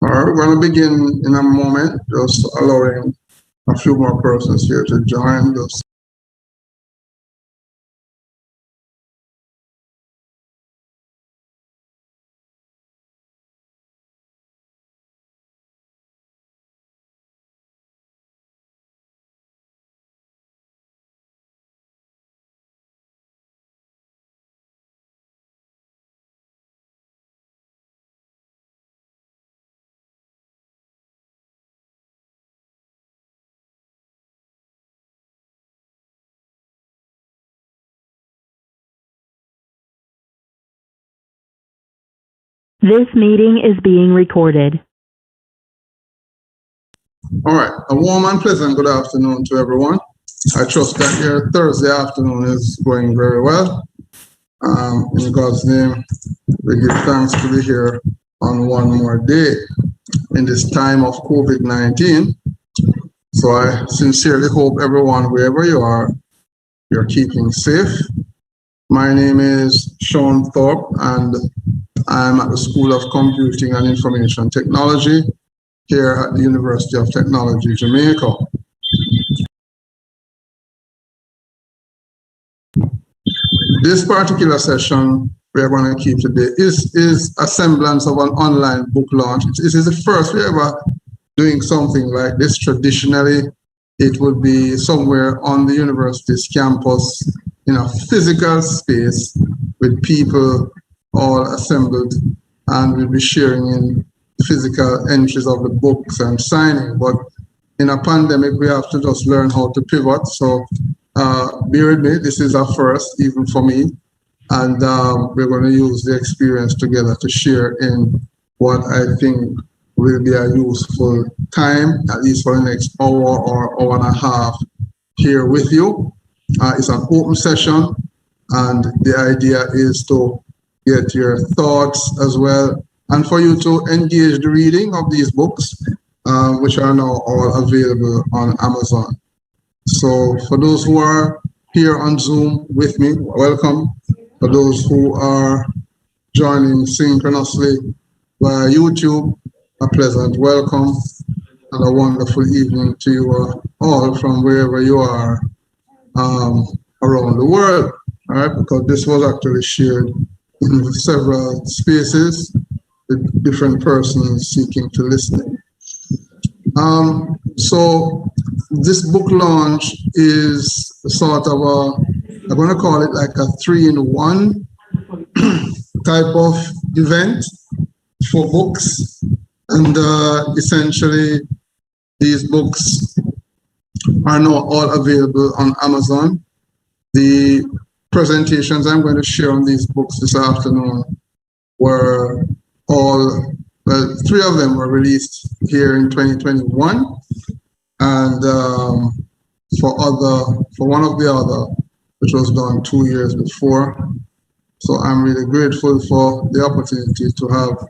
All right, we're going to begin in a moment, just allowing a few more persons here to join us. This meeting is being recorded. All right, a warm and pleasant good afternoon to everyone. I trust that your Thursday afternoon is going very well. In God's name, we give thanks to be here on one more day in this time of COVID-19. So I sincerely hope everyone, wherever you are, you're keeping safe. My name is Sean Thorpe, and I'm at the School of Computing and Information Technology here at the University of Technology, Jamaica. This particular session we're going to keep today is a semblance of an online book launch. This is the first we're ever doing something like this. Traditionally, it would be somewhere on the university's campus in a physical space with people all assembled, and we'll be sharing in physical entries of the books and signing. But in a pandemic, we have to just learn how to pivot. So bear with me, this is a first, even for me. And we're going to use the experience together to share in what I think will be a useful time, at least for the next hour or hour and a half here with you. It's an open session, and the idea is to get your thoughts as well, and for you to engage the reading of these books, which are now all available on Amazon. So for those who are here on Zoom with me, welcome. For those who are joining synchronously via YouTube, a pleasant welcome and a wonderful evening to you all from wherever you are around the world. All right, because this was actually shared in several spaces with different persons seeking to listen. So this book launch is sort of I'm going to call it like a 3-in-1 type of event for books. And essentially, these books are now all available on Amazon. The presentations I'm going to share on these books this afternoon were all, well, 3 of them were released here in 2021, and for one of the other, which was done 2 years before. So I'm really grateful for the opportunity to have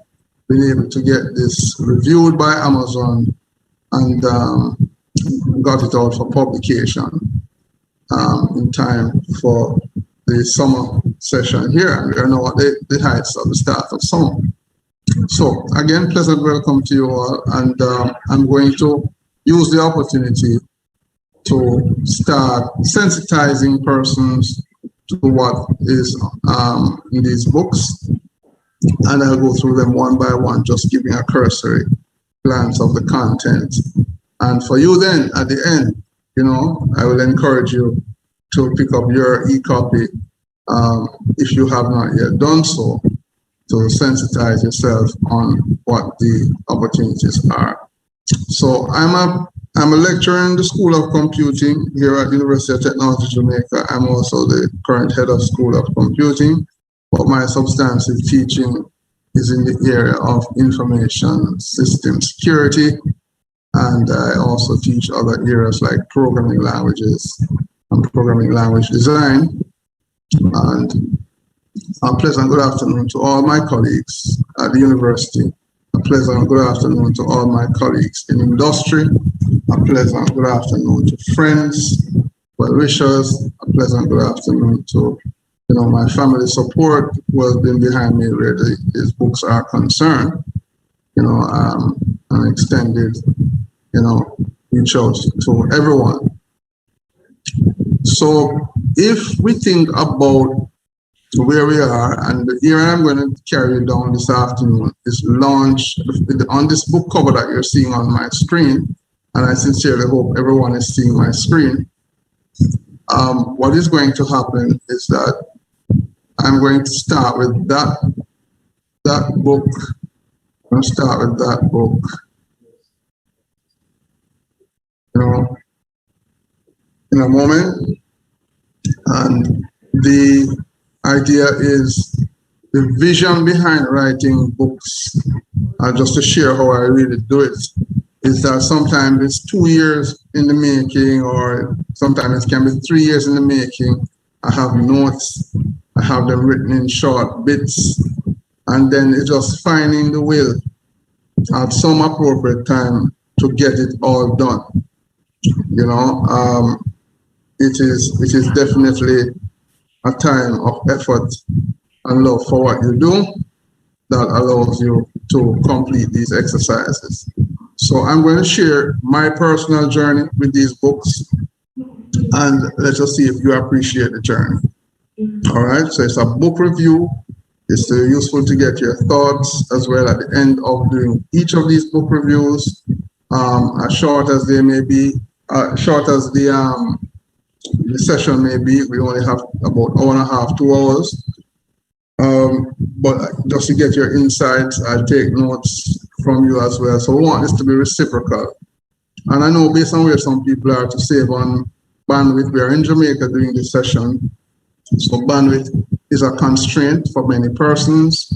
been able to get this reviewed by Amazon and got it out for publication in time for the summer session here. And we are now at the heights of the start of summer. So again, pleasant welcome to you all. And I'm going to use the opportunity to start sensitizing persons to what is in these books. And I'll go through them one by one, just giving a cursory glance of the content. And for you then, at the end, I will encourage you to pick up your e-copy if you have not yet done so, to sensitize yourself on what the opportunities are. So I'm a lecturer in the School of Computing here at the University of Technology, Jamaica. I'm also the current head of School of Computing, but my substantive teaching is in the area of information system security, and I also teach other areas like programming languages and programming language design. And a pleasant good afternoon to all my colleagues at the university. A pleasant good afternoon to all my colleagues in industry. A pleasant good afternoon to friends, well-wishers. A pleasant good afternoon to my family support who has been behind me where these books are concerned. an extended, reach out to everyone. So if we think about where we are, and here I'm going to carry you down this afternoon, is launch on this book cover that you're seeing on my screen, and I sincerely hope everyone is seeing my screen. What is going to happen is that I'm going to start with that book. I'm going to start with that book. In a moment, and the idea is the vision behind writing books, just to share how I really do it, is that sometimes it's 2 years in the making, or sometimes it can be 3 years in the making. I have notes, I have them written in short bits, and then it's just finding the will at some appropriate time to get it all done. It is definitely a time of effort and love for what you do that allows you to complete these exercises. So I'm going to share my personal journey with these books, and let's just see if you appreciate the journey. All right, so it's a book review. It's useful to get your thoughts as well at the end of doing each of these book reviews, as short as they may be, short as the session may be. We only have about 1.5 to 2 hours. But just to get your insights, I take notes from you as well. So we want this to be reciprocal. And I know based on where some people are to save on bandwidth, we are in Jamaica doing this session. So bandwidth is a constraint for many persons.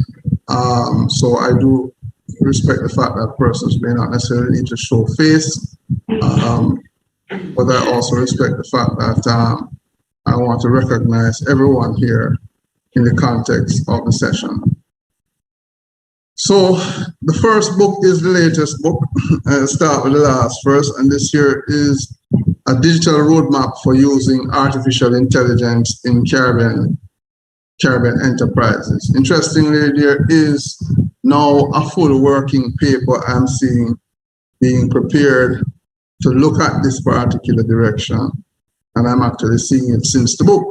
So I do respect the fact that persons may not necessarily need to show face. But I also respect the fact that I want to recognize everyone here in the context of the session. So the first book is the latest book. I'll start with the last first, and this here is a digital roadmap for using artificial intelligence in Caribbean enterprises. Interestingly, there is now a full working paper I'm seeing being prepared to look at this particular direction, and I'm actually seeing it since the book,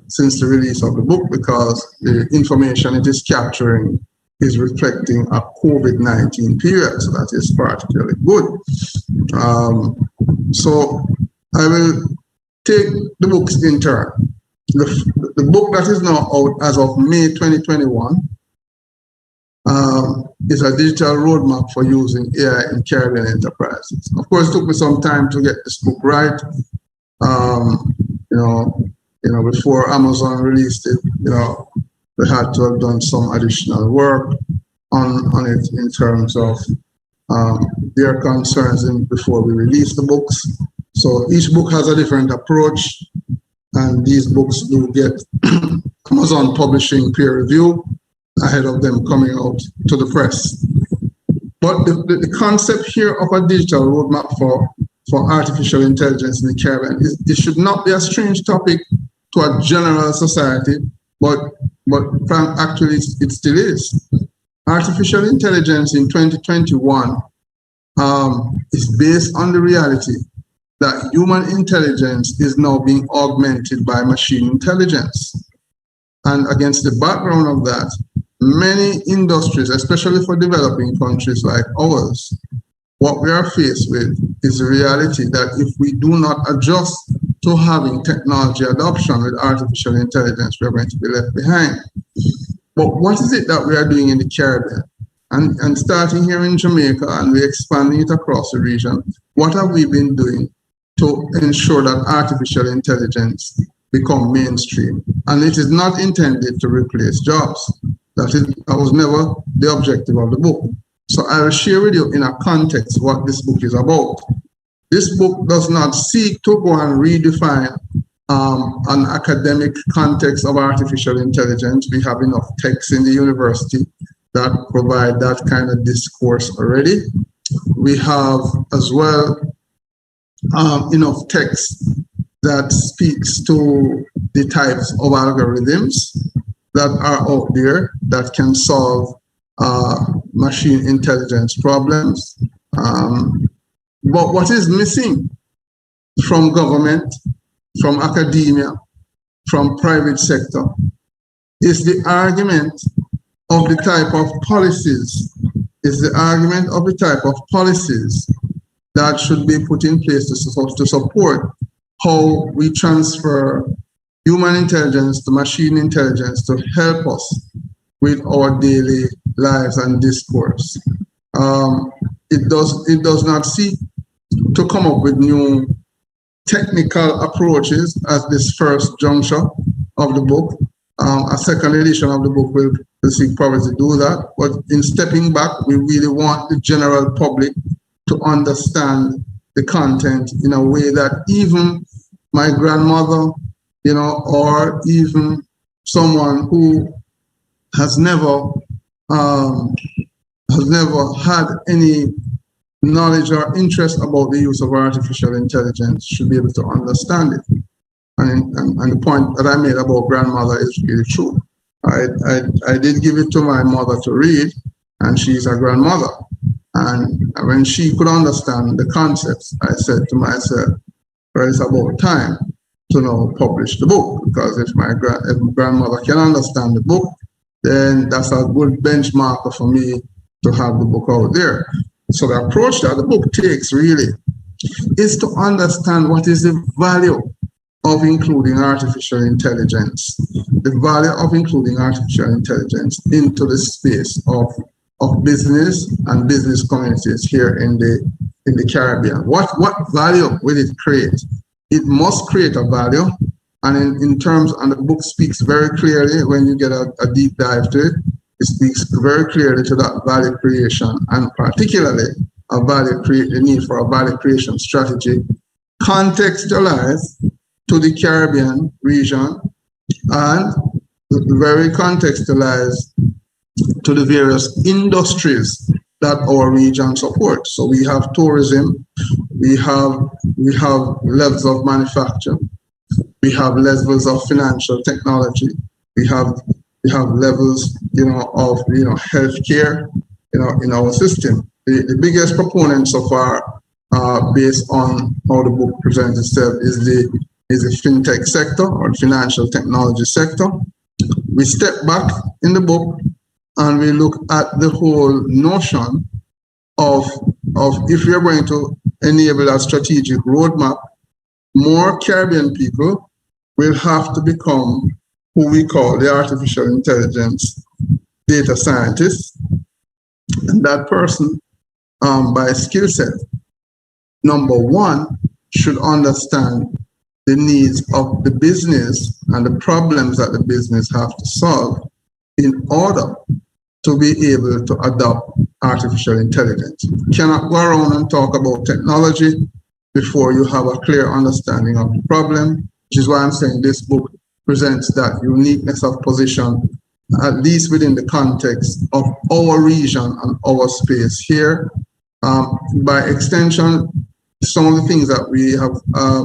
since the release of the book, because the information it is capturing is reflecting a COVID-19 period, so that is particularly good. So I will take the books in turn. The book that is now out as of May 2021 is a digital roadmap for using AI in Caribbean enterprises. Of course, it took me some time to get this book right. Before Amazon released it, we had to have done some additional work on it in terms of their concerns before we release the books. So each book has a different approach, and these books do get Amazon publishing peer review ahead of them coming out to the press. But the concept here of a digital roadmap for artificial intelligence in the Caribbean it should not be a strange topic to a general society, but actually it still is. Artificial intelligence in 2021 is based on the reality that human intelligence is now being augmented by machine intelligence. And against the background of that, many industries, especially for developing countries like ours, what we are faced with is the reality that if we do not adjust to having technology adoption with artificial intelligence, we are going to be left behind. But what is it that we are doing in the Caribbean? And starting here in Jamaica, and we're expanding it across the region, what have we been doing to ensure that artificial intelligence become mainstream? And it is not intended to replace jobs. That was never the objective of the book. So I will share with you in a context what this book is about. This book does not seek to go and redefine an academic context of artificial intelligence. We have enough texts in the university that provide that kind of discourse already. We have as well enough text that speaks to the types of algorithms that are out there that can solve machine intelligence problems. But what is missing from government, from academia, from private sector is the argument of the type of policies, that should be put in place to support how we transfer human intelligence to machine intelligence to help us with our daily lives and discourse. It does not seek to come up with new technical approaches at this first juncture of the book. A second edition of the book will seek probably to do that. But in stepping back, we really want the general public to understand the content in a way that even my grandmother, or even someone who has never had any knowledge or interest about the use of artificial intelligence should be able to understand it. And the point that I made about grandmother is really true. I did give it to my mother to read, and she's a grandmother. And when she could understand the concepts, I said to myself, well, it's about time to now publish the book, because if my grandmother can understand the book, then that's a good benchmark for me to have the book out there. So the approach that the book takes really is to understand what is the value of including artificial intelligence, the value of including artificial intelligence into the space of business and business communities here in the Caribbean. What value will it create? It must create a value, and in terms, and the book speaks very clearly when you get a deep dive to it. It speaks very clearly to that value creation, and particularly the need for a value creation strategy contextualized to the Caribbean region and very contextualized to the various industries that our region supports. So we have tourism, we have levels of manufacturing, we have levels of financial technology, we have levels, of healthcare, in our system. The biggest proponent so far, based on how the book presents itself, is the fintech sector or financial technology sector. We step back in the book and we look at the whole notion of if we are going to enable a strategic roadmap, more Caribbean people will have to become who we call the artificial intelligence data scientist. And that person, by skill set, number one, should understand the needs of the business and the problems that the business have to solve in order to be able to adopt artificial intelligence. You cannot go around and talk about technology before you have a clear understanding of the problem, which is why I'm saying this book presents that uniqueness of position, at least within the context of our region and our space here. By extension, some of the things that we have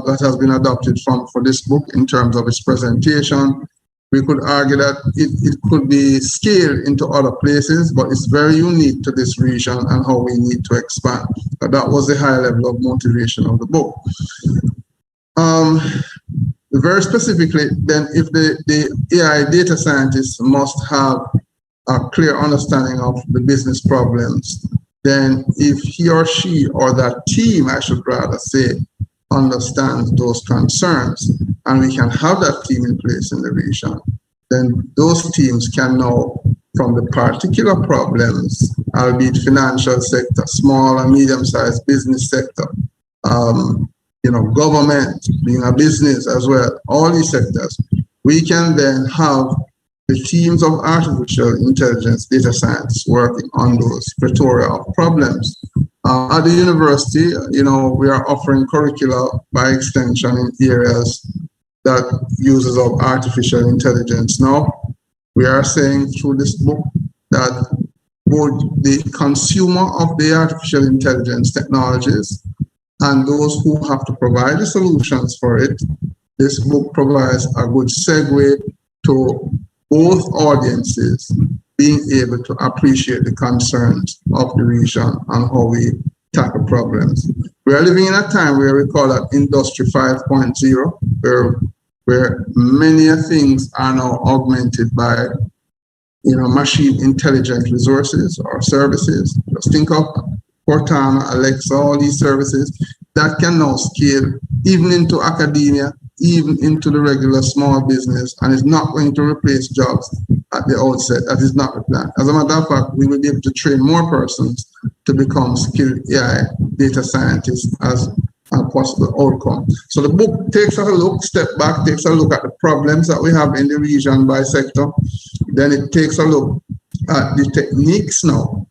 that has been adopted for this book in terms of its presentation, we could argue that it could be scaled into other places, but it's very unique to this region and how we need to expand. But that was the high level of motivation of the book. Very specifically, then, if the AI data scientist must have a clear understanding of the business problems, then if he or she, or that team, I should rather say, understands those concerns, and we can have that team in place in the region, then those teams can know from the particular problems, albeit financial sector, small and medium-sized business sector, government being a business as well, all these sectors, we can then have the teams of artificial intelligence data science working on those plethora of problems. At the university, we are offering curricula by extension in areas that uses of artificial intelligence. Now, we are saying through this book that both the consumer of the artificial intelligence technologies and those who have to provide the solutions for it, this book provides a good segue to both audiences being able to appreciate the concerns of the region and how we tackle problems. We are living in a time where we call that Industry 5.0, where many things are now augmented by machine intelligent resources or services. Just think of Cortana, Alexa, all these services that can now scale even into academia, even into the regular small business, and it's not going to replace jobs at the outset. That is not the plan. As a matter of fact, we will be able to train more persons to become skilled AI data scientists as a possible outcome. So the book takes a look, step back, takes a look at the problems that we have in the region by sector. Then it takes a look at the techniques now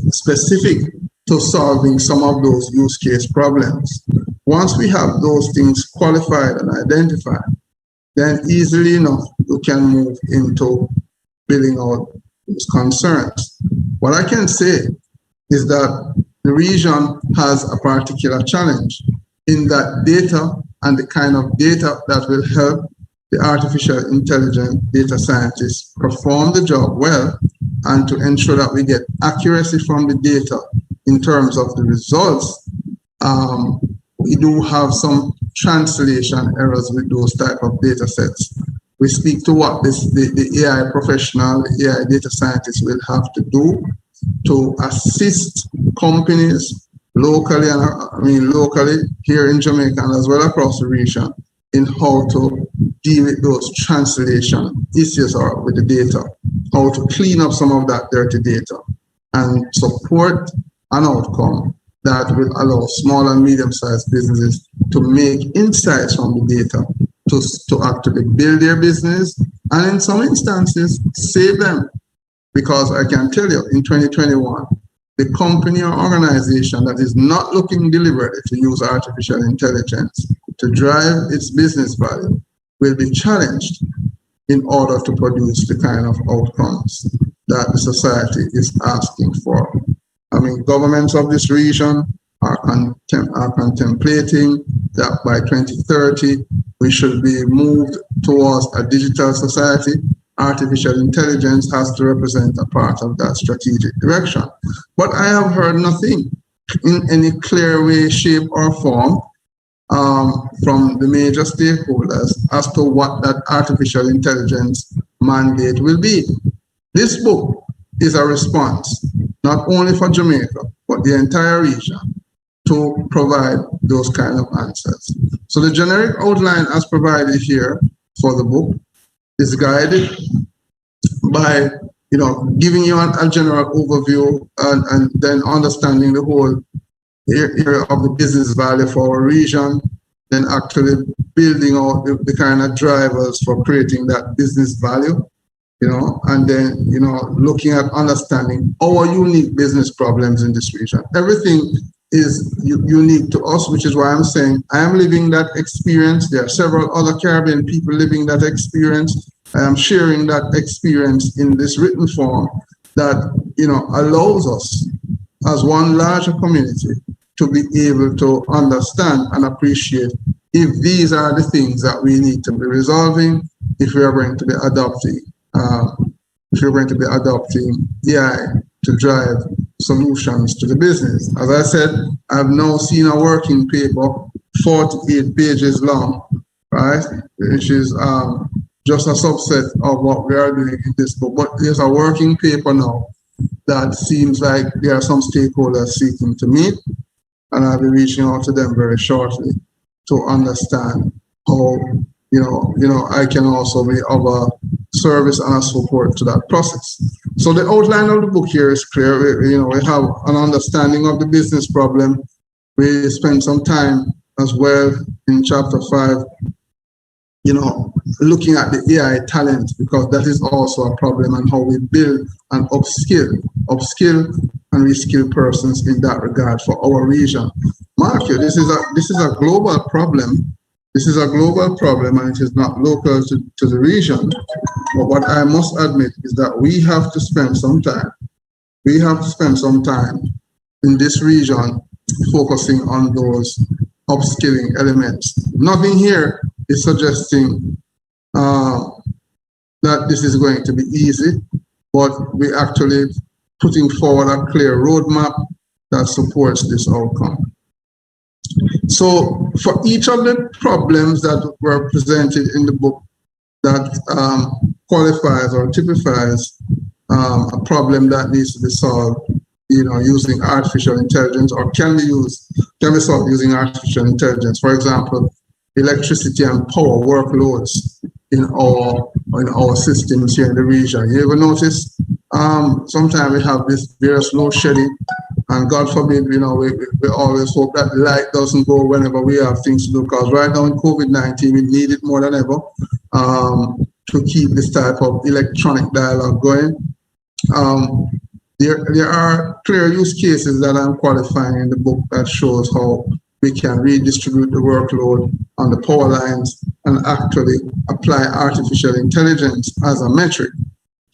specific to solving some of those use case problems. Once we have those things qualified and identified, then easily enough you can move into building out those concerns. What I can say is that the region has a particular challenge in that data and the kind of data that will help the artificial intelligence data scientists perform the job well and to ensure that we get accuracy from the data in terms of the results. We do have some translation errors with those type of data sets. We speak to what the AI professional, the AI data scientists will have to do to assist companies locally, locally here in Jamaica and as well across the region in how to deal with those translation issues or with the data, how to clean up some of that dirty data and support an outcome that will allow small and medium-sized businesses to make insights from the data to actually build their business and in some instances save them. Because I can tell you in 2021, the company or organization that is not looking deliberately to use artificial intelligence to drive its business value will be challenged in order to produce the kind of outcomes that the society is asking for. Governments of this region are contemplating that by 2030, we should be moved towards a digital society. Artificial intelligence has to represent a part of that strategic direction. But I have heard nothing in any clear way, shape, or form from the major stakeholders as to what that artificial intelligence mandate will be. This book is a response, not only for Jamaica, but the entire region, to provide those kind of answers. So the generic outline as provided here for the book is guided by, giving you a general overview and then understanding the whole area of the business value for our region, then actually building out the kind of drivers for creating that business value, and then, looking at understanding our unique business problems in this region. Everything is unique to us, which is why I'm saying I am living that experience. There are several other Caribbean people living that experience. I am sharing that experience in this written form that, allows us as one larger community to be able to understand and appreciate if these are the things that we need to be resolving, if we are going to be adopting AI to drive solutions to the business. As I said, I've now seen a working paper, 48 pages long, right? Which is just a subset of what we are doing in this book. But there's a working paper now that seems like there are some stakeholders seeking to meet, and I'll be reaching out to them very shortly to understand how, I can also be of a service and a support to that process. So the outline of the book here is clear. We have an understanding of the business problem. We spend some time as well in chapter 5, looking at the AI talent, because that is also a problem, and how we build and upskill and reskill persons in that regard for our region. Mark you, this is a global problem. This is a global problem, and it is not local to the region. But what I must admit is that we have to spend some time. We have to spend some time in this region focusing on those upskilling elements. Nothing here is suggesting that this is going to be easy. but we actually putting forward a clear roadmap that supports this outcome. So for each of the problems that were presented in the book that qualifies or typifies a problem that needs to be solved, using artificial intelligence, or can be solved using artificial intelligence. For example, electricity and power workloads in our systems here in the region. You ever notice? Sometimes we have this various load shedding, and God forbid, we always hope that light doesn't go whenever we have things to do. Because right now in COVID-19, we need it more than ever to keep this type of electronic dialogue going. There are clear use cases that I'm qualifying in the book that shows how we can redistribute the workload on the power lines and actually apply artificial intelligence as a metric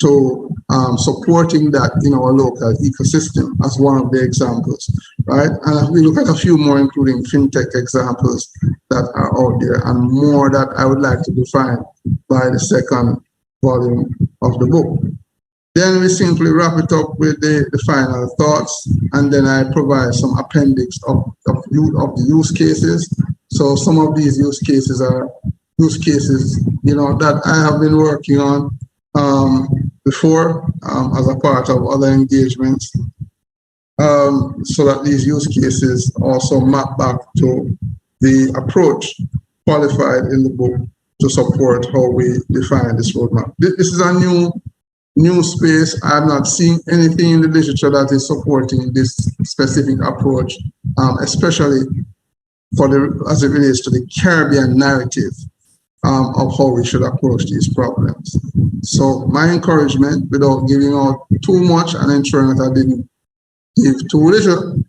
to supporting that in our local ecosystem as one of the examples, right? And we look at a few more, including fintech examples that are out there, and more that I would like to define by the second volume of the book. Then we simply wrap it up with the final thoughts, and then I provide some appendix of the use cases. So some of these use cases are use cases, that I have been working on before as a part of other engagements, so that these use cases also map back to the approach qualified in the book to support how we define this roadmap. This is a new space. I have not seen anything in the literature that is supporting this specific approach, especially as it relates to the Caribbean narrative of how we should approach these problems. So my encouragement, without giving out too much and ensuring that I didn't give too little,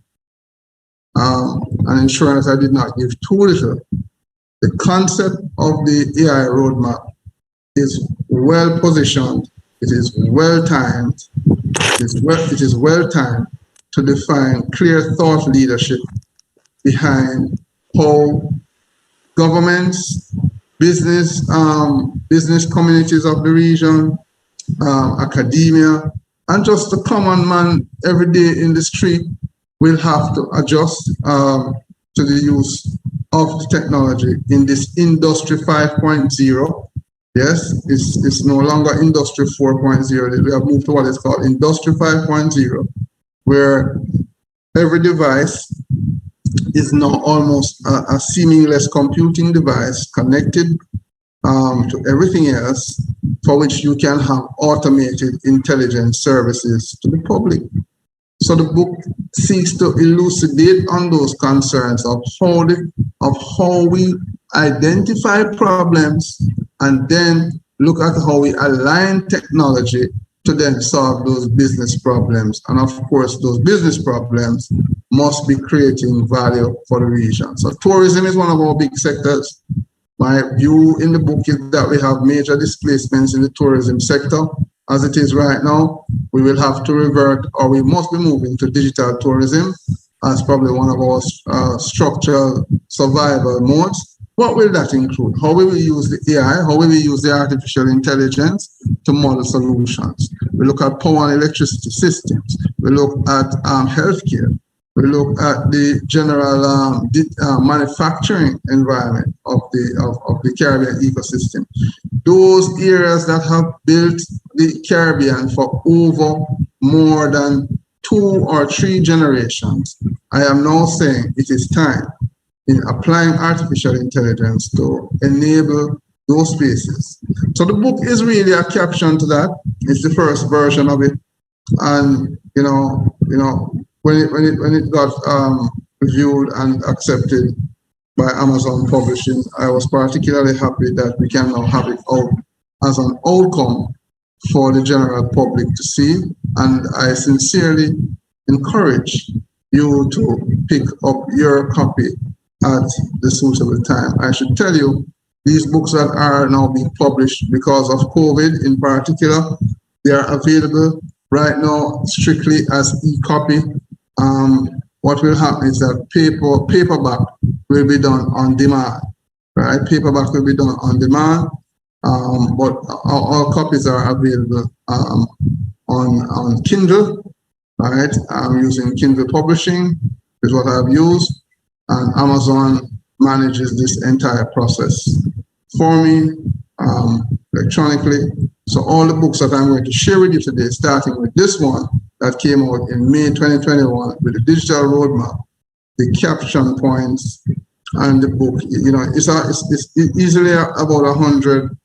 and ensuring that I did not give too little, the concept of the AI roadmap is well positioned. It is well timed. It is well timed to define clear thought leadership behind how governments, business communities of the region, academia, and just the common man every day in the street will have to adjust to the use of technology in this Industry 5.0. Yes, it's no longer Industry 4.0. We have moved to what is called Industry 5.0, where every device is now almost a seamless computing device connected to everything else, for which you can have automated intelligence services to the public. So the book seeks to elucidate on those concerns of how we identify problems and then look at how we align technology to then solve those business problems. And of course, those business problems must be creating value for the region. So tourism is one of our big sectors. My view in the book is that we have major displacements in the tourism sector. As it is right now, we will have to revert, or we must be moving to digital tourism as probably one of our structural survival modes. What will that include? How will we use the AI? How will we use the artificial intelligence to model solutions? We look at power and electricity systems. We look at healthcare. We look at the general manufacturing environment of the Caribbean ecosystem. Those areas that have built the Caribbean for over more than 2 or 3 generations. I am now saying it is time in applying artificial intelligence to enable those spaces. So the book is really a caption to that. It's the first version of it, and when it got reviewed and accepted by Amazon Publishing, I was particularly happy that we can now have it out as an outcome for the general public to see. And I sincerely encourage you to pick up your copy at the suitable time. I should tell you, these books that are now being published because of COVID in particular, they are available right now strictly as e-copy. What will happen is that paperback will be done on demand, right? Paperback will be done on demand, but all copies are available on Kindle. All right, I'm using Kindle Publishing is what I've used, and Amazon manages this entire process for me electronically. So all the books that I'm going to share with you today, starting with this one that came out in May 2021 with the digital roadmap, the caption points, and the book. You know, it's easily about 100.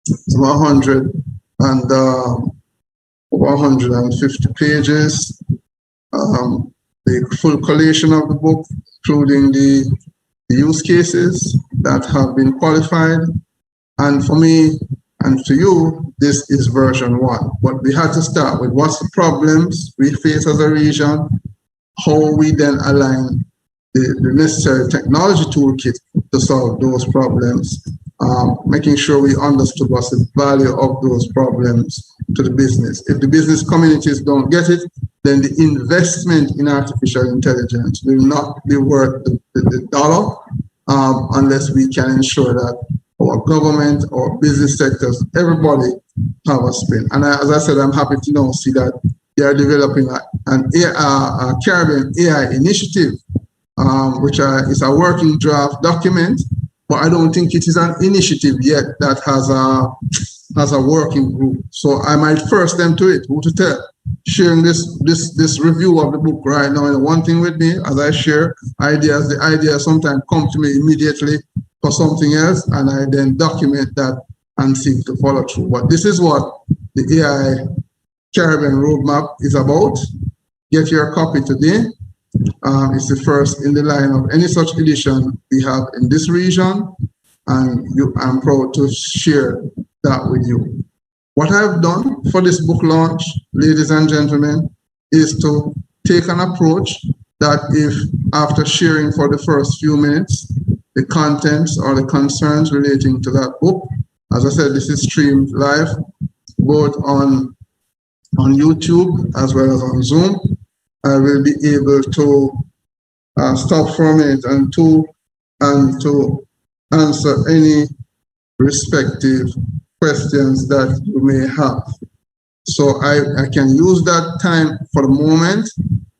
It's about 100 and over 150 pages. The full collation of the book, including the use cases that have been qualified. And for me and to you, this is version 1. But we had to start with what's the problems we face as a region, how we then align the necessary technology toolkit to solve those problems, making sure we understood what's the value of those problems to the business. If the business communities don't get it, then the investment in artificial intelligence will not be worth the dollar unless we can ensure that our government, our business sectors, everybody have a spin. And as I said, I'm happy to now see that they are developing a Caribbean AI initiative, which is a working draft document, but I don't think it is an initiative yet that has a working group. So I might first them to it, who to tell. Sharing this review of the book right now, and one thing with me, as I share ideas, the ideas sometimes come to me immediately for something else, and I then document that and seek to follow through. But this is what the AI Caribbean Roadmap is about. Get your copy today. It's the first in the line of any such edition we have in this region, and I'm proud to share that with you. What I've done for this book launch, ladies and gentlemen, is to take an approach that if after sharing for the first few minutes, the contents or the concerns relating to that book, as I said, this is streamed live, both on YouTube as well as on Zoom. I will be able to stop for a minute and to answer any respective questions that you may have. So I can use that time for the moment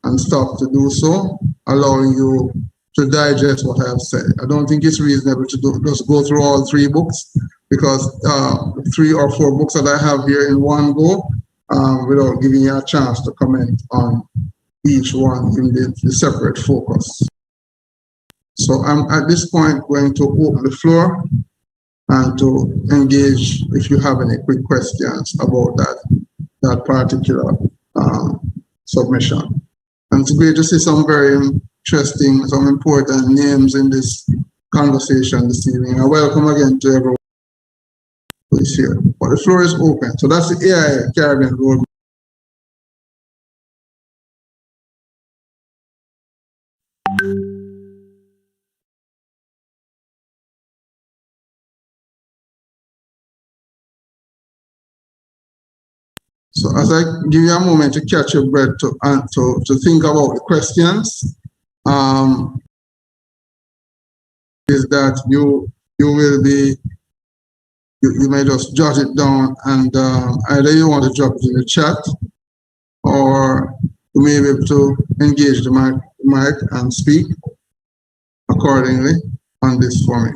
and stop to do so, allowing you to digest what I have said. I don't think it's reasonable to just go through all 3 books, because 3 or 4 books that I have here in one go, without giving you a chance to comment on each one in the separate focus. So I'm at this point going to open the floor and to engage if you have any quick questions about that particular submission. And it's great to see some very interesting, some important names in this conversation this evening. And welcome again to everyone who is here. But the floor is open. So that's the AI Caribbean Roadmap. So as I give you a moment to catch your breath to think about the questions, is that you will be, you may just jot it down, and either you want to drop it in the chat, or you may be able to engage the mic and speak accordingly on this for me.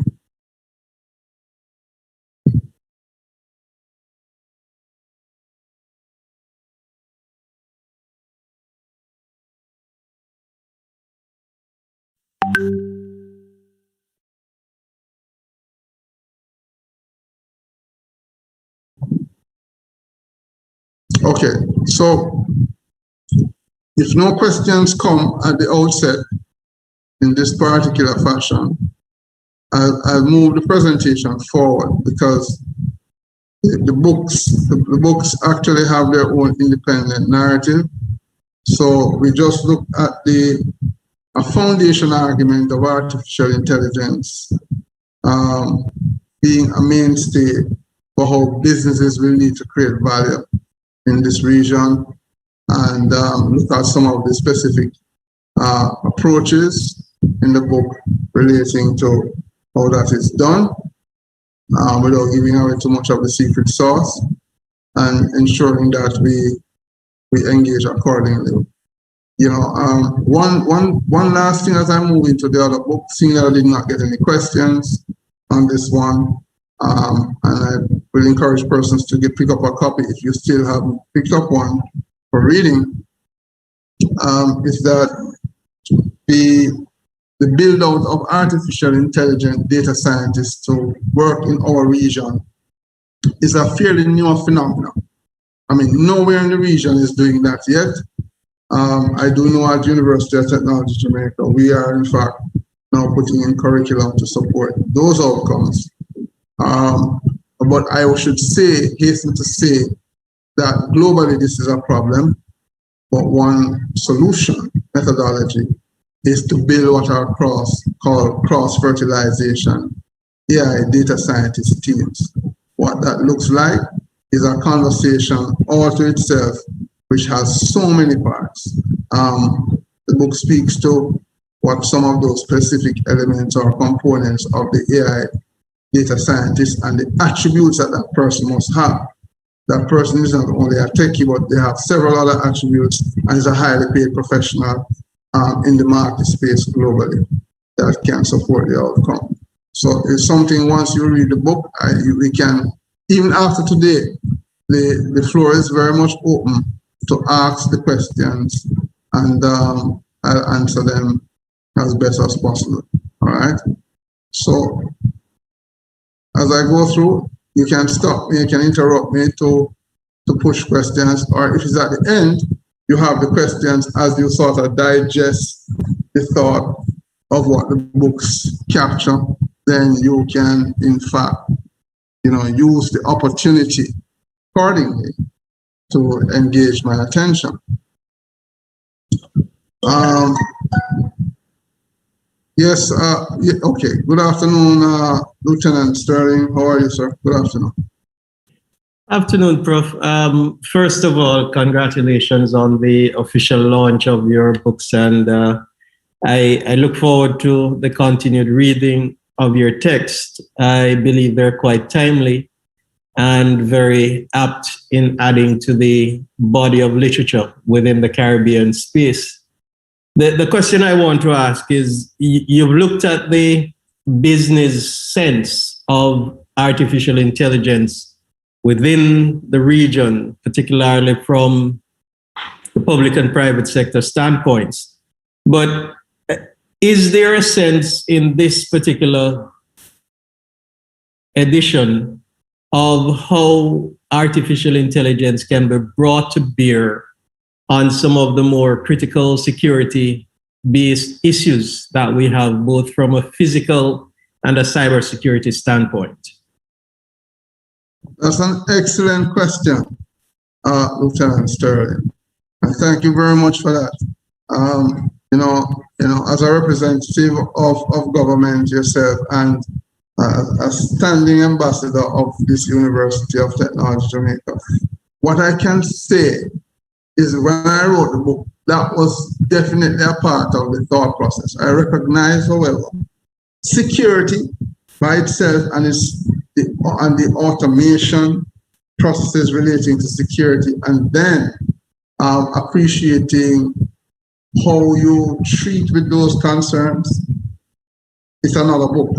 Okay, so if no questions come at the outset in this particular fashion, I'll move the presentation forward, because the books actually have their own independent narrative. So we just looked at a foundation argument of artificial intelligence being a mainstay for how businesses will need to create value in this region, and look at some of the specific approaches in the book relating to how that is done, without giving away too much of the secret sauce, and ensuring that we we engage accordingly. You know, one last thing as I move into the other book, seeing that I did not get any questions on this one, and I will encourage persons to pick up a copy if you still haven't picked up one for reading, is that the build out of artificial intelligence data scientists to work in our region is a fairly new phenomenon. I mean, nowhere in the region is doing that yet. I do know at University of Technology Jamaica, we are in fact now putting in curriculum to support those outcomes. But I should hasten to say that globally this is a problem, but one solution methodology is to build what are called cross-fertilization AI data scientist teams. What that looks like is a conversation all to itself, which has so many parts. The book speaks to what some of those specific elements or components of the AI data scientist and the attributes that that person must have. That person is not only a techie, but they have several other attributes and is a highly paid professional in the market space globally that can support the outcome. So it's something, once you read the book, we can, even after today, the floor is very much open to ask the questions, and I'll answer them as best as possible. All right. So as I go through, you can stop me, you can interrupt me to push questions, or if it's at the end, you have the questions as you sort of digest the thought of what the books capture, then you can, in fact, use the opportunity accordingly to engage my attention. Yes, okay. Good afternoon, Lieutenant Sterling. How are you, sir? Good afternoon. Afternoon, Prof. First of all, congratulations on the official launch of your books, and I look forward to the continued reading of your text. I believe they're quite timely and very apt in adding to the body of literature within the Caribbean space. The question I want to ask is, you've looked at the business sense of artificial intelligence within the region, particularly from the public and private sector standpoints. But is there a sense in this particular edition of how artificial intelligence can be brought to bear on some of the more critical security-based issues that we have, both from a physical and a cybersecurity standpoint? That's an excellent question, Lieutenant Sterling, and thank you very much for that. As a representative of government yourself and a standing ambassador of this University of Technology Jamaica, what I can say is when I wrote the book, that was definitely a part of the thought process. I recognize, however, security by itself and the automation processes relating to security, and then appreciating how you treat with those concerns. It's another book.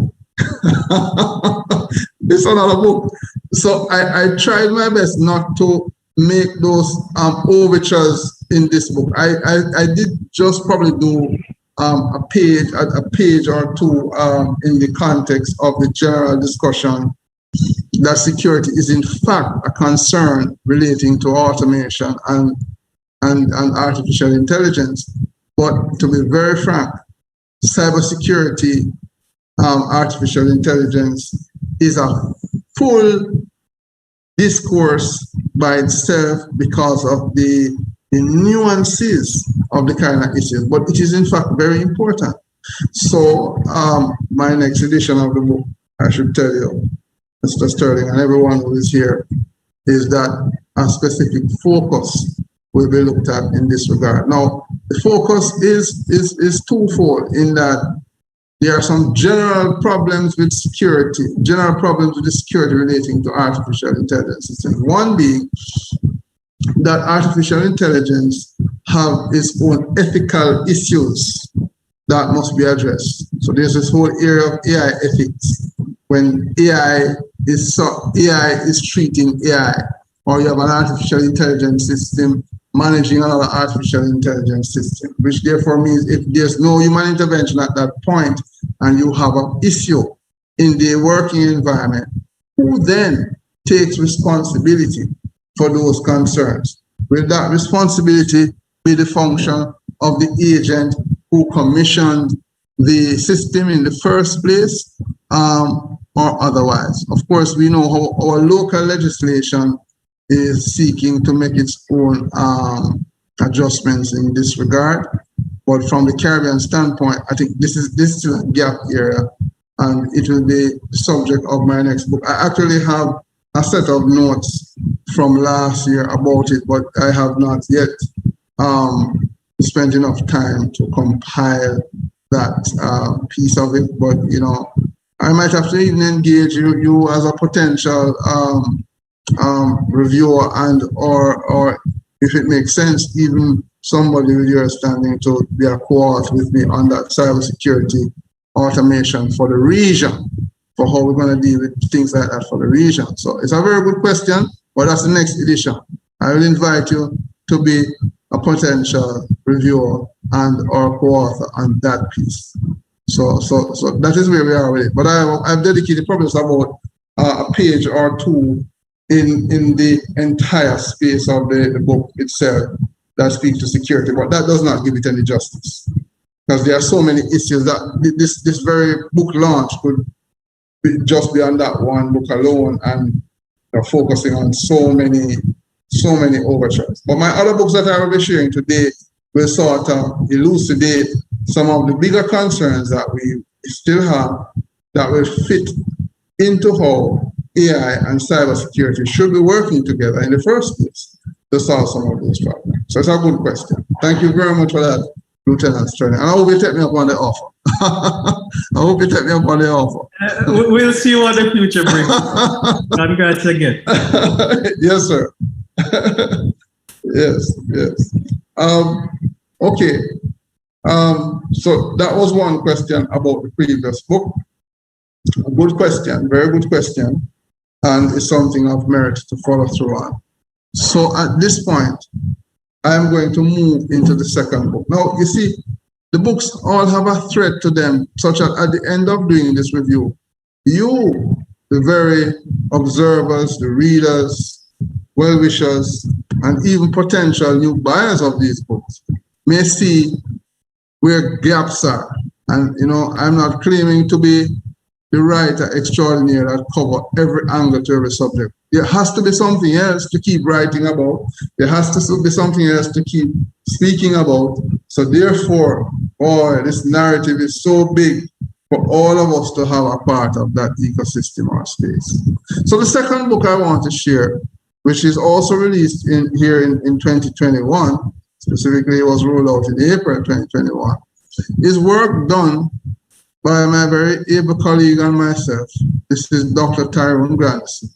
It's another book. So I tried my best not to make those overtures in this book. I did just probably do a page or two in the context of the general discussion that security is in fact a concern relating to automation and artificial intelligence. But to be very frank, cybersecurity, artificial intelligence is a full discourse by itself because of the nuances of the kind of issues, but it is in fact very important. So my next edition of the book, I should tell you, Mr. Sterling and everyone who is here, is that a specific focus will be looked at in this regard. Now, the focus is twofold in that there are some general problems with security, general problems with the security relating to artificial intelligence systems. One being that artificial intelligence have its own ethical issues that must be addressed. So there's this whole area of AI ethics. When AI is treating AI, or you have an artificial intelligence system managing another artificial intelligence system, which therefore means if there's no human intervention at that point and you have an issue in the working environment, who then takes responsibility for those concerns? Will that responsibility be the function of the agent who commissioned the system in the first place, or otherwise? Of course, we know how our local legislation is seeking to make its own adjustments in this regard. But from the Caribbean standpoint, I think this is a gap area, and it will be the subject of my next book. I actually have a set of notes from last year about it, but I have not yet spent enough time to compile that piece of it. But I might have to even engage you as a potential reviewer, and or if it makes sense, even somebody with your standing to be a co-author with me on that cybersecurity automation for the region, for how we're going to deal with things like that for the region. So it's a very good question, but that's the next edition. I will invite you to be a potential reviewer and or co-author on that piece. So that is where we are with it. But I've dedicated probably about a page or two in the entire space of the book itself that speaks to security, but that does not give it any justice, because there are so many issues that this very book launch could just be on that one book alone, and focusing on so many overtures. But my other books that I will be sharing today will sort of elucidate some of the bigger concerns that we still have that will fit into how AI and cybersecurity should be working together in the first place to solve some of those problems. So it's a good question. Thank you very much for that, Lieutenant Sterling. And I hope you take me up on the offer. I hope you take me up on the offer. We'll see what the future brings. Congrats again. Yes, sir. Yes. Okay. So that was one question about the previous book. A good question, very good question, and it's something of merit to follow through on. So at this point, I'm going to move into the second book. Now, you see, the books all have a thread to them, such that at the end of doing this review, you, the very observers, the readers, well-wishers, and even potential new buyers of these books may see where gaps are. And, I'm not claiming to be the writer extraordinaire that cover every angle to every subject. There has to be something else to keep writing about. There has to be something else to keep speaking about. So therefore, this narrative is so big for all of us to have a part of that ecosystem or space. So the second book I want to share, which is also released in 2021, specifically it was rolled out in April 2021, is work done by my very able colleague and myself. This is Dr. Tyrone Grandison,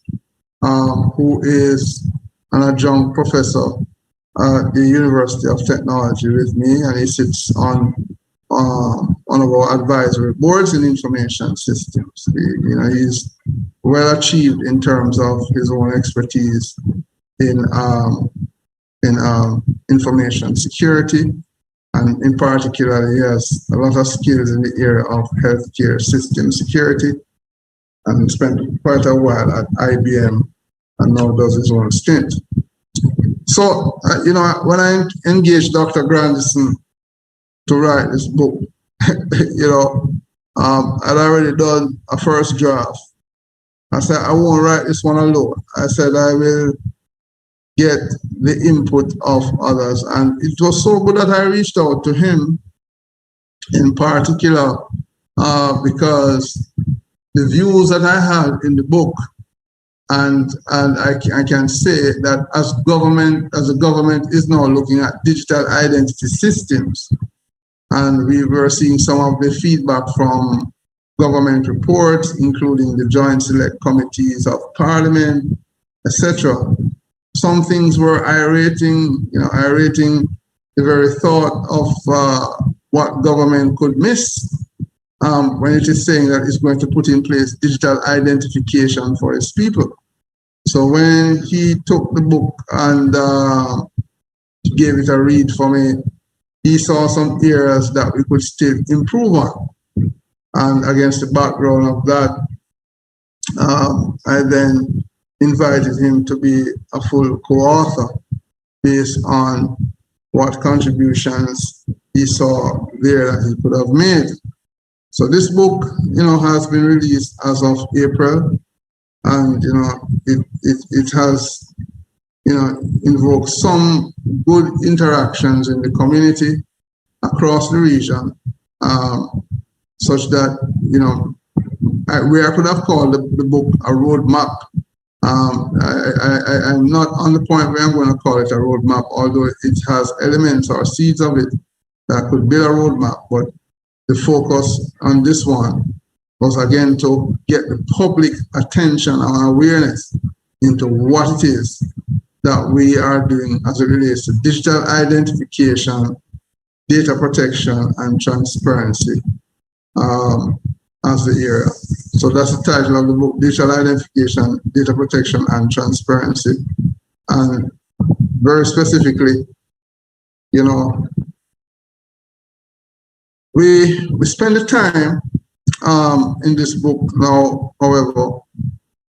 who is an adjunct professor at the University of Technology with me, and he sits on one of our advisory boards in information systems. He's well achieved in terms of his own expertise in information security. And in particular, he has a lot of skills in the area of healthcare system security, and spent quite a while at IBM and now does his own stint. So, when I engaged Dr. Grandison to write this book, I'd already done a first draft. I said, I won't write this one alone. I said, I will get the input of others. And it was so good that I reached out to him in particular because the views that I had in the book, and I can say that as the government is now looking at digital identity systems, and we were seeing some of the feedback from government reports, including the Joint Select Committees of Parliament, etc. some things were irating the very thought of what government could miss when it is saying that it's going to put in place digital identification for its people. So when he took the book and gave it a read for me, he saw some areas that we could still improve on. And against the background of that, I then invited him to be a full co-author based on what contributions he saw there that he could have made. So this book, has been released as of April, and it has, invoked some good interactions in the community across the region, such that where I could have called the book a roadmap. I'm not on the point where I'm going to call it a roadmap, although it has elements or seeds of it that could build a roadmap. But the focus on this one was again to get the public attention and awareness into what it is that we are doing as it relates to digital identification, data protection, and transparency as the area. So that's the title of the book, Digital Identification, Data Protection, and Transparency. And very specifically, we spend the time in this book now, however,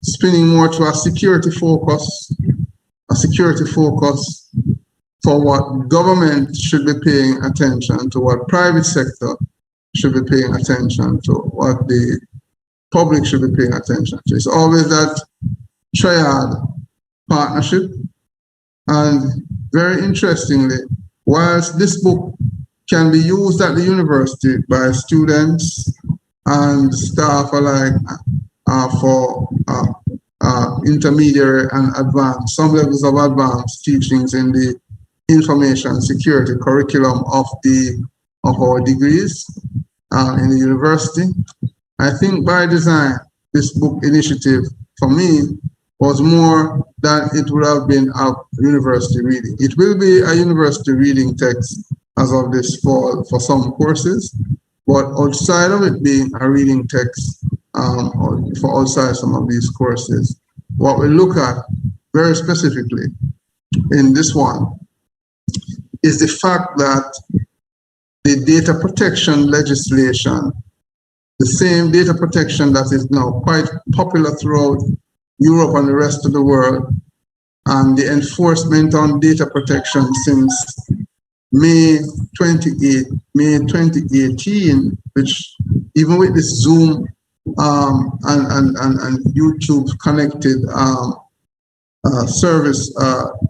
spinning more to a security focus for what government should be paying attention to, what private sector should be paying attention to, what the public should be paying attention to. It's always that triad partnership. And very interestingly, whilst this book can be used at the university by students and staff alike for intermediary and advanced, some levels of advanced teachings in the information security curriculum of our degrees in the university. I think by design, this book initiative for me was more than it would have been a university reading. It will be a university reading text as of this fall for some courses, but outside of it being a reading text for outside some of these courses, what we look at very specifically in this one is the fact that the data protection legislation, the same data protection that is now quite popular throughout Europe and the rest of the world, and the enforcement on data protection since May 2018, which even with this Zoom and YouTube connected service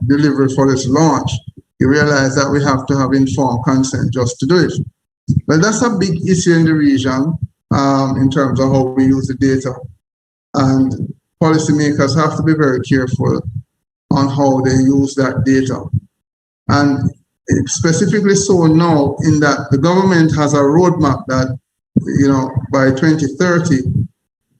delivered for this launch, you realize that we have to have informed consent just to do it. Well, that's a big issue in the region in terms of how we use the data. And policymakers have to be very careful on how they use that data. And specifically so now in that the government has a roadmap that, by 2030,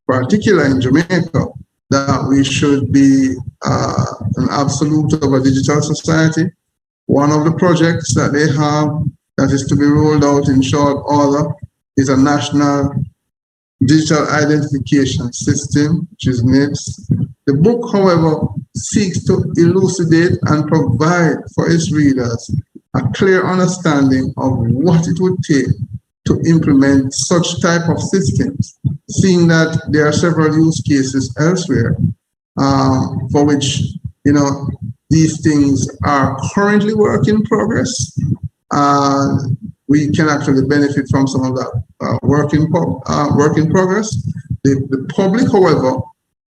particularly in Jamaica, that we should be an absolute of a digital society. One of the projects that they have that is to be rolled out in short order is a national digital identification system, which is NIDS. The book, however, seeks to elucidate and provide for its readers a clear understanding of what it would take to implement such type of systems, seeing that there are several use cases elsewhere for which, these things are currently work in progress. We can actually benefit from some of that work in progress. The public, however,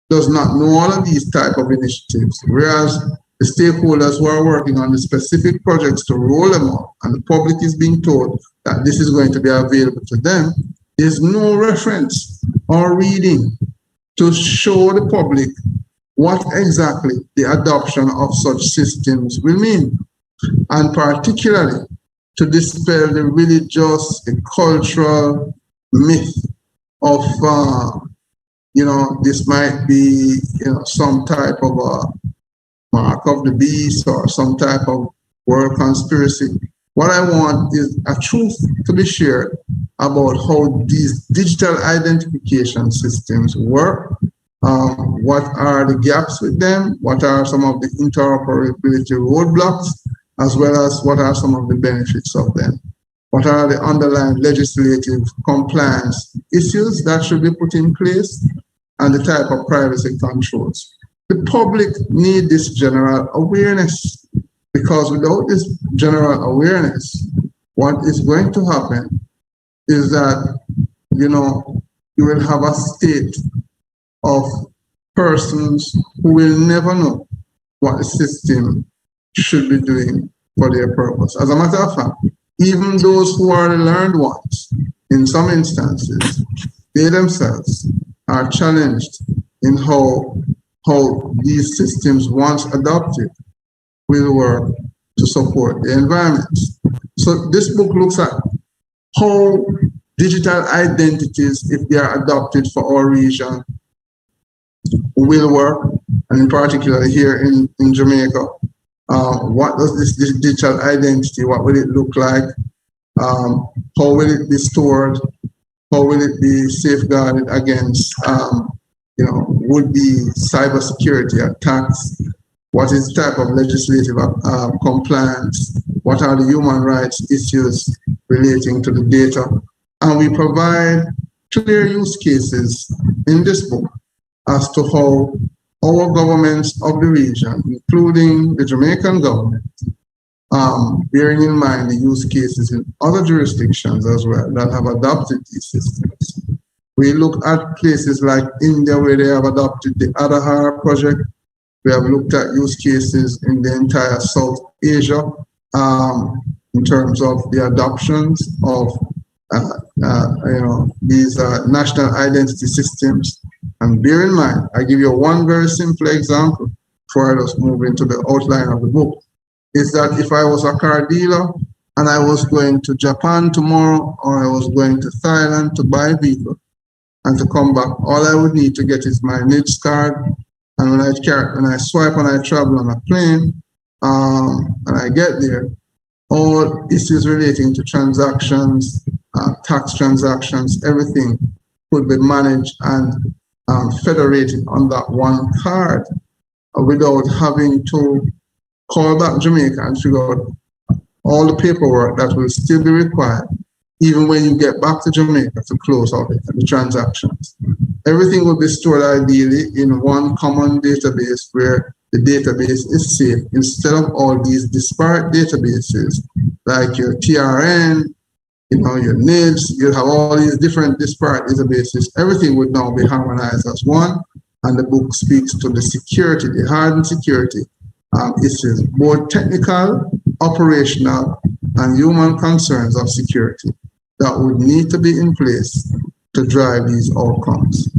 does not know all of these type of initiatives, whereas the stakeholders who are working on the specific projects to roll them out, and the public is being told that this is going to be available to them, there's no reference or reading to show the public what exactly the adoption of such systems will mean, and particularly to dispel the religious, the cultural myth of, this might be, some type of mark of the beast or some type of world conspiracy. What I want is a truth to be shared about how these digital identification systems work, what are the gaps with them, what are some of the interoperability roadblocks, as well as what are some of the benefits of them. What are the underlying legislative compliance issues that should be put in place, and the type of privacy controls. The public need this general awareness, because without this general awareness, what is going to happen is that, you will have a state of persons who will never know what the system should be doing for their purpose. As a matter of fact, even those who are the learned ones, in some instances, they themselves are challenged in how these systems, once adopted, will work to support the environment. So this book looks at how digital identities, if they are adopted for our region, will work, and in particular here in Jamaica. What does this digital identity, what will it look like? How will it be stored? How will it be safeguarded against, would-be cybersecurity attacks? What is the type of legislative compliance? What are the human rights issues relating to the data? And we provide clear use cases in this book as to how our governments of the region, including the Jamaican government, bearing in mind the use cases in other jurisdictions as well that have adopted these systems. We look at places like India, where they have adopted the Aadhaar project. We have looked at use cases in the entire South Asia in terms of the adoptions of these national identity systems. And bear in mind, I give you one very simple example before I just move into the outline of the book, is that if I was a car dealer and I was going to Japan tomorrow, or I was going to Thailand to buy a vehicle and to come back, all I would need to get is my NIDS card. And when I swipe and I travel on a plane, and I get there, all issues relating to transactions, tax transactions, everything could be managed and federated on that one card without having to call back Jamaica and figure out all the paperwork that will still be required, even when you get back to Jamaica to close out the transactions. Everything will be stored ideally in one common database where the database is safe, instead of all these disparate databases like your TRN, your NIDS, you have all these different disparate databases. Everything would now be harmonized as one, and the book speaks to the security, the hardened security issues, both technical, operational, and human concerns of security that would need to be in place to drive these outcomes.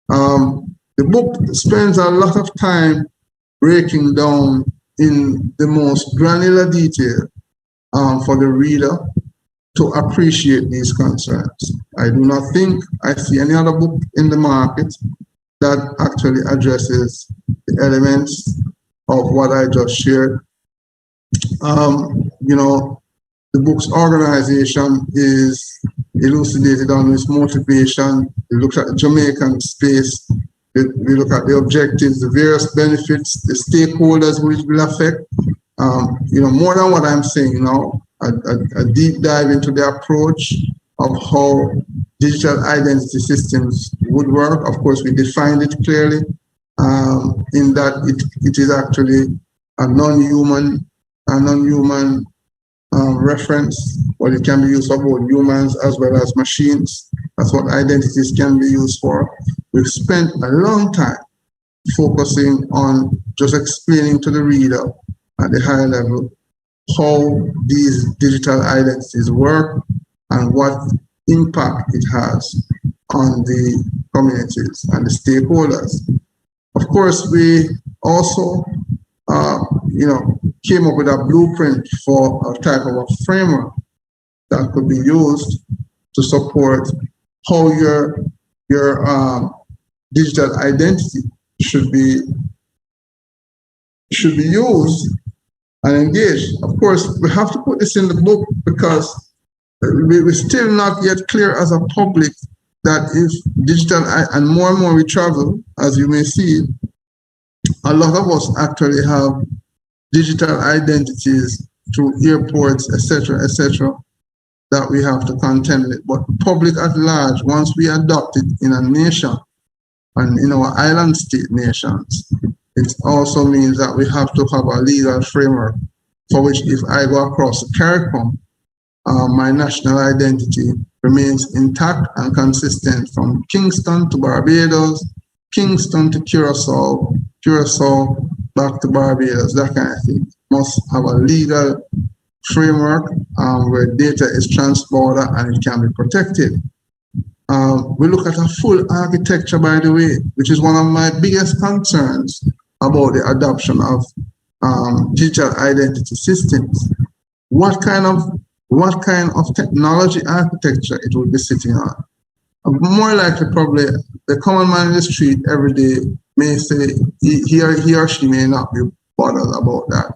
The book spends a lot of time breaking down in the most granular detail for the reader to appreciate these concerns. I do not think I see any other book in the market that actually addresses the elements of what I just shared. The book's organization is elucidated on its motivation. We look at the Jamaican space. We look at the objectives, the various benefits, the stakeholders which will affect. More than what I'm saying now, a deep dive into the approach of how digital identity systems would work. Of course, we defined it clearly in that it is actually a non-human reference, but it can be used for both humans as well as machines. That's what identities can be used for. We've spent a long time focusing on just explaining to the reader at the high level how these digital identities work and what impact it has on the communities and the stakeholders. Of course, we also came up with a blueprint for a type of a framework that could be used to support how your digital identity should be should be used and engaged. Of course, we have to put this in the book because we're still not yet clear as a public that if digital, and more we travel, as you may see, a lot of us actually have digital identities through airports, etc., that we have to contend with. But the public at large, once we adopt it in a nation and in our island state nations, it also means that we have to have a legal framework for which if I go across the CARICOM, my national identity remains intact and consistent from Kingston to Barbados, Kingston to Curacao, Curacao back to Barbados, that kind of thing. Must have a legal framework where data is trans-border and it can be protected. We look at a full architecture, by the way, which is one of my biggest concerns about the adoption of digital identity systems. What kind of technology architecture it will be sitting on? More likely, probably, the common man in the street every day may say he or she may not be bothered about that.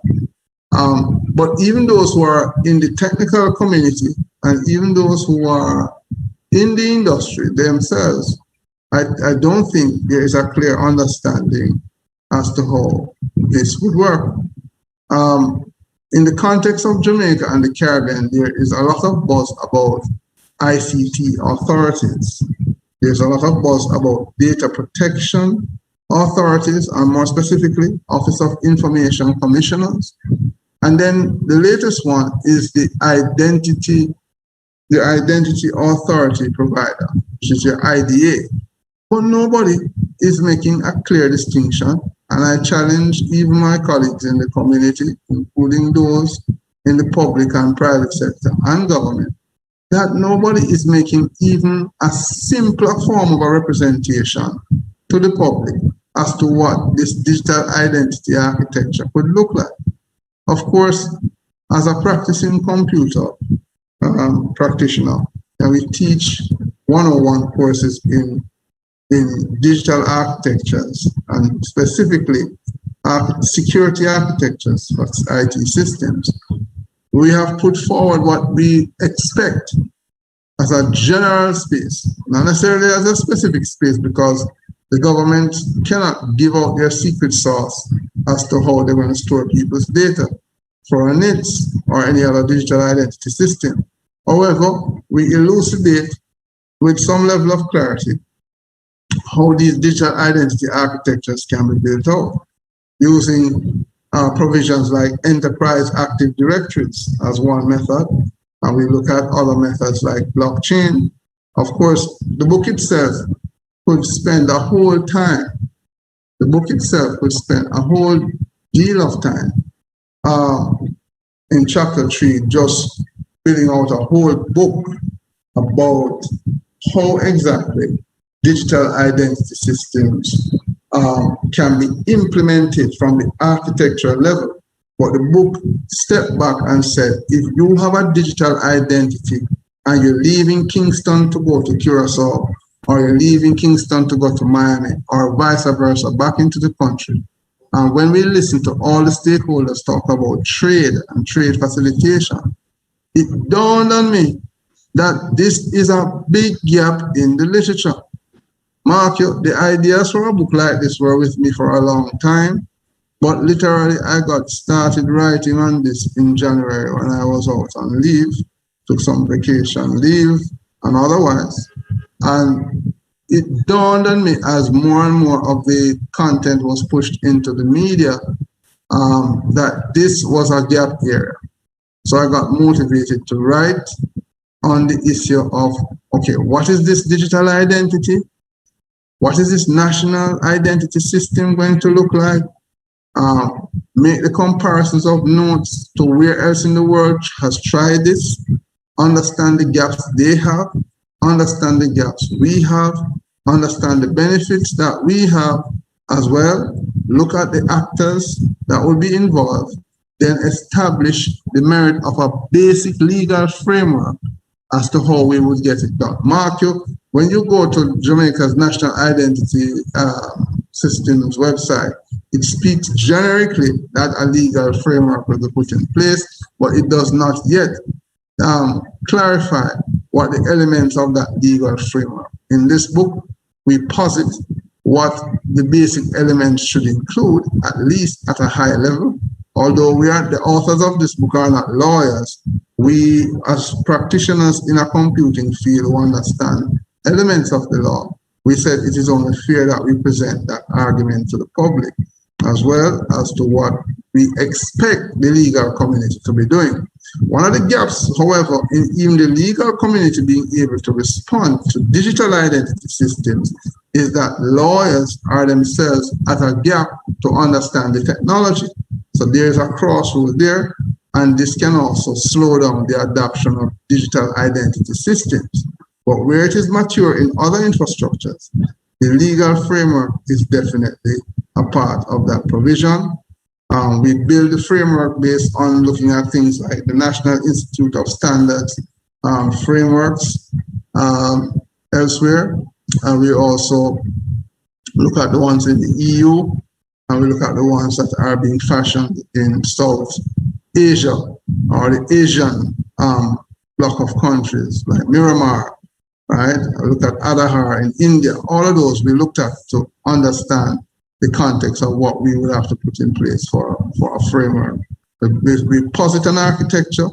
But even those who are in the technical community and even those who are in the industry themselves, I don't think there is a clear understanding as to how this would work. In the context of Jamaica and the Caribbean, there is a lot of buzz about ICT authorities. There's a lot of buzz about data protection authorities, and more specifically, Office of Information Commissioners. And then the latest one is the Identity Authority Provider, which is your IDA. But nobody is making a clear distinction. And I challenge even my colleagues in the community, including those in the public and private sector and government, that nobody is making even a simpler form of a representation to the public as to what this digital identity architecture could look like. Of course, as a practicing computer practitioner, and we teach 101 courses in digital architectures and specifically security architectures for IT systems. We have put forward what we expect as a general space, not necessarily as a specific space, because the government cannot give out their secret sauce as to how they're going to store people's data for a NITS or any other digital identity system. However, we elucidate with some level of clarity how these digital identity architectures can be built out using provisions like enterprise active directories as one method, and we look at other methods like blockchain. Of course, the book itself could spend a whole time. The book itself could spend a whole deal of time in chapter 3 just filling out a whole book about how exactly digital identity systems can be implemented from the architectural level. But the book stepped back and said, if you have a digital identity and you're leaving Kingston to go to Curacao, or you're leaving Kingston to go to Miami, or vice versa, back into the country, and when we listen to all the stakeholders talk about trade and trade facilitation, it dawned on me that this is a big gap in the literature. Mark, the ideas for a book like this were with me for a long time, but literally I got started writing on this in January when I was out on leave, took some vacation leave and otherwise. And it dawned on me as more and more of the content was pushed into the media that this was a gap area. So I got motivated to write on the issue of, okay, what is this digital identity? What is this national identity system going to look like? Make the comparisons of notes to where else in the world has tried this, understand the gaps they have, understand the gaps we have, understand the benefits that we have as well, look at the actors that will be involved, then establish the merit of a basic legal framework as to how we would get it done. Mark, when you go to Jamaica's National Identity Systems website, It speaks generically that a legal framework will be put in place, but it does not yet clarify what the elements of that legal framework. In this book, we posit what the basic elements should include, at least at a high level. Although the authors of this book are not lawyers, we as practitioners in a computing field who understand elements of the law, we said it is only fair that we present that argument to the public, as well as to what we expect the legal community to be doing. One of the gaps, however, in even the legal community being able to respond to digital identity systems is that lawyers are themselves at a gap to understand the technology. So there is a crossroad there, and this can also slow down the adoption of digital identity systems. But where it is mature in other infrastructures, the legal framework is definitely a part of that provision. We build the framework based on looking at things like the National Institute of Standards frameworks elsewhere. And we also look at the ones in the EU, and we look at the ones that are being fashioned in South Asia or the Asian block of countries like Myanmar, right? I look at Adhar in India. All of those we looked at to understand the context of what we would have to put in place for a framework. We posit an architecture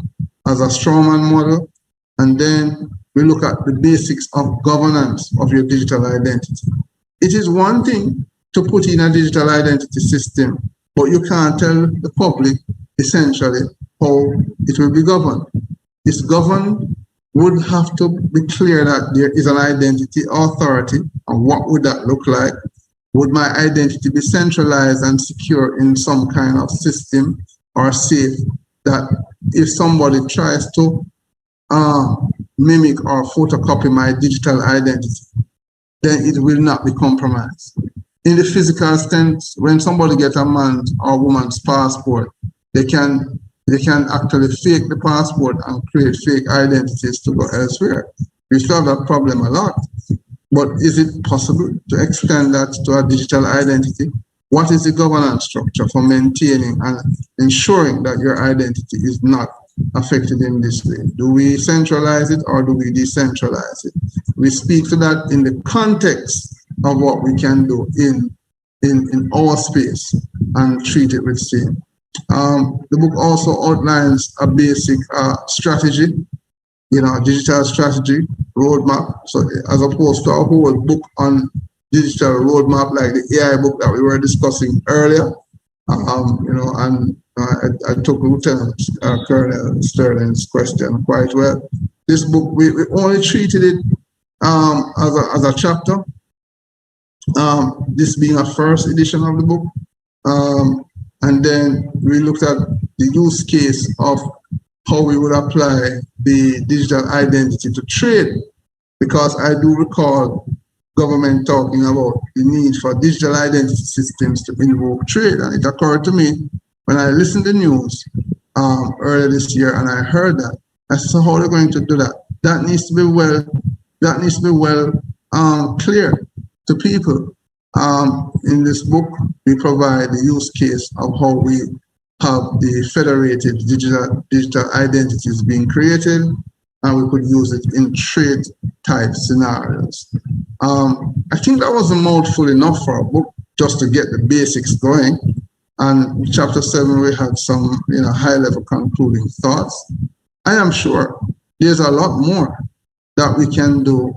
as a strawman model, and then we look at the basics of governance of your digital identity. It is one thing to put in a digital identity system, but you can't tell the public essentially how it will be governed. It's governed would have to be clear that there is an identity authority, and what would that look like? Would my identity be centralized and secure in some kind of system or safe that if somebody tries to mimic or photocopy my digital identity, then it will not be compromised? In the physical sense, when somebody gets a man's or woman's passport, they can actually fake the passport and create fake identities to go elsewhere. We still have that problem a lot. But is it possible to extend that to a digital identity? What is the governance structure for maintaining and ensuring that your identity is not affected in this way? Do we centralize it or do we decentralize it? We speak to that in the context of what we can do in our space and treat it with same. The book also outlines a basic strategy, digital strategy roadmap. So as opposed to a whole book on digital roadmap like the AI book that we were discussing earlier, and I took Lieutenant Colonel Sterling's question quite well. This book, we only treated it as a chapter, this being a first edition of the book. And then we looked at the use case of how we would apply the digital identity to trade, because I do recall government talking about the need for digital identity systems to invoke trade. And it occurred to me when I listened to the news earlier this year and I heard that. I said, so how are they going to do that? That needs to be well clear to people. In this book, we provide the use case of how we have the federated digital identities being created, and we could use it in trade type scenarios. I think that was a mouthful enough for a book just to get the basics going. And chapter 7, we had some high level concluding thoughts. I am sure there's a lot more that we can do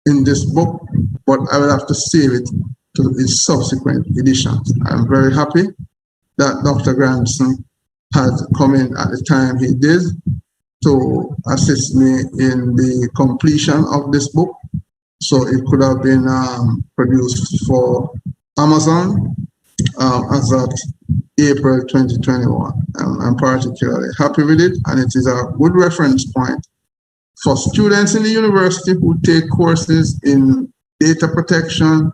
in this book, but I will have to save it to its subsequent editions. I'm very happy that Dr. Granson had come in at the time he did to assist me in the completion of this book. So it could have been produced for Amazon as of April 2021. I'm particularly happy with it, and it is a good reference point for students in the university who take courses in data protection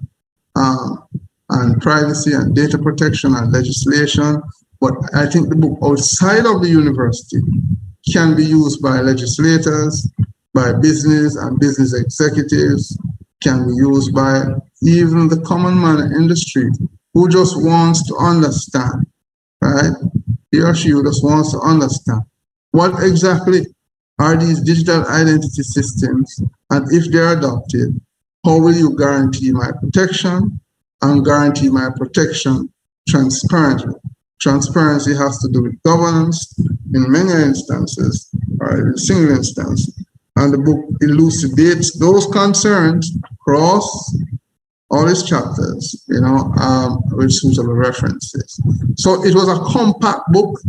and privacy and data protection and legislation. But I think the book outside of the university can be used by legislators, by business and business executives, can be used by even the common man in the street who just wants to understand, right? He or she who just wants to understand what exactly are these digital identity systems, and if they're adopted, how will you guarantee my protection and guarantee my protection transparently? Transparency has to do with governance in many instances, or in a single instance. And the book elucidates those concerns across all its chapters, with suitable references. So it was a compact book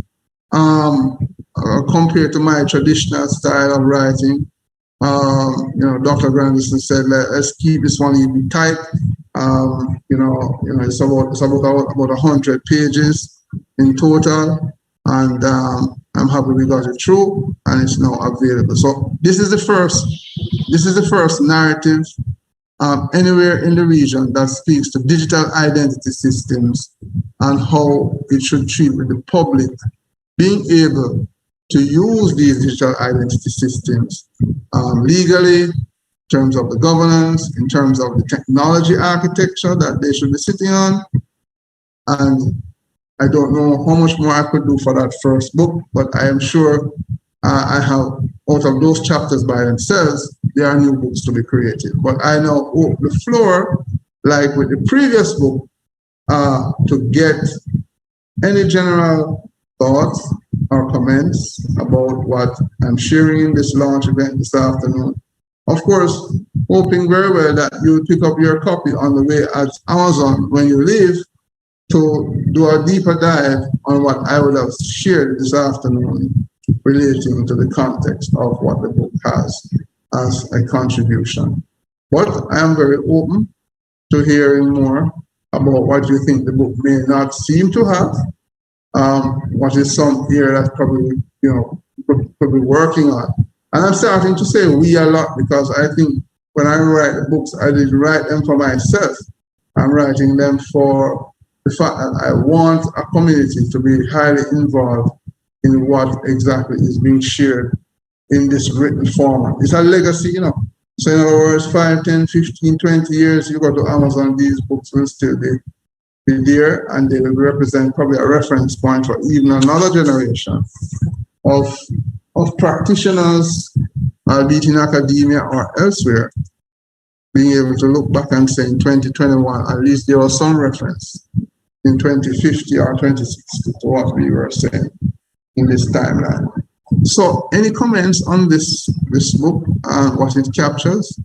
compared to my traditional style of writing. Dr. Grandison said, let's keep this one even tight. It's about 100 pages in total, and I'm happy we got it through, and it's now available. So this is the first narrative anywhere in the region that speaks to digital identity systems and how it should treat with the public being able to use these digital identity systems legally, in terms of the governance, in terms of the technology architecture that they should be sitting on. And I don't know how much more I could do for that first book, but I am sure I have, out of those chapters by themselves, there are new books to be created. But I now open the floor, like with the previous book, to get any general thoughts or comments about what I'm sharing in this launch event this afternoon. Of course, hoping very well that you'll pick up your copy on the way at Amazon when you leave to do a deeper dive on what I would have shared this afternoon relating to the context of what the book has as a contribution. But I am very open to hearing more about what you think the book may not seem to have, what is some area that probably, could be working on. And I'm starting to say we a lot because I think when I write the books, I didn't write them for myself. I'm writing them for the fact that I want a community to be highly involved in what exactly is being shared in this written format. It's a legacy, So in other words, 5, 10, 15, 20 years, you go to Amazon, these books will still be there, and they will represent probably a reference point for even another generation of practitioners, albeit in academia or elsewhere, being able to look back and say in 2021, at least there was some reference in 2050 or 2060 to what we were saying in this timeline. So any comments on this book and what it captures?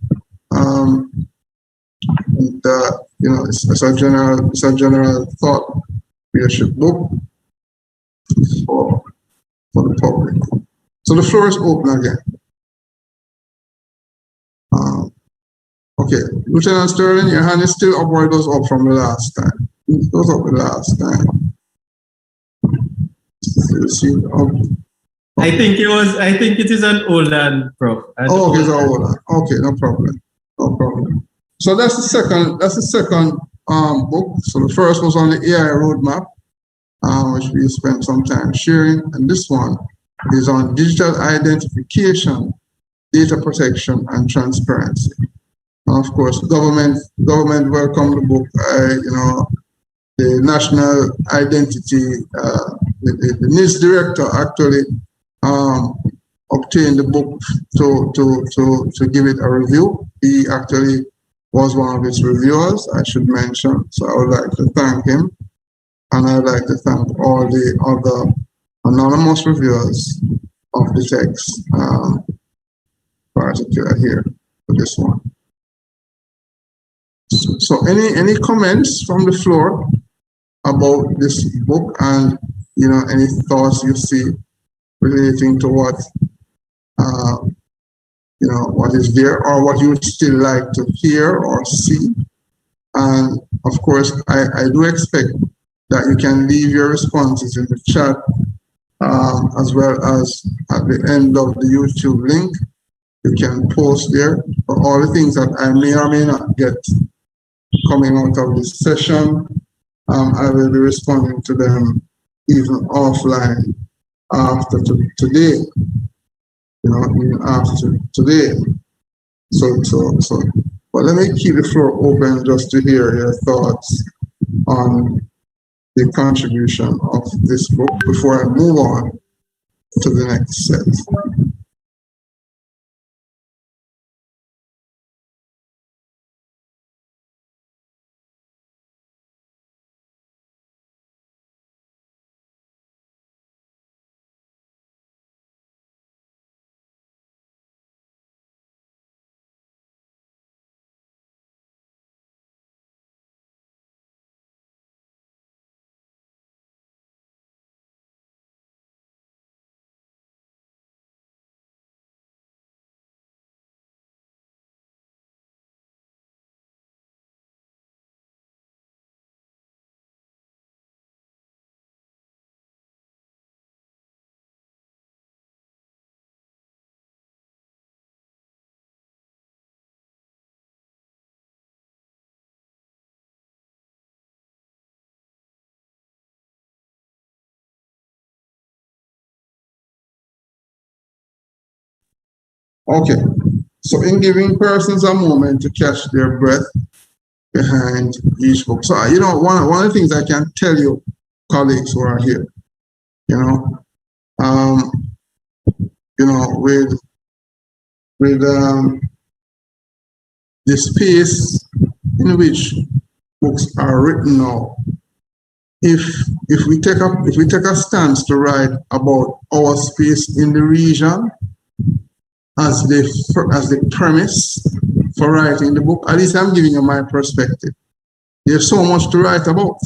It's a general thought leadership book for the public. So the floor is open again. Okay, Lieutenant Sterling, your hand is still up, or it was up from the last time? It was up the last time. I think it is an old hand, Prof. Oh, it's an old hand. Okay, no problem. So that's the second book. So the first was on the AI roadmap, which we spent some time sharing, and this one is on digital identification, data protection, and transparency. And of course, government welcomed the book. The national identity, the NIST director actually obtained the book to give it a review. He actually was one of its reviewers, I should mention. So I would like to thank him. And I'd like to thank all the other anonymous reviewers of the text, particular here for this one. So any comments from the floor about this book, and any thoughts you see relating to what what is there, or what you would still like to hear or see? And of course, I do expect that you can leave your responses in the chat, as well as at the end of the YouTube link. You can post there for all the things that I may or may not get coming out of this session. I will be responding to them even offline after today. Even after today. So, but let me keep the floor open just to hear your thoughts on the contribution of this book before I move on to the next set. Okay, so in giving persons a moment to catch their breath behind each book. So, you know, one of the things I can tell you, colleagues who are here, you know, with the space in which books are written now, if we take a stance to write about our space in the region as the premise for writing the book, at least I'm giving you my perspective. There's so much to write about.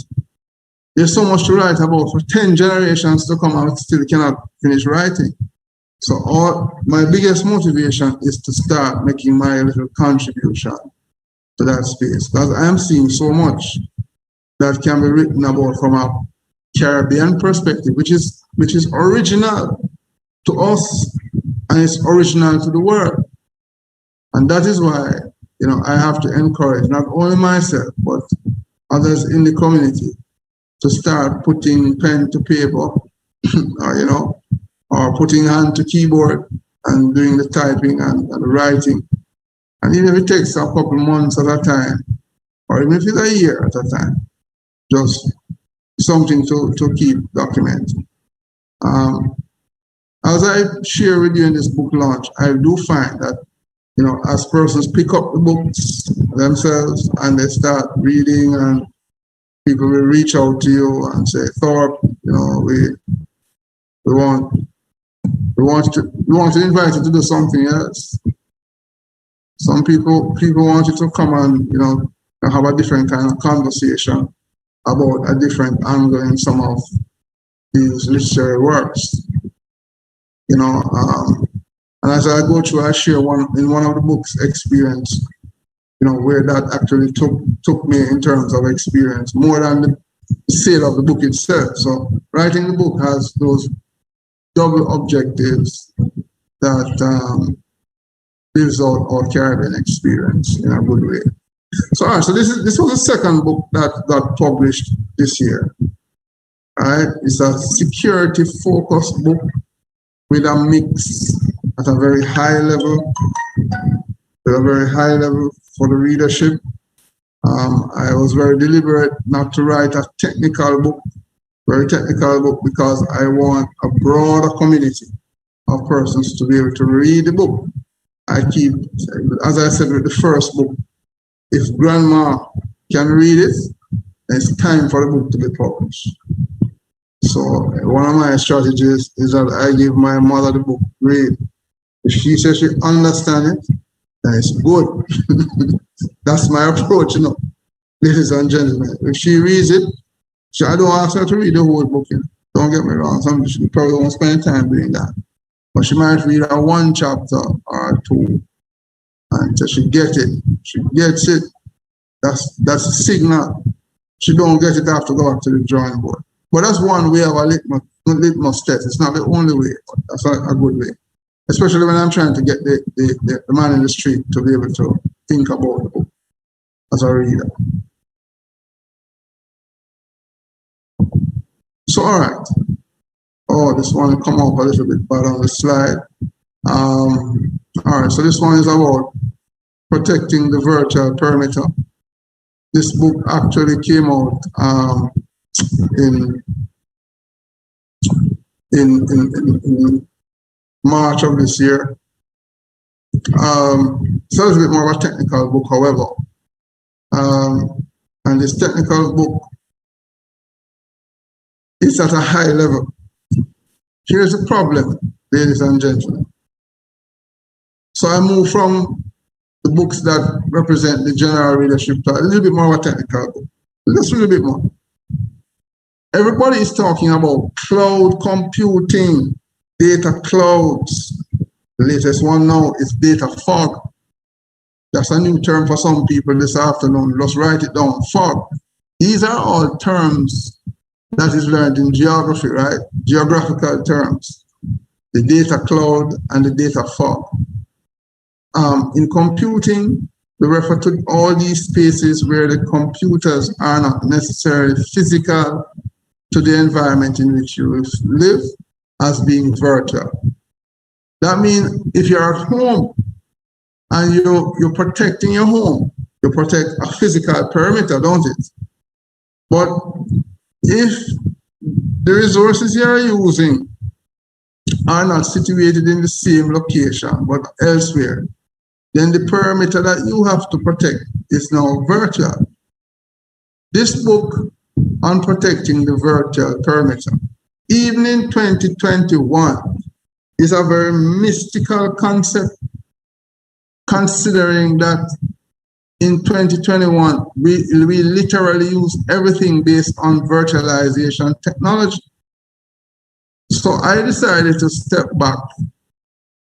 There's so much to write about for 10 generations to come, and still cannot finish writing. So my biggest motivation is to start making my little contribution to that space, because I am seeing so much that can be written about from a Caribbean perspective, which is original to us, and it's original to the world. And that is why, you know, I have to encourage not only myself, but others in the community to start putting pen to paper, or putting hand to keyboard and doing the typing and the writing. And even if it takes a couple months at a time, or even if it's a year at a time, just something to keep documenting. As I share with you in this book launch, I do find that, you know, as persons pick up the books themselves and they start reading, and people will reach out to you and say, Thorpe, you know, we want to invite you to do something else. Some people want you to come and, you know, have a different kind of conversation about a different angle in some of these literary works. You know, and as I go through, I share one of the books experience, you know, where that actually took me in terms of experience, more than the sale of the book itself. So writing the book has those double objectives that lives out our Caribbean experience in a good way. So, all right, so this was the second book that got published this year. All right, it's a security-focused book with a mix at a very high level, for the readership. I was very deliberate not to write a very technical book, because I want a broader community of persons to be able to read the book. As I said with the first book, if grandma can read it, it's time for the book to be published. So one of my strategies is that I give my mother the book, read. If she says she understands it, then it's good. That's my approach, you know, ladies and gentlemen. If she reads it, I don't ask her to read the whole book. You know. Don't get me wrong. She probably won't spend time doing that. But she might read a one chapter or two until she gets it. She gets it. That's a signal. She don't get it, have to go back to the drawing board. But that's one way of a litmus test. It's not the only way, but that's a good way. Especially when I'm trying to get the man in the street to be able to think about the book as a reader. So, all right. Oh, this one come up a little bit bad on the slide. All right, so this one is about protecting the virtual perimeter. this book actually came out in March of this year. So it's a bit more of a technical book, however. And this technical book is at a high level. Here's the problem, ladies and gentlemen. So I move from the books that represent the general readership to a little bit more of a technical book. Just a little bit more. Everybody is talking about cloud computing, data clouds. The latest one now is data fog. That's a new term for some people this afternoon. Just write it down, fog. These are all terms that is learned in geography, right? Geographical terms. The data cloud and the data fog. In computing, we refer to all these spaces where the computers are not necessarily physical to the environment in which you live as being virtual. That means if you're at home and you're protecting your home, you protect a physical perimeter, don't it? But if the resources you're using are not situated in the same location, but elsewhere, then the perimeter that you have to protect is now virtual. This book on protecting the virtual perimeter, even in 2021, is a very mystical concept, considering that in 2021, we literally use everything based on virtualization technology. So I decided to step back,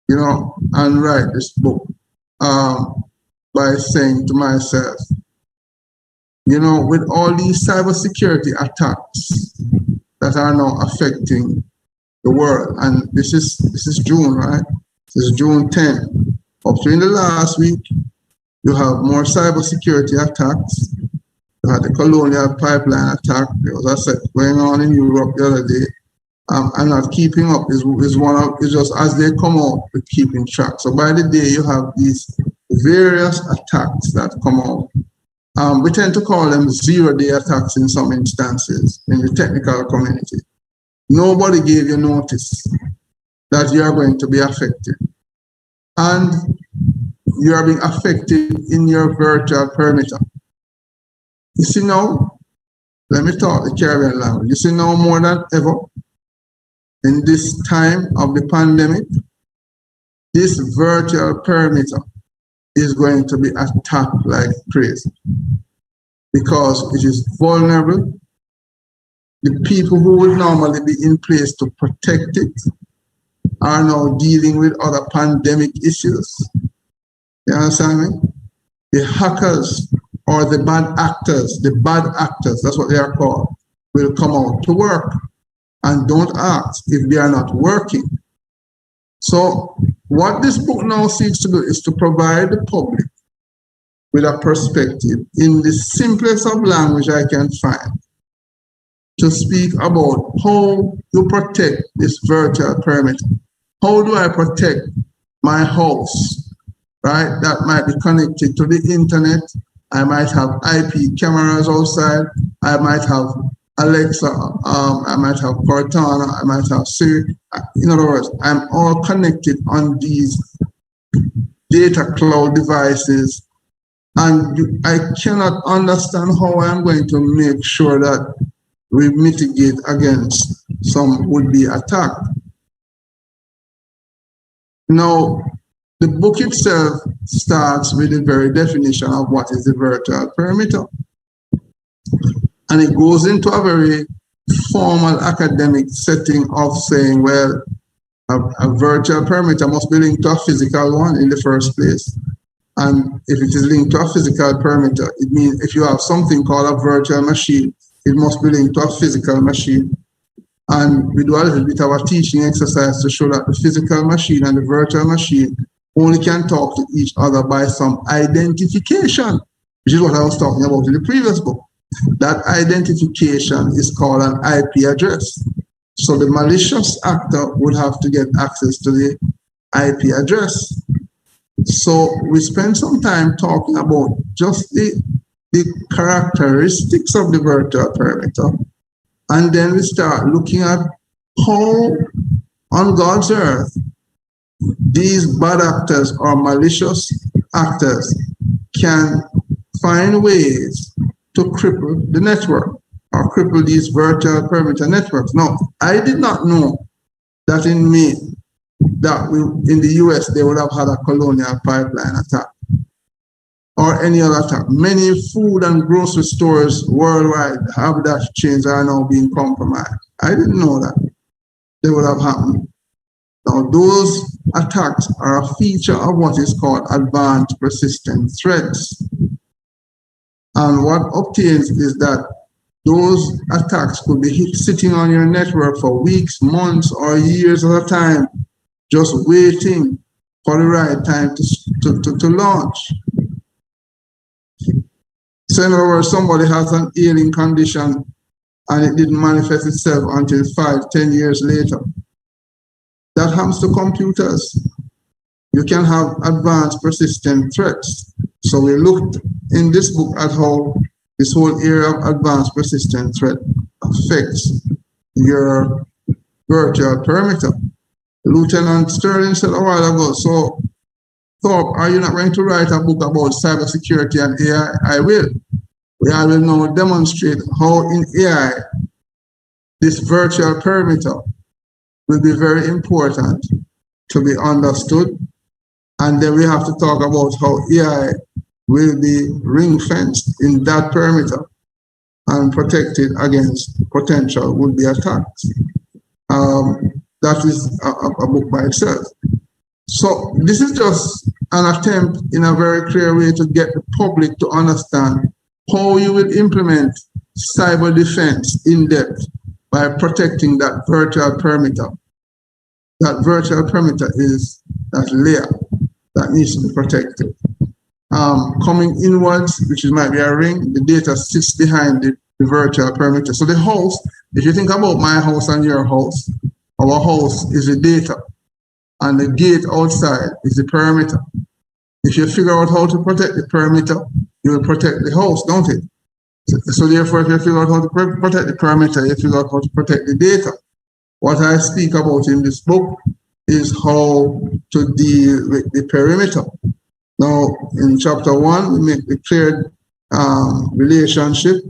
and write this book by saying to myself, with all these cybersecurity attacks that are now affecting the world, and this is June, right? This is June 10. Up to in the last week, you have more cybersecurity attacks. You had the Colonial Pipeline attack. There was a set going on in Europe the other day. And not keeping up is just as they come out, we're keeping track. So by the day, you have these various attacks that come out. We tend to call them zero-day attacks in some instances in the technical community. Nobody gave you notice that you are going to be affected. And you are being affected in your virtual perimeter. You see now, let me talk the Caribbean language. You see now more than ever, in this time of the pandemic, this virtual perimeter is going to be attacked like crazy because it is vulnerable. The people who would normally be in place to protect it are now dealing with other pandemic issues. You understand me? The hackers or the bad actors, that's what they are called, will come out to work. And don't ask if they are not working. So what this book now seeks to do is to provide the public with a perspective in the simplest of language I can find to speak about how you protect this virtual perimeter. How do I protect my house, right? That might be connected to the internet. I might have IP cameras outside. I might have Alexa, I might have Cortana, I might have Siri. In other words, I'm all connected on these data cloud devices, and I cannot understand how I'm going to make sure that we mitigate against some would-be attack. Now, the book itself starts with the very definition of what is the virtual perimeter. And it goes into a very formal academic setting of saying, well, a virtual perimeter must be linked to a physical one in the first place. And if it is linked to a physical perimeter, it means if you have something called a virtual machine, it must be linked to a physical machine. And we do a little bit of a teaching exercise to show that the physical machine and the virtual machine only can talk to each other by some identification, which is what I was talking about in the previous book. That identification is called an IP address. So the malicious actor would have to get access to the IP address. So we spent some time talking about just the the characteristics of the virtual perimeter, and then we start looking at how on God's earth these bad actors or malicious actors can find ways to cripple the network or cripple these virtual perimeter networks. Now, I did not know that in Maine, that in the US, they would have had a colonial pipeline attack or any other attack. Many food and grocery stores worldwide have that chains are now being compromised. I didn't know that they would have happened. Now, those attacks are a feature of what is called advanced persistent threats. And what obtains is that those attacks could be sitting on your network for weeks, months, or years at a time, just waiting for the right time to launch. So in other words, somebody has an ailing condition and it didn't manifest itself until 5-10 years later. That happens to computers. You can have advanced persistent threats. So we looked in this book at how this whole area of advanced persistent threat affects your virtual perimeter. Lieutenant Sterling said a while ago, so Thorpe, are you not going to write a book about cybersecurity and AI? I will. I will now demonstrate how in AI, this virtual perimeter will be very important to be understood. And then we have to talk about how AI will be ring-fenced in that perimeter and protected against potential would-be attacks. That is a book by itself. So this is just an attempt in a very clear way to get the public to understand how you will implement cyber defense in depth by protecting that virtual perimeter. That virtual perimeter is that layer that needs to be protected. Coming inwards, which might be a ring, the data sits behind the virtual perimeter. So the house, if you think about my house and your house, our house is the data, and the gate outside is the perimeter. If you figure out how to protect the perimeter, you will protect the house, don't it? So therefore, if you figure out how to protect the perimeter, you figure out how to protect the data. What I speak about in this book is how to deal with the perimeter. Now, in chapter 1, we make the clear relationship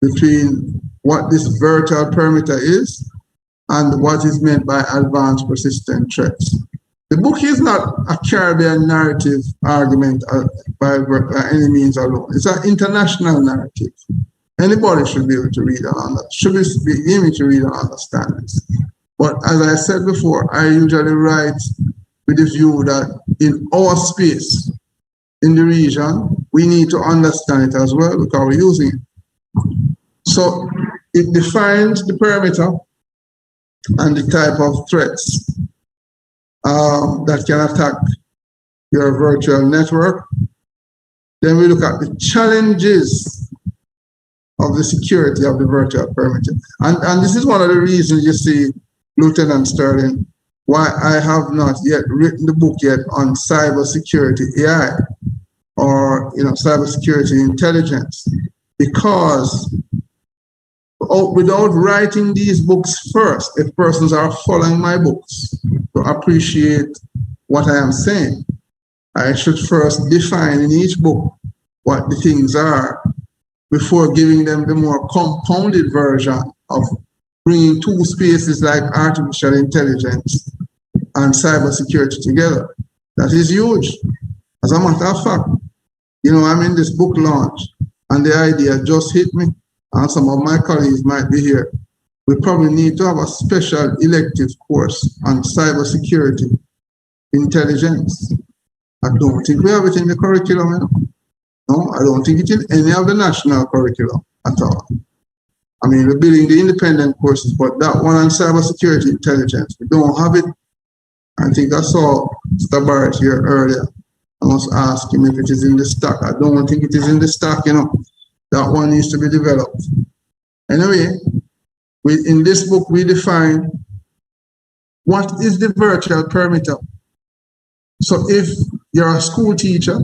between what this virtual perimeter is and what is meant by advanced persistent threats. The book is not a Caribbean narrative argument by any means alone. It's an international narrative. Anybody should be able to read and understand, should be able to read and understand this. But as I said before, I usually write with the view that in our space, in the region, we need to understand it as well because we're using it. So it defines the perimeter and the type of threats that can attack your virtual network. Then we look at the challenges of the security of the virtual perimeter. And this is one of the reasons you see, Lieutenant Sterling, why I have not yet written the book yet on cybersecurity AI or cybersecurity intelligence, because without writing these books first, if persons are following my books to appreciate what I am saying, I should first define in each book what the things are before giving them the more compounded version of bringing two spaces like artificial intelligence and cybersecurity together. That is huge. As a matter of fact, I'm in this book launch and the idea just hit me, and some of my colleagues might be here. We probably need to have a special elective course on cybersecurity intelligence. I don't think we have it in the curriculum. No, I don't think it's in any of the national curriculum at all. I mean, we're building the independent courses, but that one on cybersecurity intelligence, we don't have it. I think I saw Mr. Barrett here earlier. I must ask him if it is in the stock. I don't think it is in the stock, That one needs to be developed. Anyway, in this book, we define what is the virtual perimeter. So if you're a school teacher,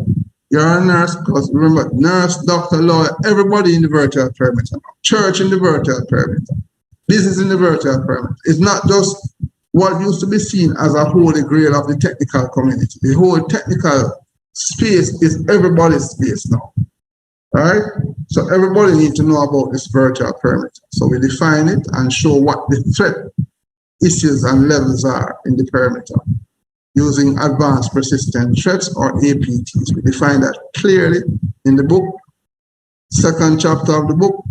You're a nurse, because remember, nurse, doctor, lawyer, everybody in the virtual perimeter. Church in the virtual perimeter. Business in the virtual perimeter. It's not just what used to be seen as a holy grail of the technical community. The whole technical space is everybody's space now. All right? So everybody needs to know about this virtual perimeter. So we define it and show what the threat issues and levels are in the perimeter using advanced persistent threats, or APTs. We define that clearly in the book. Second chapter of the book,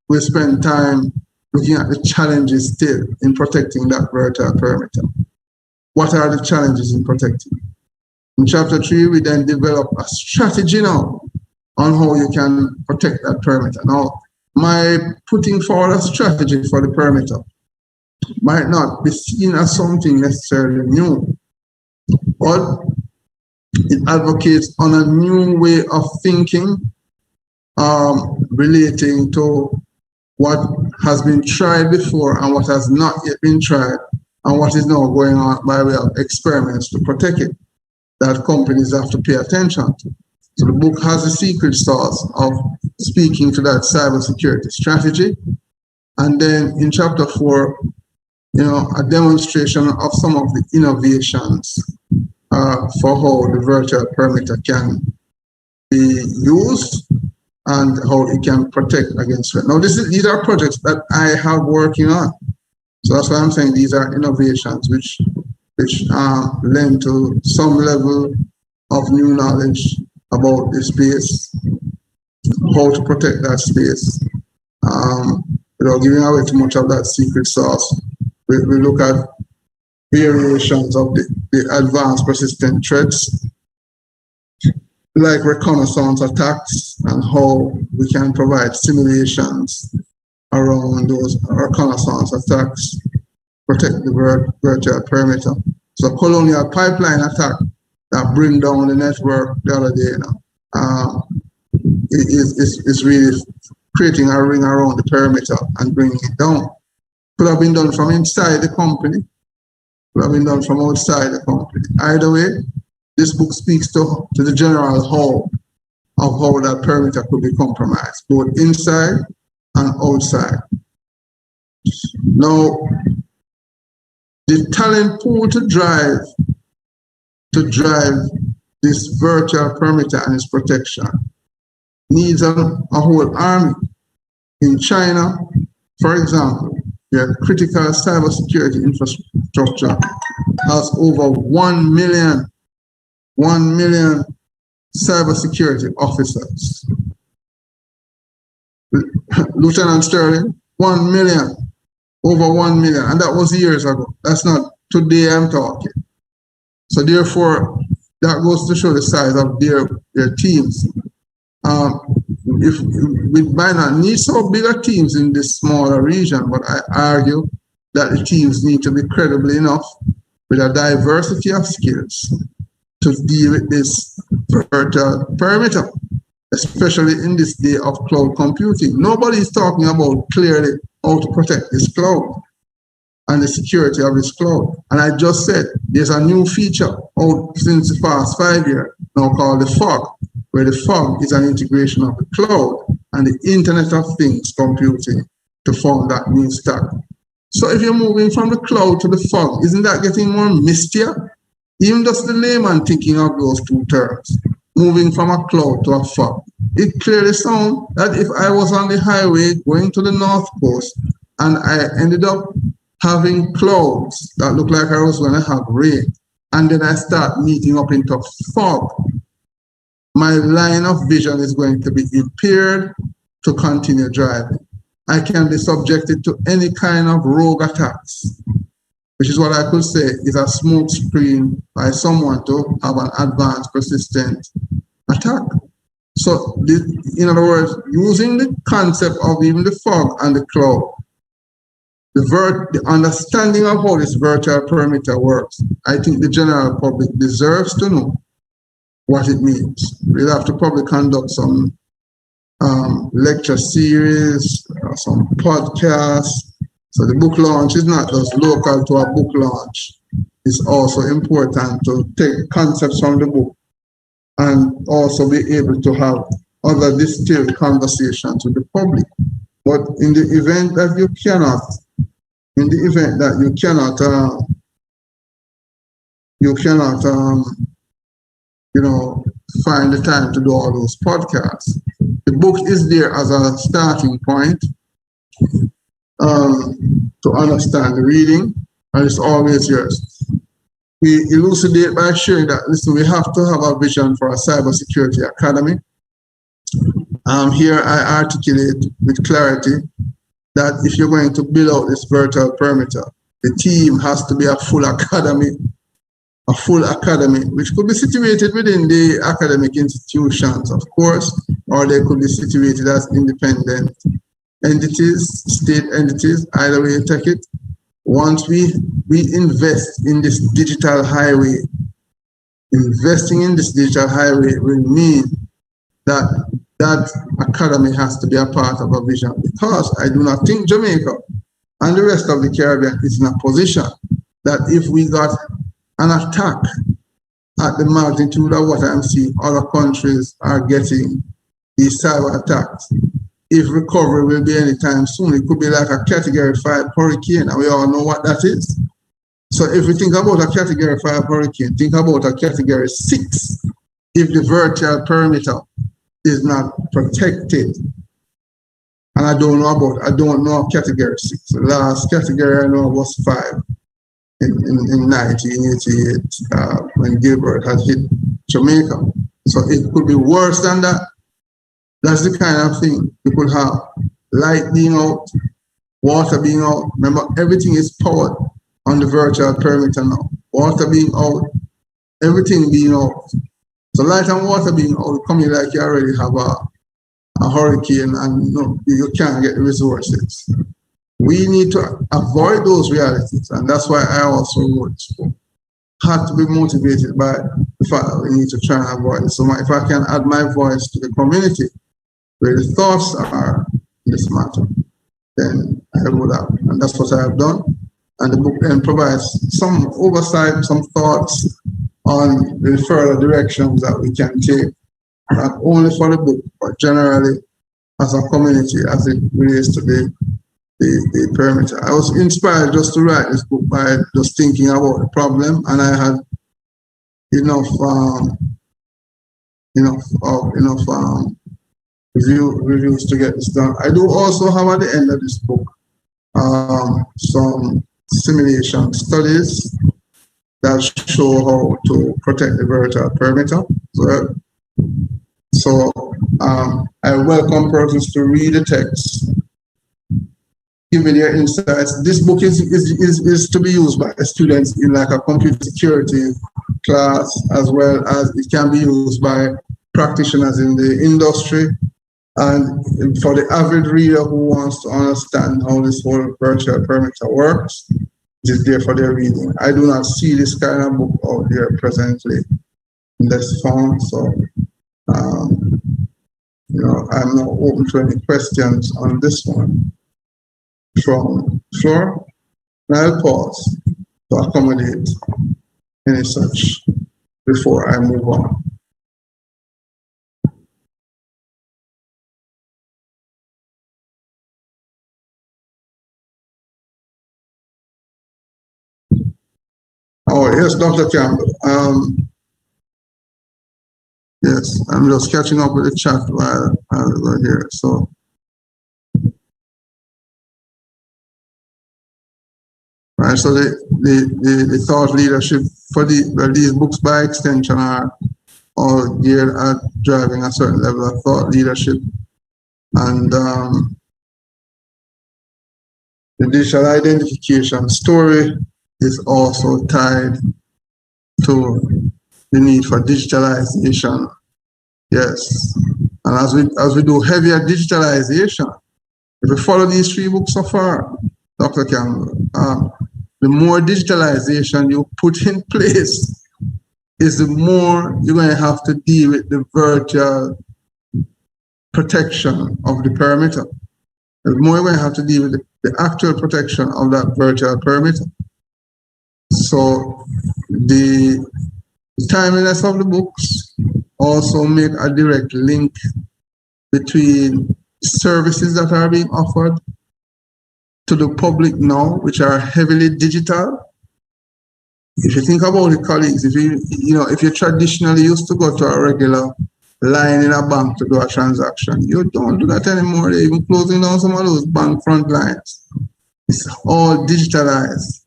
we spend time looking at the challenges still in protecting that virtual perimeter. What are the challenges in protecting? In chapter 3, we then develop a strategy now on how you can protect that perimeter. Now, my putting forward a strategy for the perimeter might not be seen as something necessarily new, but it advocates on a new way of thinking relating to what has been tried before and what has not yet been tried, and what is now going on by way of experiments to protect it, that companies have to pay attention to. So the book has a secret sauce of speaking to that cybersecurity strategy. And then in chapter 4, a demonstration of some of the innovations for how the virtual perimeter can be used and how it can protect against threat. Now, these are projects that I have working on. So that's why I'm saying these are innovations which lend to some level of new knowledge about the space, how to protect that space. Without giving away too much of that secret sauce, we look at variations of the advanced persistent threats, like reconnaissance attacks, and how we can provide simulations around those reconnaissance attacks, protect the virtual perimeter. So colonial pipeline attack that bring down the network the other day is really creating a ring around the perimeter and bringing it down. Could have been done from inside the company, could have been done from outside the company. Either way, this book speaks to the general whole of how that perimeter could be compromised, both inside and outside. Now, the talent pool to drive this virtual perimeter and its protection needs a whole army. In China, for example, their critical cybersecurity infrastructure has over 1 million cybersecurity officers. Lieutenant Sterling, 1 million, over 1 million, and that was years ago. That's not today I'm talking. So therefore, that goes to show the size of their teams. If we might not need so bigger teams in this smaller region, but I argue that the teams need to be credible enough with a diversity of skills to deal with this virtual perimeter, especially in this day of cloud computing. Nobody is talking about clearly how to protect this cloud and the security of this cloud. And I just said there's a new feature out since the past 5 years now called the fog, where the fog is an integration of the cloud and the Internet of Things computing to form that new stack. So if you're moving from the cloud to the fog, isn't that getting more mistier? Even just the layman thinking of those two terms, moving from a cloud to a fog. It clearly sounds that if I was on the highway going to the North Coast and I ended up having clouds that looked like I was going to have rain, and then I start meeting up into fog, my line of vision is going to be impaired to continue driving. I can be subjected to any kind of rogue attacks, which is what I could say is a smoke screen by someone to have an advanced persistent attack. So in other words, using the concept of even the fog and the cloud, the understanding of how this virtual perimeter works, I think the general public deserves to know what it means. We'll have to probably conduct some lecture series, some podcasts. So the book launch is not just local to a book launch. It's also important to take concepts from the book and also be able to have other distilled conversations with the public. But in the event that you cannot, find the time to do all those podcasts, the book is there as a starting point to understand the reading, and it's always yours. We elucidate by sharing that, listen, we have to have a vision for a cybersecurity academy. Here I articulate with clarity that if you're going to build out this virtual perimeter, the team has to be a full academy, which could be situated within the academic institutions, of course, or they could be situated as independent entities, state entities, either way you take it. Once we invest in this digital highway, investing in this digital highway will mean that that academy has to be a part of a vision, because I do not think Jamaica and the rest of the Caribbean is in a position that if we got an attack at the magnitude of what I'm seeing other countries are getting, these cyber attacks, if recovery will be anytime soon, it could be like a Category 5 hurricane, and we all know what that is. So if we think about a Category 5 hurricane, think about a Category 6 if the virtual perimeter is not protected. And I don't know Category 6. The last category I know was 5 in 1988 when Gilbert had hit Jamaica. So it could be worse than that. That's the kind of thing you could have. Light being out, water being out. Remember, everything is powered on the virtual perimeter now. Water being out, everything being out. So light and water being out, coming like you already have a hurricane and you can't get the resources. We need to avoid those realities, and that's why I also wrote this book. Have to be motivated by the fact that we need to try and avoid it. So if I can add my voice to the community where the thoughts are in this matter, then I would have. And that's what I have done. And the book then provides some oversight, some thoughts on the further directions that we can take, not only for the book, but generally as a community as it relates to the perimeter. I was inspired just to write this book by just thinking about the problem, and I had enough reviews to get this done. I do also have at the end of this book some simulation studies that show how to protect the virtual perimeter. So I welcome persons to read the text, give me their insights. This book is to be used by students in like a computer security class, as well as it can be used by practitioners in the industry, and for the avid reader who wants to understand how this whole virtual perimeter works, it is there for their reading. I do not see this kind of book out there presently in this form, so I'm now open to any questions on this one from the floor. And I'll pause to accommodate any such before I move on. Oh, yes, Dr. Campbell. Yes, I'm just catching up with the chat while we're here. So, right, so the thought leadership for these books by extension are all geared at driving a certain level of thought leadership. And the digital identification story is also tied to the need for digitalization. Yes, and as we do heavier digitalization, if we follow these 3 books so far, Dr. Campbell, the more digitalization you put in place is the more you're going to have to deal with the virtual protection of the perimeter. The more you're going to have to deal with the actual protection of that virtual perimeter. So the The timeliness of the books also make a direct link between services that are being offered to the public now, which are heavily digital. If you think about it, colleagues, if you traditionally used to go to a regular line in a bank to do a transaction, you don't do that anymore. They're even closing down some of those bank front lines. It's all digitalized.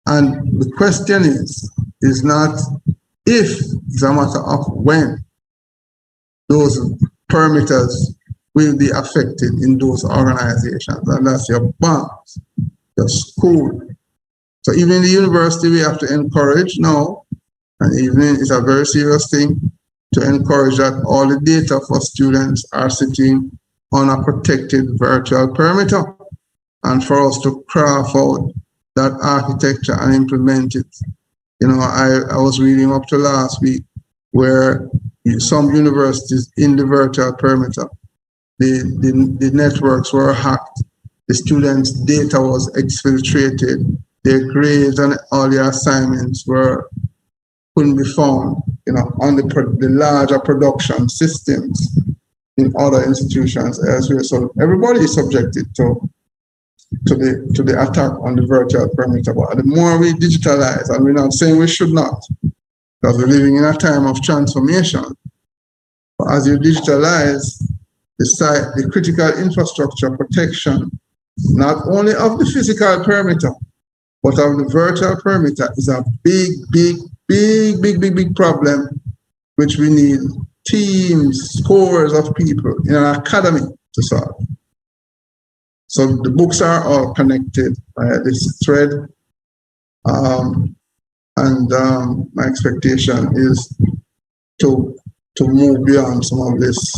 And the question is not if, it's a matter of when those perimeters will be affected in those organizations. And that's your banks, your school. So even in the university, we have to encourage now, and even it's a very serious thing, to encourage that all the data for students are sitting on a protected virtual perimeter, and for us to craft out that architecture and implement it. I was reading up to last week where some universities in the virtual perimeter, the networks were hacked, the students' data was exfiltrated, their grades and all their assignments couldn't be found, on the larger production systems in other institutions elsewhere. So everybody is subjected to the attack on the virtual perimeter. But the more we digitalize, and we're not saying we should not, because we're living in a time of transformation. But as you digitalize, the critical infrastructure protection, not only of the physical perimeter, but of the virtual perimeter, is a big problem, which we need teams, scores of people in an academy to solve. So the books are all connected by this thread. My expectation is to move beyond some of this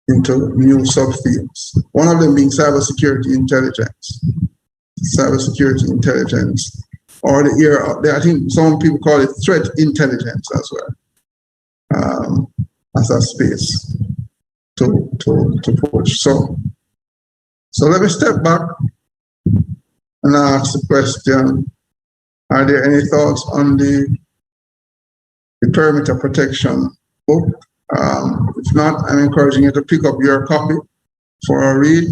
into new sub-themes. One of them being cybersecurity intelligence. Cybersecurity intelligence, or the era, I think some people call it threat intelligence as well, as a space to push. So let me step back and ask the question, are there any thoughts on the perimeter protection book? If not, I'm encouraging you to pick up your copy for a read.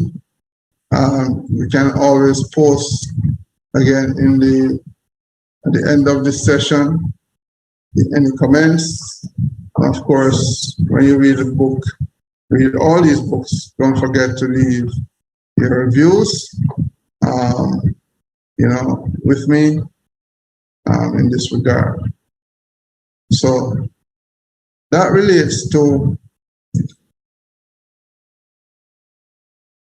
We can always post again at the end of this session any comments. And of course, when you read the book, read all these books, don't forget to leave your reviews, with me in this regard. So that relates to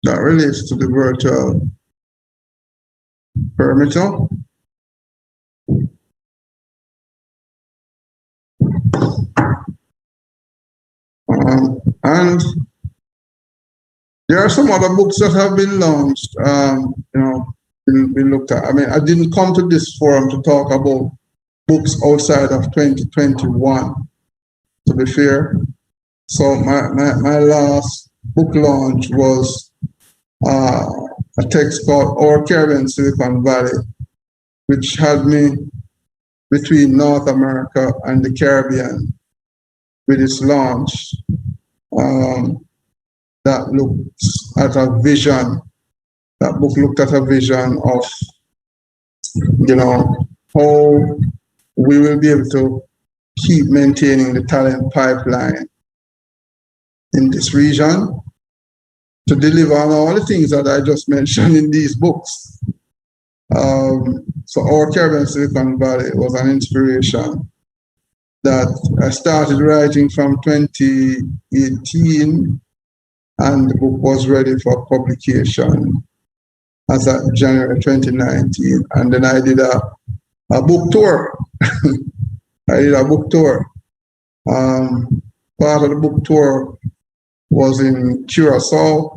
the virtual perimeter. And there are some other books that have been launched, been looked at. I mean, I didn't come to this forum to talk about books outside of 2021, to be fair. So my last book launch was a text called Our Caribbean Silicon Valley, which had me between North America and the Caribbean with its launch. That looks at a vision. That book looked at a vision of, how we will be able to keep maintaining the talent pipeline in this region to deliver on all the things that I just mentioned in these books. So Our Caribbean Silicon Valley was an inspiration that I started writing from 2018, and the book was ready for publication as of January 2019. And then I did a book tour. Part of the book tour was in Curacao,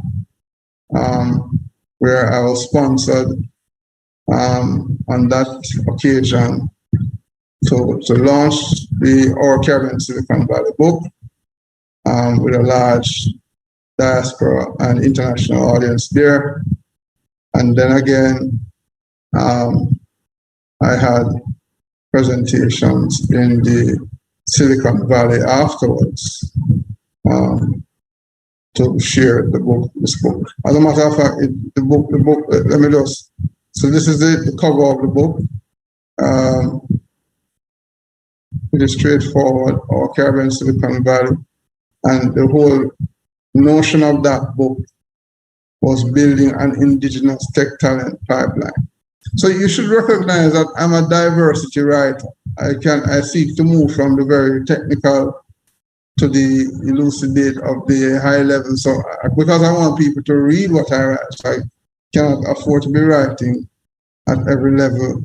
where I was sponsored on that occasion to launch the Our Caribbean Silicon Valley book with a large diaspora and international audience there. And then again, I had presentations in the Silicon Valley afterwards to share this book. As a matter of fact, let me just, so this is the cover of the book. It is straightforward, our Caribbean Silicon Valley, and the whole notion of that book was building an indigenous tech talent pipeline. So you should recognize that I'm a diversity writer. I seek to move from the very technical to the elucidate of the high level. So because I want people to read what I write, so I cannot afford to be writing at every level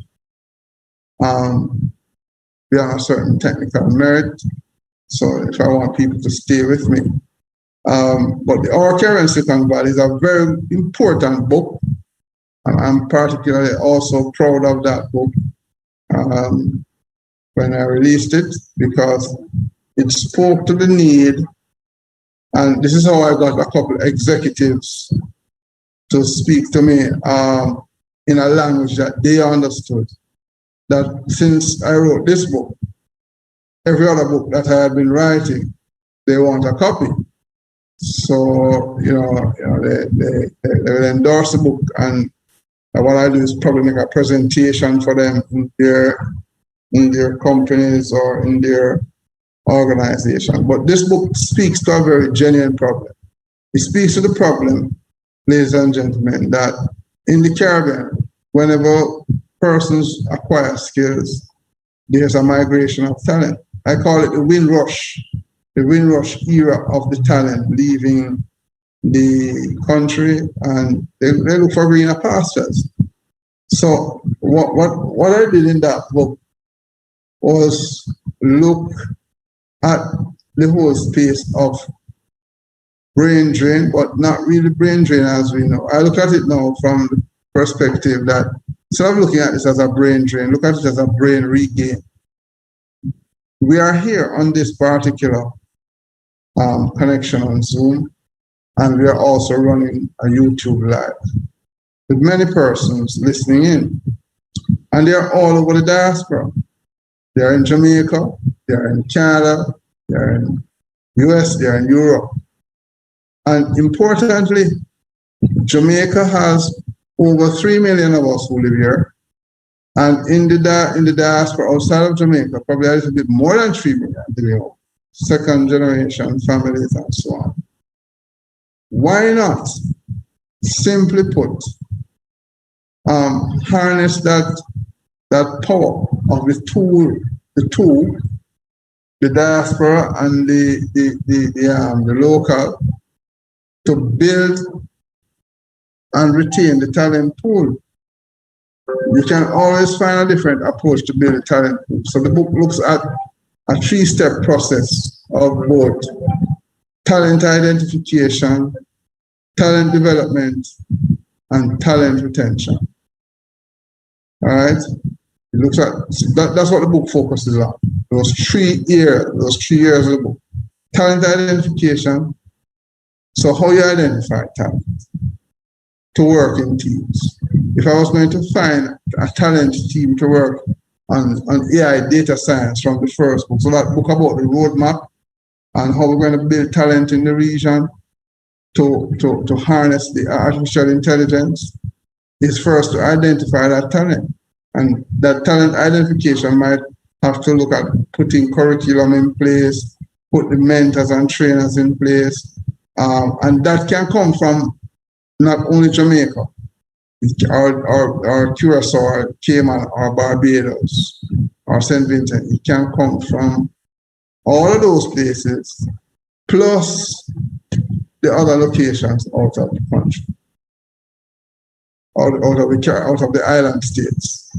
beyond a certain technical merit. So if I want people to stay with me. But Our Caribbean Silicon Valley is a very important book. And I'm particularly also proud of that book when I released it, because it spoke to the need. And this is how I got a couple of executives to speak to me in a language that they understood. That since I wrote this book, every other book that I had been writing, they want a copy. So, they will endorse the book, and what I do is probably make a presentation for them in their companies or in their organization. But this book speaks to a very genuine problem. It speaks to the problem, ladies and gentlemen, that in the Caribbean, whenever persons acquire skills, there's a migration of talent. I call it the Windrush era of the talent leaving the country, and they look for greener pastures. So what I did in that book was look at the whole space of brain drain, but not really brain drain as we know. I look at it now from the perspective that instead of looking at this as a brain drain, look at it as a brain regain. We are here on this particular connection on Zoom, and we are also running a YouTube live with many persons listening in. And they are all over the diaspora. They are in Jamaica, they are in Canada, they are in US, they are in Europe. And importantly, Jamaica has over 3 million of us who live here. And in the diaspora outside of Jamaica, probably a little bit more than 3 million, second generation families and so on. Why not, simply put, harness that power of the tool, the diaspora and the local, to build and retain the talent pool. You can always find a different approach to build a talent pool. So the book looks at a 3-step process of both talent identification, talent development, and talent retention. All right? It looks at that's what the book focuses on. Those 3 years of the book. Talent identification. So how you identify talent to work in teams. If I was going to find a talent team to work on AI data science from the first book, so that book about the roadmap and how we're going to build talent in the region to harness the artificial intelligence, is first to identify that talent. And that talent identification might have to look at putting curriculum in place, put the mentors and trainers in place. And that can come from not only Jamaica, or Curacao, or Cayman, or Barbados, or St. Vincent. It can come from all of those places, plus the other locations out of the country, out of the island states.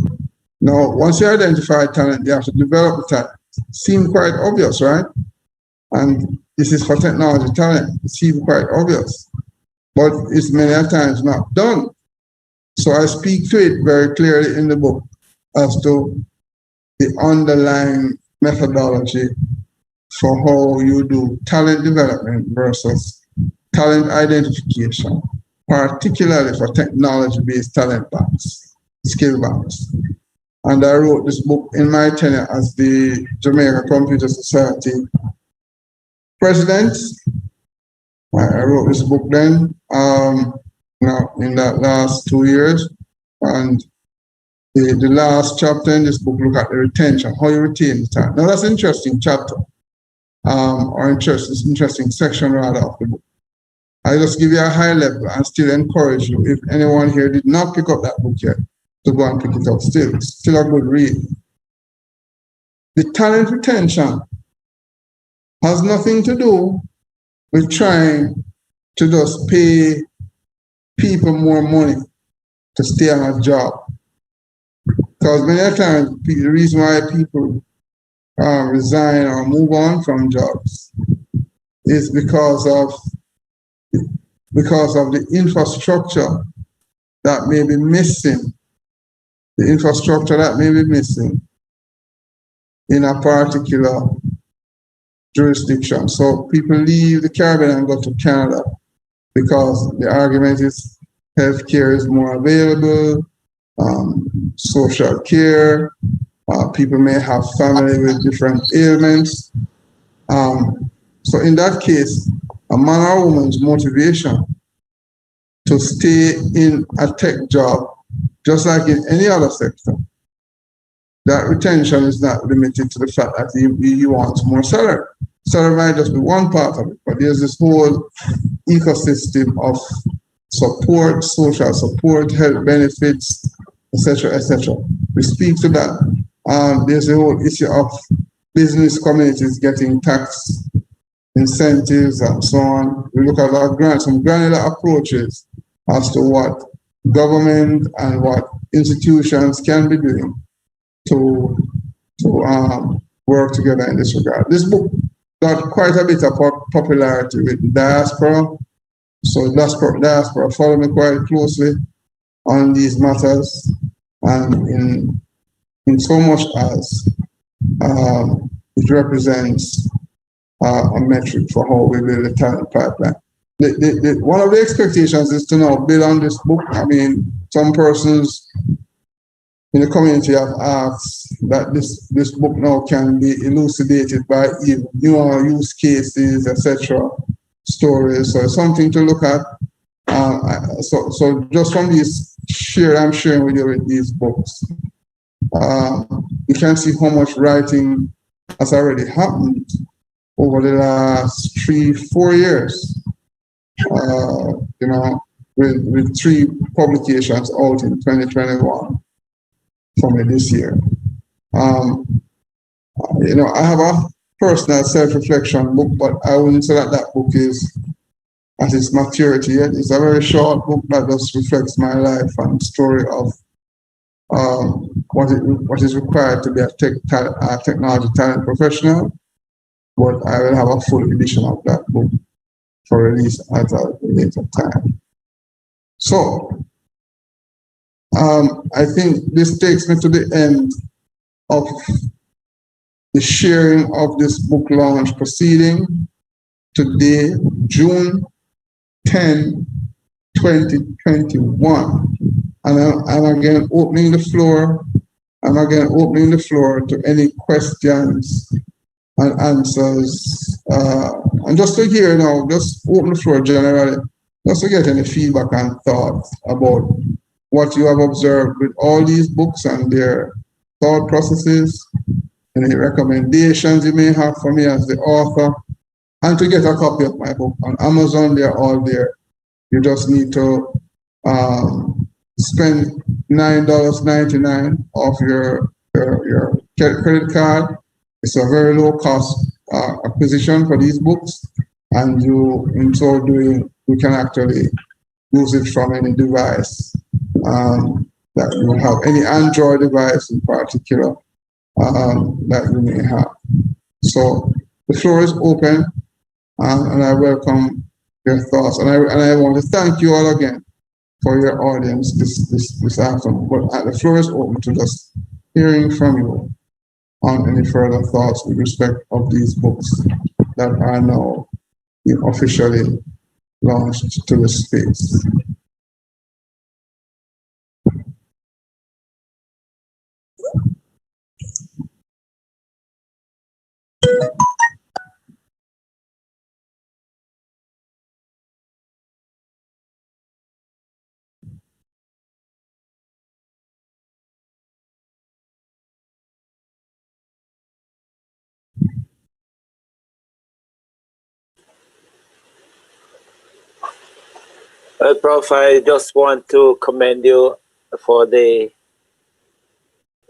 Now, once you identify talent, you have to develop the talent. Seems quite obvious, right? And this is for technology talent. It seems quite obvious, but it's many a times not done. So I speak to it very clearly in the book as to the underlying methodology for how you do talent development versus talent identification, particularly for technology-based talent banks, skill banks. And I wrote this book in my tenure as the Jamaica Computer Society president. I wrote this book then, in that last 2 years. And the last chapter in this book look at the retention, how you retain the time. Now that's an interesting chapter, or interesting section rather of the book. I just give you a high level and still encourage you, if anyone here did not pick up that book yet, to go and pick it up still. It's still a good read. The talent retention has nothing to do with trying to just pay people more money to stay on a job. Because many times the reason why people resign or move on from jobs is because of the infrastructure that may be missing. The infrastructure that may be missing in a particular jurisdiction. So people leave the Caribbean and go to Canada because the argument is healthcare is more available, social care, people may have family with different ailments. So in that case, a man or woman's motivation to stay in a tech job, just like in any other sector, that retention is not limited to the fact that he wants more salary. Salary might just be one part of it, but there's this whole ecosystem of support, social support, health benefits, etc., etc. We speak to that. There's a whole issue of business communities getting tax incentives and so on. We look at some granular approaches as to what government and what institutions can be doing to work together in this regard. This book got quite a bit of popularity with the diaspora. So diaspora follow me quite closely on these matters, and in so much as it represents a metric for how we build a talent pipeline. One of the expectations is to now build on this book. I mean, some persons in the community have asked that this book now can be elucidated by even newer use cases, etc., stories. So it's something to look at. So just from these I'm sharing with you with these books, you can see how much writing has already happened over the last 3-4 years. With 3 publications out in 2021 for me this year. I have a personal self-reflection book, but I wouldn't say that book is at its maturity yet. It's a very short book that just reflects my life and story of what is required to be a technology talent professional. But I will have a full edition of that book for release at a later time. So, I think this takes me to the end of the sharing of this book launch proceeding today, June 10, 2021. And I'm again opening the floor. To any questions and answers. And just to hear now, just open the floor generally, just to get any feedback and thoughts about what you have observed with all these books and their thought processes, any recommendations you may have for me as the author, and to get a copy of my book on Amazon. They're all there. You just need to spend $9.99 off your credit card. It's a very low cost acquisition for these books, and in so doing, you can actually use it from any device that you have, any Android device in particular that you may have. So the floor is open, and I welcome your thoughts. And I want to thank you all again for your audience this afternoon. But the floor is open to just hearing from you on any further thoughts with respect of these books that are now officially launched to the space. Well, Prof, I just want to commend you for the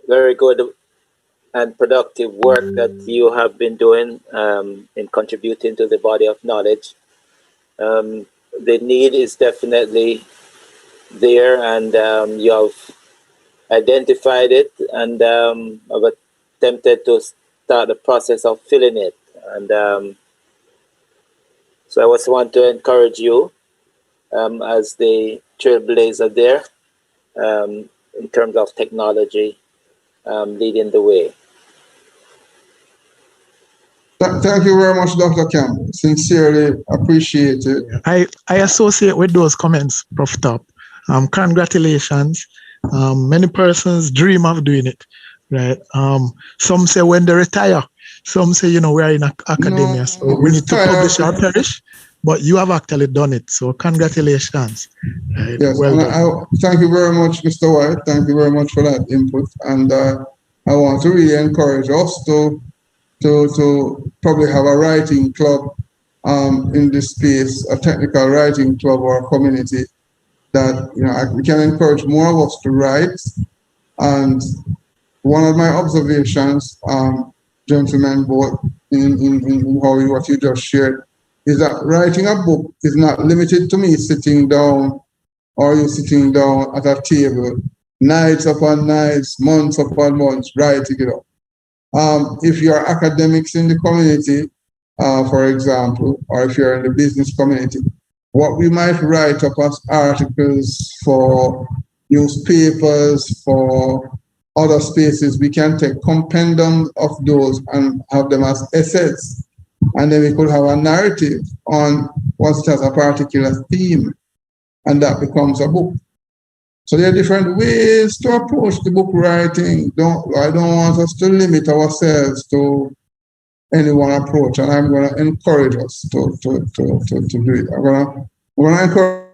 very good and productive work that you have been doing in contributing to the body of knowledge. The need is definitely there, and you have identified it, and have attempted to start the process of filling it. And so I just want to encourage you as the trailblazer there in terms of technology leading the way. Thank you very much, Dr. Campbell. Sincerely appreciate it. I associate with those comments, Prof. Top. Congratulations. Many persons dream of doing it, right? Some say when they retire, some say, we are in academia, so we need to publish or perish, but you have actually done it. So congratulations. Right? Yes, well thank you very much, Mr. White. Thank you very much for that input. And I want to really encourage us to probably have a writing club in this space, a technical writing club or a community that, we can encourage more of us to write. And one of my observations, gentlemen, both in what you just shared, is that writing a book is not limited to me sitting down or you sitting down at a table, nights upon nights, months upon months, writing it up. If you're academics in the community, for example, or if you're in the business community, what we might write up as articles for newspapers, for other spaces, we can take compendium of those and have them as essays. And then we could have a narrative on what has a particular theme, and that becomes a book. So there are different ways to approach the book writing. I don't want us to limit ourselves to any one approach, and I'm going to encourage us to do it. I'm going to encourage.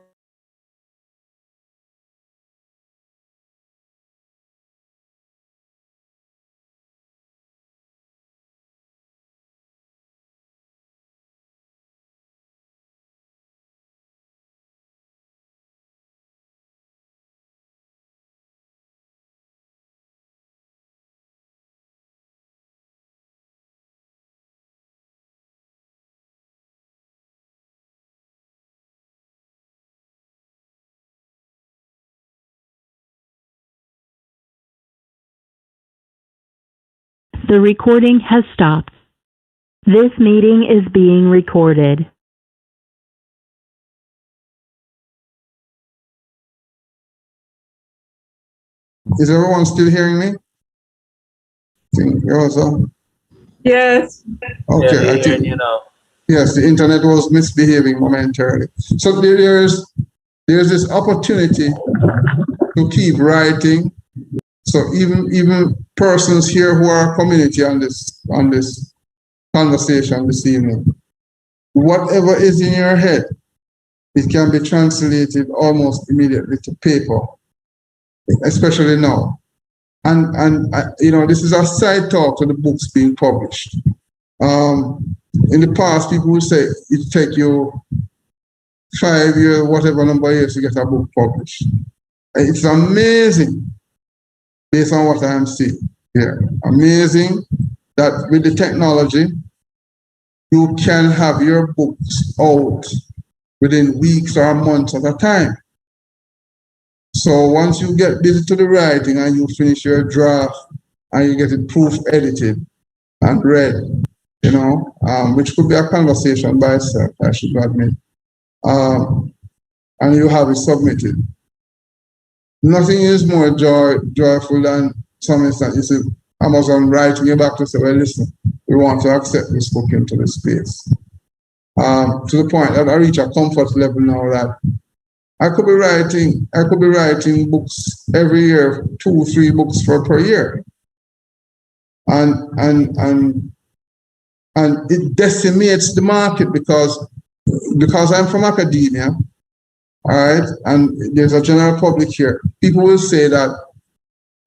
The recording has stopped. This meeting is being recorded. Is everyone still hearing me? Also? Yes. Okay, yeah, I think, yes, the internet was misbehaving momentarily. So there's this opportunity to keep writing. So even persons here who are community on this conversation this evening, whatever is in your head, it can be translated almost immediately to paper, especially now. And this is a side talk to the books being published. In the past, people would say it take you 5 years, whatever number of years to get a book published. It's amazing, based on what I'm seeing here. Amazing that with the technology, you can have your books out within weeks or months at a time. So once you get busy to the writing and you finish your draft and you get it proof edited and read, which could be a conversation by itself, I should admit, and you have it submitted. Nothing is more joyful than some instance, you see Amazon writing you back to say, well, listen, we want to accept this book into the space. To the point that I reach a comfort level now that I could be writing books every year, 2-3 books per year. And And it decimates the market because I'm from academia, all right, and there's a general public here. People will say that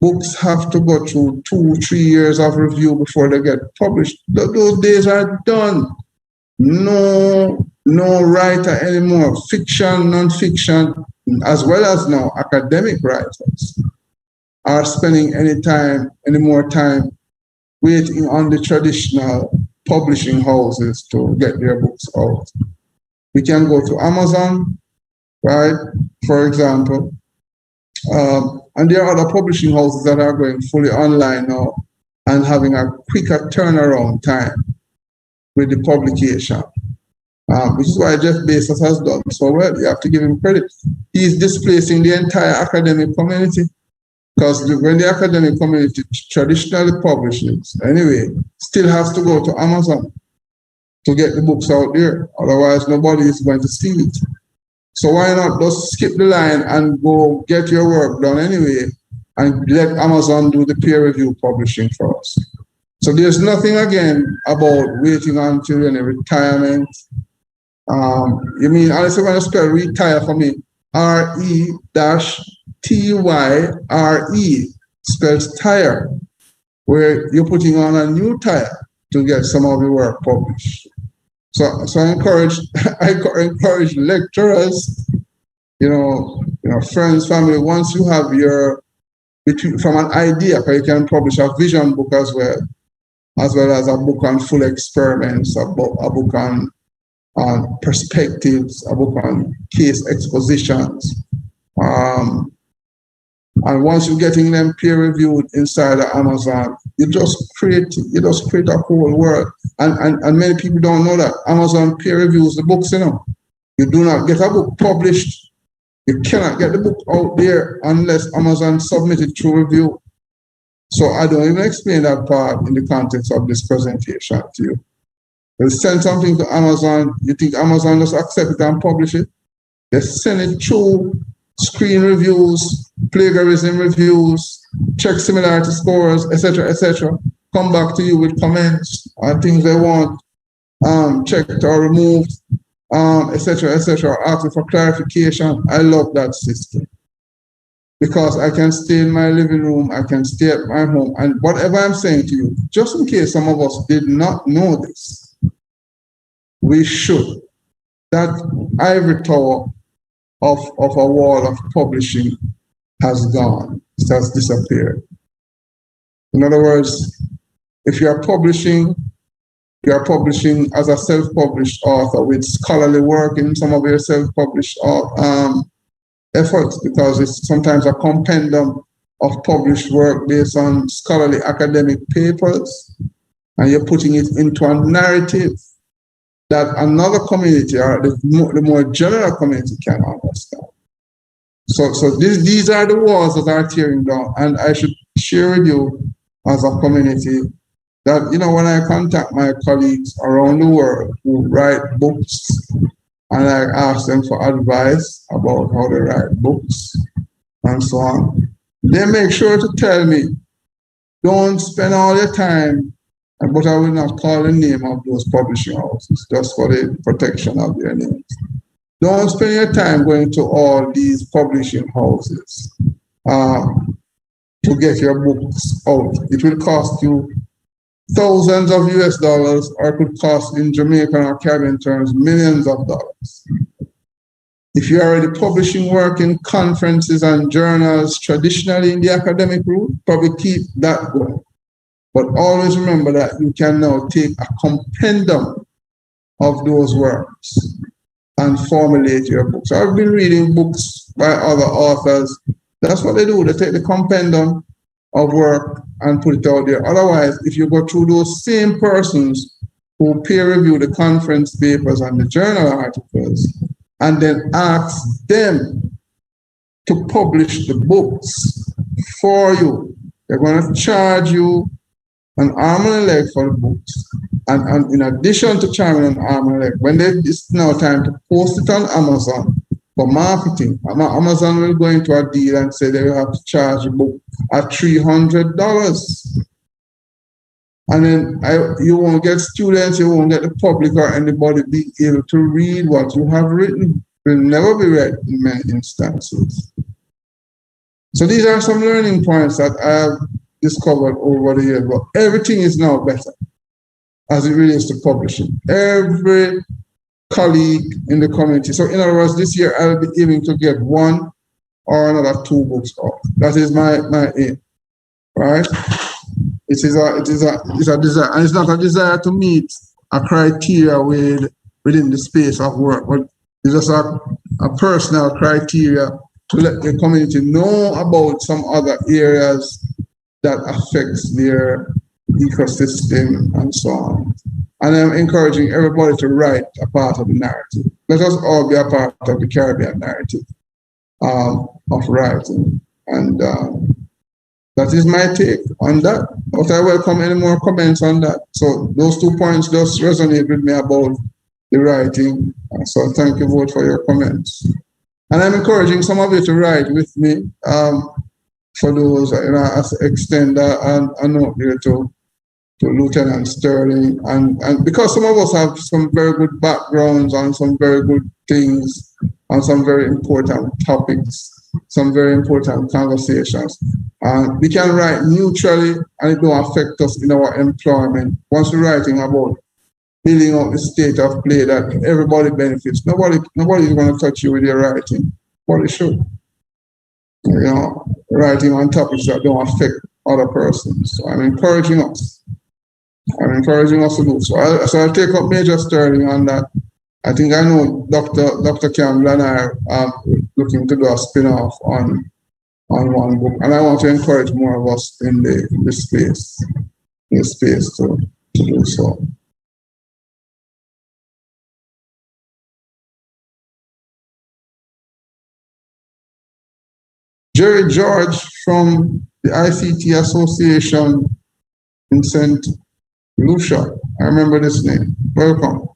books have to go through 2-3 years of review before they get published. Those days are done. No writer anymore, fiction, non-fiction, as well as now academic writers are spending any more time waiting on the traditional publishing houses to get their books out. We can go to Amazon, right, for example, and there are other publishing houses that are going fully online now and having a quicker turnaround time with the publication, which is why Jeff Bezos has done so well. You have to give him credit. He's displacing the entire academic community, because when the academic community traditionally publishes, anyway, still has to go to Amazon to get the books out there. Otherwise, nobody is going to see it. So why not just skip the line and go get your work done anyway and let Amazon do the peer review publishing for us? So there's nothing, again, about waiting until any retirement. You mean, unless you're going to spell retire for me, R-E-T-Y-R-E, spells tire, where you're putting on a new tire to get some of your work published. So I encourage lecturers, friends, family, once you have from an idea, you can publish a vision book as well as a book on full experiments, a book on perspectives, a book on case expositions. And once you're getting them peer reviewed inside of Amazon, you just create a whole world. And many people don't know that Amazon peer reviews the books, You do not get a book published. You cannot get the book out there unless Amazon submits it through review. So I don't even explain that part in the context of this presentation to you. They send something to Amazon, you think Amazon just accept it and publish it? They send it through screen reviews, plagiarism reviews, check similarity scores, etc., come back to you with comments on things they want checked or removed, etc., asking for clarification. I love that system because I can stay in my living room, I can stay at my home, and whatever I'm saying to you, just in case some of us did not know this, we should. That ivory tower of a wall of publishing has gone. It has disappeared. In other words, if you are publishing as a self-published author with scholarly work in some of your self-published efforts, because it's sometimes a compendium of published work based on scholarly academic papers, and you're putting it into a narrative that another community or the more general community can understand. So these are the walls that are tearing down, and I should share with you as a community that, when I contact my colleagues around the world who write books, and I ask them for advice about how they write books and so on, they make sure to tell me, don't spend all your time, but I will not call the name of those publishing houses, just for the protection of their names. Don't spend your time going to all these publishing houses to get your books out. It will cost you thousands of US dollars, or it could cost, in Jamaican or Caribbean terms, millions of dollars. If you're already publishing work in conferences and journals, traditionally in the academic route, probably keep that going. But always remember that you can now take a compendium of those works and formulate your books. I've been reading books by other authors. That's what they do. They take the compendium of work and put it out there. Otherwise, if you go through those same persons who peer review the conference papers and the journal articles, and then ask them to publish the books for you, they're going to charge you an arm and a leg for the books. And in addition to charging an arm and a leg, when it's now time to post it on Amazon for marketing, Amazon will go into a deal and say they will have to charge the book at $300. And then you won't get students, you won't get the public or anybody being able to read what you have written. It will never be read in many instances. So these are some learning points that I have discovered over the years. But everything is now better as it relates to publishing. Every colleague in the community. So in other words, this year I'll be aiming to get 1 or another 2 books out. That is my aim, right? It's a desire, and it's not a desire to meet a criteria within the space of work, but it's just a personal criteria to let the community know about some other areas that affects their ecosystem and so on. And I'm encouraging everybody to write a part of the narrative. Let us all be a part of the Caribbean narrative of writing. And that is my take on that. But I welcome any more comments on that. So those 2 points just resonate with me about the writing. So thank you both for your comments. And I'm encouraging some of you to write with me. For those, I extend a note here to Lieutenant Sterling. And because some of us have some very good backgrounds on some very good things, on some very important topics, some very important conversations. We can write neutrally and it don't affect us in our employment. Once we're writing about building up the state of play that everybody benefits, nobody's going to touch you with your writing. Nobody should. Writing on topics that don't affect other persons. So I'm encouraging us. To do so. I'll take up Major Sterling on that. I think I know Dr. Campbell and I are looking to do a spin-off on 1 book, and I want to encourage more of us in the space to do so. Jerry George from the ICT Association in St. Lucia. I remember this name. Welcome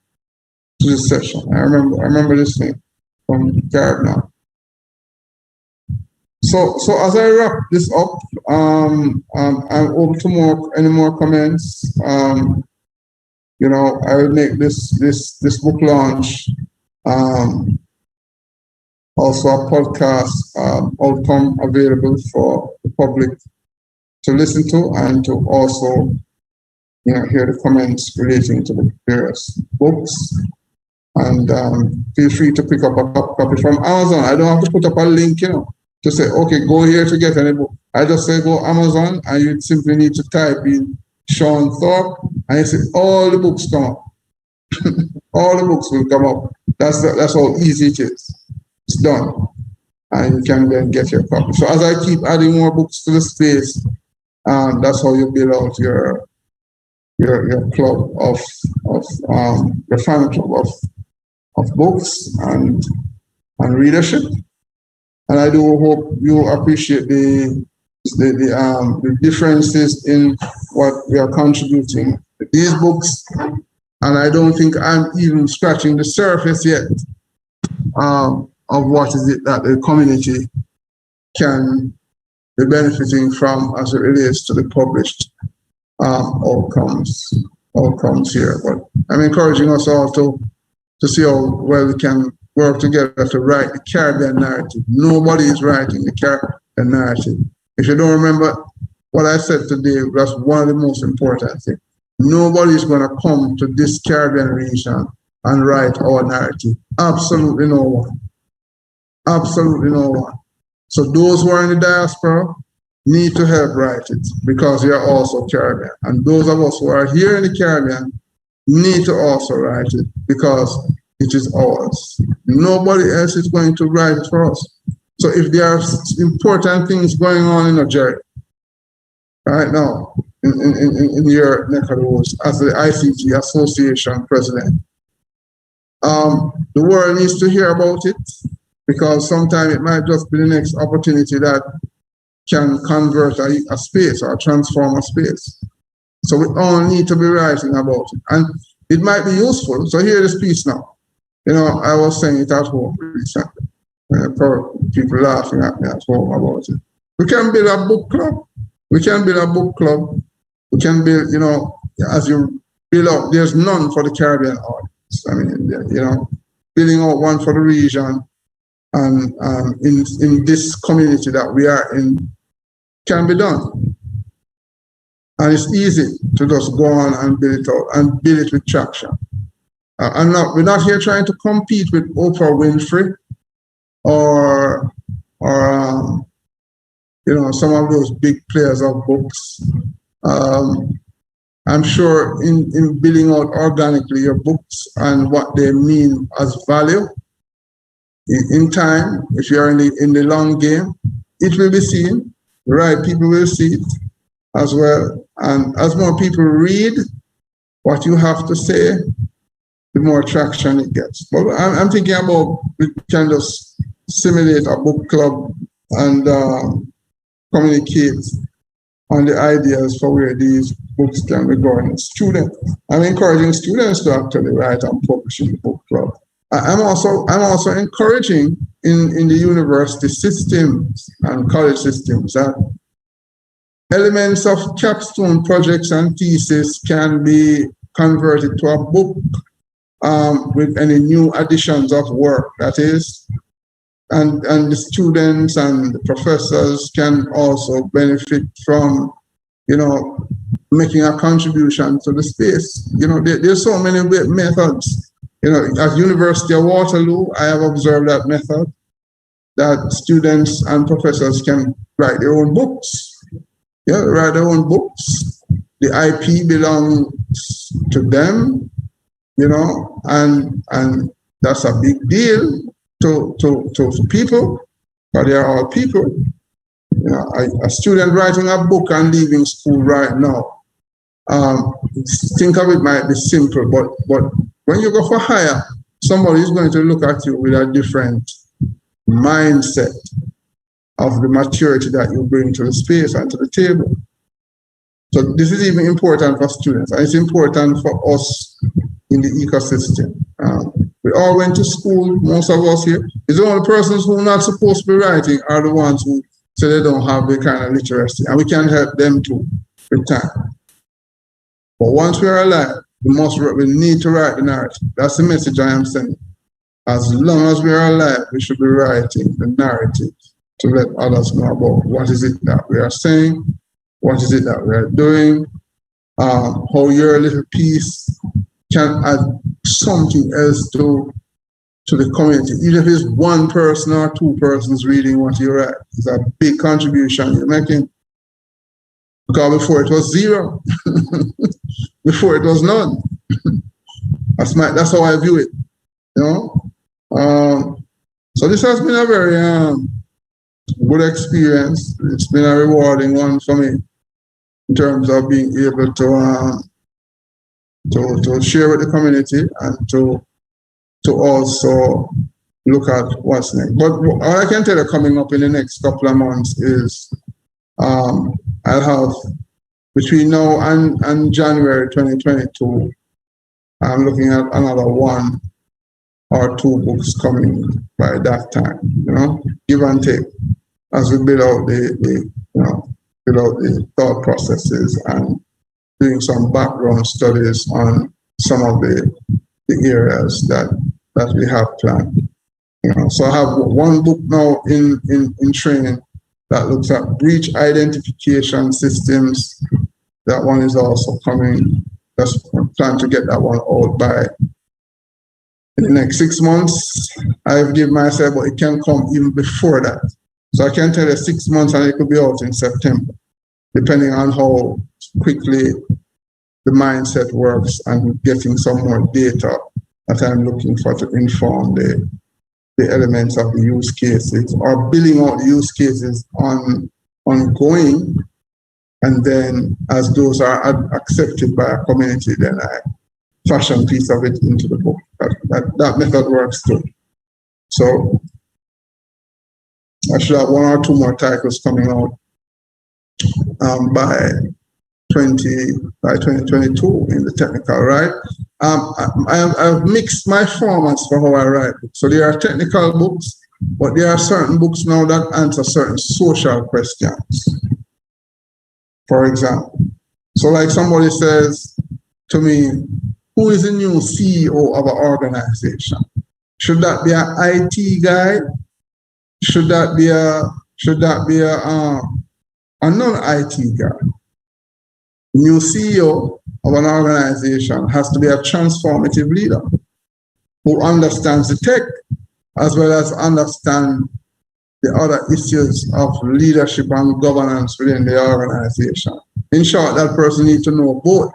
to this session. I remember this name from Caribbean. So as I wrap this up, I'm open to any more comments. I will make this book launch also a podcast outcome available for the public to listen to and to also hear the comments relating to the various books. And feel free to pick up a copy from Amazon. I don't have to put up a link, to say, okay, go here to get any book. I just say go Amazon, and you simply need to type in Sean Thorpe, and you see all the books come up. All the books will come up. That's how easy it is. It's done. And you can then get your copy. So as I keep adding more books to the space, that's how you build out your club of your fan club of books and readership. And I do hope you appreciate the differences in what we are contributing to these books. And I don't think I'm even scratching the surface yet of what is it that the community can be benefiting from as it relates to the published outcomes here. But I'm encouraging us all to see how well we can work together to write the Caribbean narrative. Nobody is writing the Caribbean narrative. If you don't remember what I said today, that's one of the most important things. Nobody is going to come to this Caribbean region and write our narrative. Absolutely no one. Absolutely no one. So those who are in the diaspora need to help write it because they are also Caribbean. And those of us who are here in the Caribbean need to also write it because it is ours. Nobody else is going to write it for us. So if there are important things going on in Nigeria right now, in your neck of the woods, as the ICT Association president, the world needs to hear about it because sometimes it might just be the next opportunity that can convert a space or transform a space. So we all need to be writing about it. And it might be useful. So here this piece now. I was saying it at home recently. People laughing at me at home about it. We can build a book club. We can build, as you build up, there's none for the Caribbean audience. I mean, you know, building out one for the region and in this community that we are in can be done. And it's easy to just go on and build it out and build it with traction. We're not here trying to compete with Oprah Winfrey or you know, some of those big players of books. I'm sure in building out organically your books and what they mean as value, in time, if you're in the long game, it will be seen. The right people will see it as well. And as more people read what you have to say, the more traction it gets. But I'm thinking about we can just simulate a book club and communicate on the ideas for where these books can be going. I'm encouraging students to actually write and publish in the book club. I'm also encouraging in the university systems and college systems that elements of capstone projects and thesis can be converted to a book with any new additions of work, that is. And the students and the professors can also benefit from, you know, making a contribution to the space. You know, there's so many methods. You know, at University of Waterloo, I have observed that method, that students and professors can write their own books. Yeah, write their own books. The IP belongs to them, you know, and that's a big deal to people, but they are all people. You know, a student writing a book and leaving school right now, think of it might be simple, but when you go for hire, somebody is going to look at you with a different mindset of the maturity that you bring to the space and to the table. So this is even important for students, and it's important for us in the ecosystem. We all went to school, most of us here. It's the only persons who are not supposed to be writing are the ones who say they don't have the kind of literacy, and we can help them too with time. But once we are alive, we need to write the narrative. That's the message I am sending. As long as we are alive, we should be writing the narrative to let others know about what is it that we are saying, what is it that we are doing, how your little piece can add something else to the community. Even if it's one person or two persons reading what you write, it's a big contribution you're making. Because before it was zero, before it was none. That's how I view it, you know. So this has been a very good experience. It's been a rewarding one for me in terms of being able to share with the community and to also look at what's next. But all I can tell you coming up in the next couple of months is I'll have, between now and January 2022, I'm looking at another 1 or 2 books coming by that time, you know, give and take, as we build out the thought processes and doing some background studies on some of the areas that we have planned. You know, so I have 1 book now in training that looks at breach identification systems. That one is also coming. Just plan to get that one out by in the next 6 months. I've given myself, but it can come even before that. So I can tell you 6 months and it could be out in September, depending on how quickly the mindset works and getting some more data that I'm looking for to inform the elements of the use cases, or building out the use cases ongoing. And then as those are accepted by a community, then I fashion a piece of it into the book. That method works too. So I should have 1 or 2 more titles coming out by 2022 in the technical, right? I've mixed my formats for how I write books. So there are technical books, but there are certain books now that answer certain social questions. For example, So like somebody says to me, who is the new CEO of an organization? Should that be an IT guy? Should that be a non-IT guy? New CEO of an organization has to be a transformative leader who understands the tech as well as understand the other issues of leadership and governance within the organization. In short, that person needs to know both.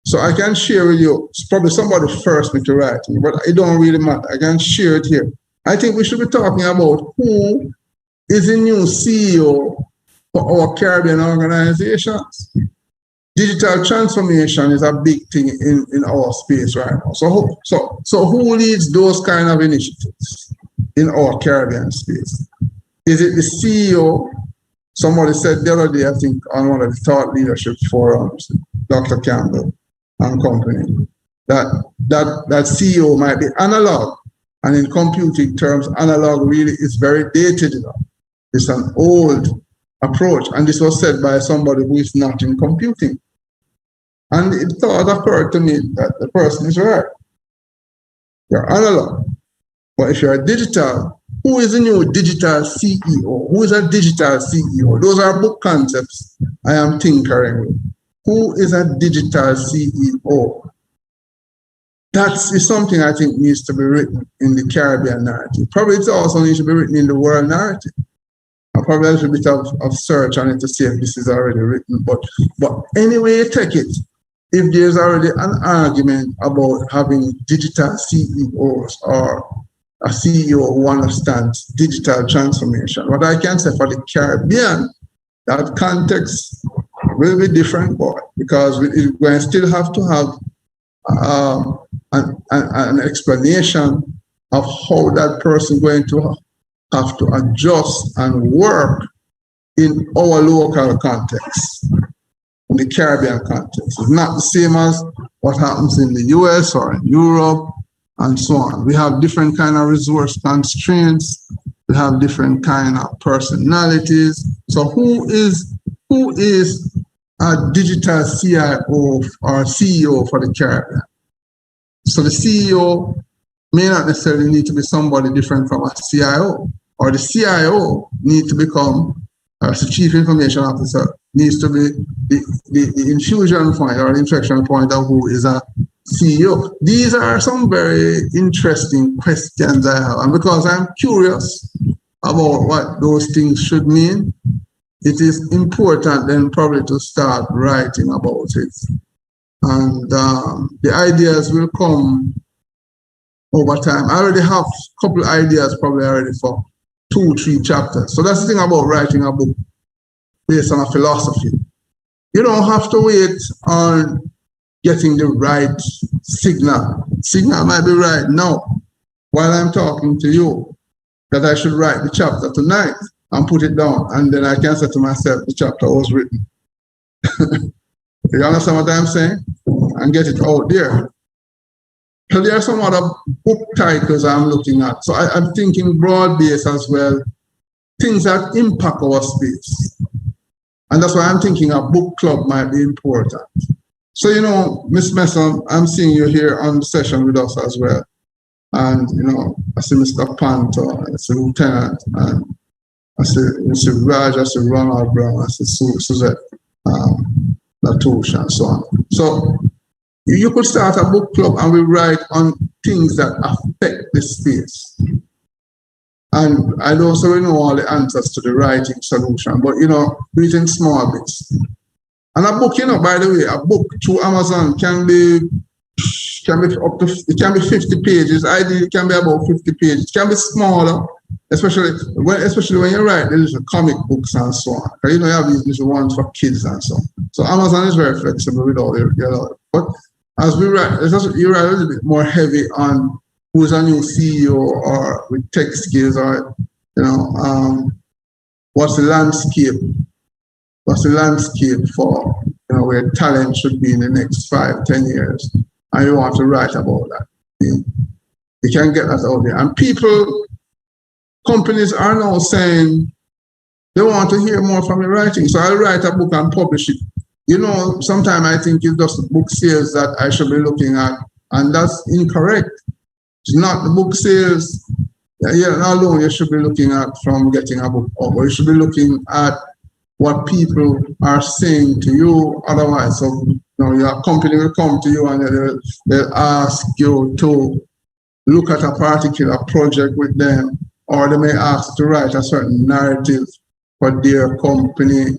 So I can share with you, it's probably somebody forced me to write it, but it don't really matter. I can share it here. I think we should be talking about who is the new CEO for our Caribbean organizations. Digital transformation is a big thing in our space right now. So who leads those kind of initiatives in our Caribbean space? Is it the CEO? Somebody said the other day, I think, on one of the thought leadership forums, Dr. Campbell and company, that CEO might be analog. And in computing terms, analog really is very dated. It's an old approach. And this was said by somebody who is not in computing. And it thought occurred to me that the person is right. You're analog. But if you're digital, who is the new digital CEO? Who is a digital CEO? Those are book concepts I am tinkering with. Who is a digital CEO? That is something I think needs to be written in the Caribbean narrative. Probably it also needs to be written in the world narrative. I'll probably a little bit of search on it to see if this is already written. But anyway you take it, if there's already an argument about having digital CEOs or a CEO who understands digital transformation, what I can say for the Caribbean, that context will be different, because we're going to still have to have an explanation of how that person is going to have to adjust and work in our local context, in the Caribbean context. It's not the same as what happens in the US or in Europe and so on. We have different kind of resource constraints. We have different kind of personalities. So who is a digital CIO or CEO for the Caribbean? So the CEO may not necessarily need to be somebody different from a CIO, or the CIO needs to become, as the Chief Information Officer, needs to be the infusion point or inflection point of who is a CEO. These are some very interesting questions I have, and because I'm curious about what those things should mean, it is important then probably to start writing about it. And the ideas will come over time. I already have a couple of ideas probably already for 2-3 chapters. So that's the thing about writing a book based on a philosophy. You don't have to wait on getting the right signal. Signal might be right now while I'm talking to you that I should write the chapter tonight and put it down, and then I can say to myself the chapter was written. You understand what I'm saying? And get it out there. So there are some other book titles I'm looking at. So I'm thinking broad-based as well, things that impact our space. And that's why I'm thinking a book club might be important. So, you know, Ms. Messon, I'm seeing you here on the session with us as well. And, you know, I see Mr. Panto, I see Lieutenant, and I see Raj, I see Ronald Brown, I see Suzette, Latouche, and so on. So you could start a book club and we write on things that affect the space. And I don't really know all the answers to the writing solution, but, you know, do it in small bits. And a book, you know, by the way, a book through Amazon can be up to, it can be 50 pages. Ideally, it can be about 50 pages. It can be smaller, especially when you write the little comic books and so on. Because, you know, you have these little ones for kids and so on. So Amazon is very flexible with all the, but as we write, you write a little bit more heavy on who's a new CEO or with tech skills, or, you know, what's the landscape? What's the landscape for, you know, where talent should be in the next 5-10 years? And you want to write about that. You can get that out there. And companies are now saying they want to hear more from your writing. So I'll write a book and publish it sometimes I think it's just the book sales that I should be looking at, and that's incorrect. It's not the book sales alone you should be looking at from getting a book over. You should be looking at what people are saying to you otherwise. So, your company will come to you and they'll ask you to look at a particular project with them, or they may ask to write a certain narrative for their company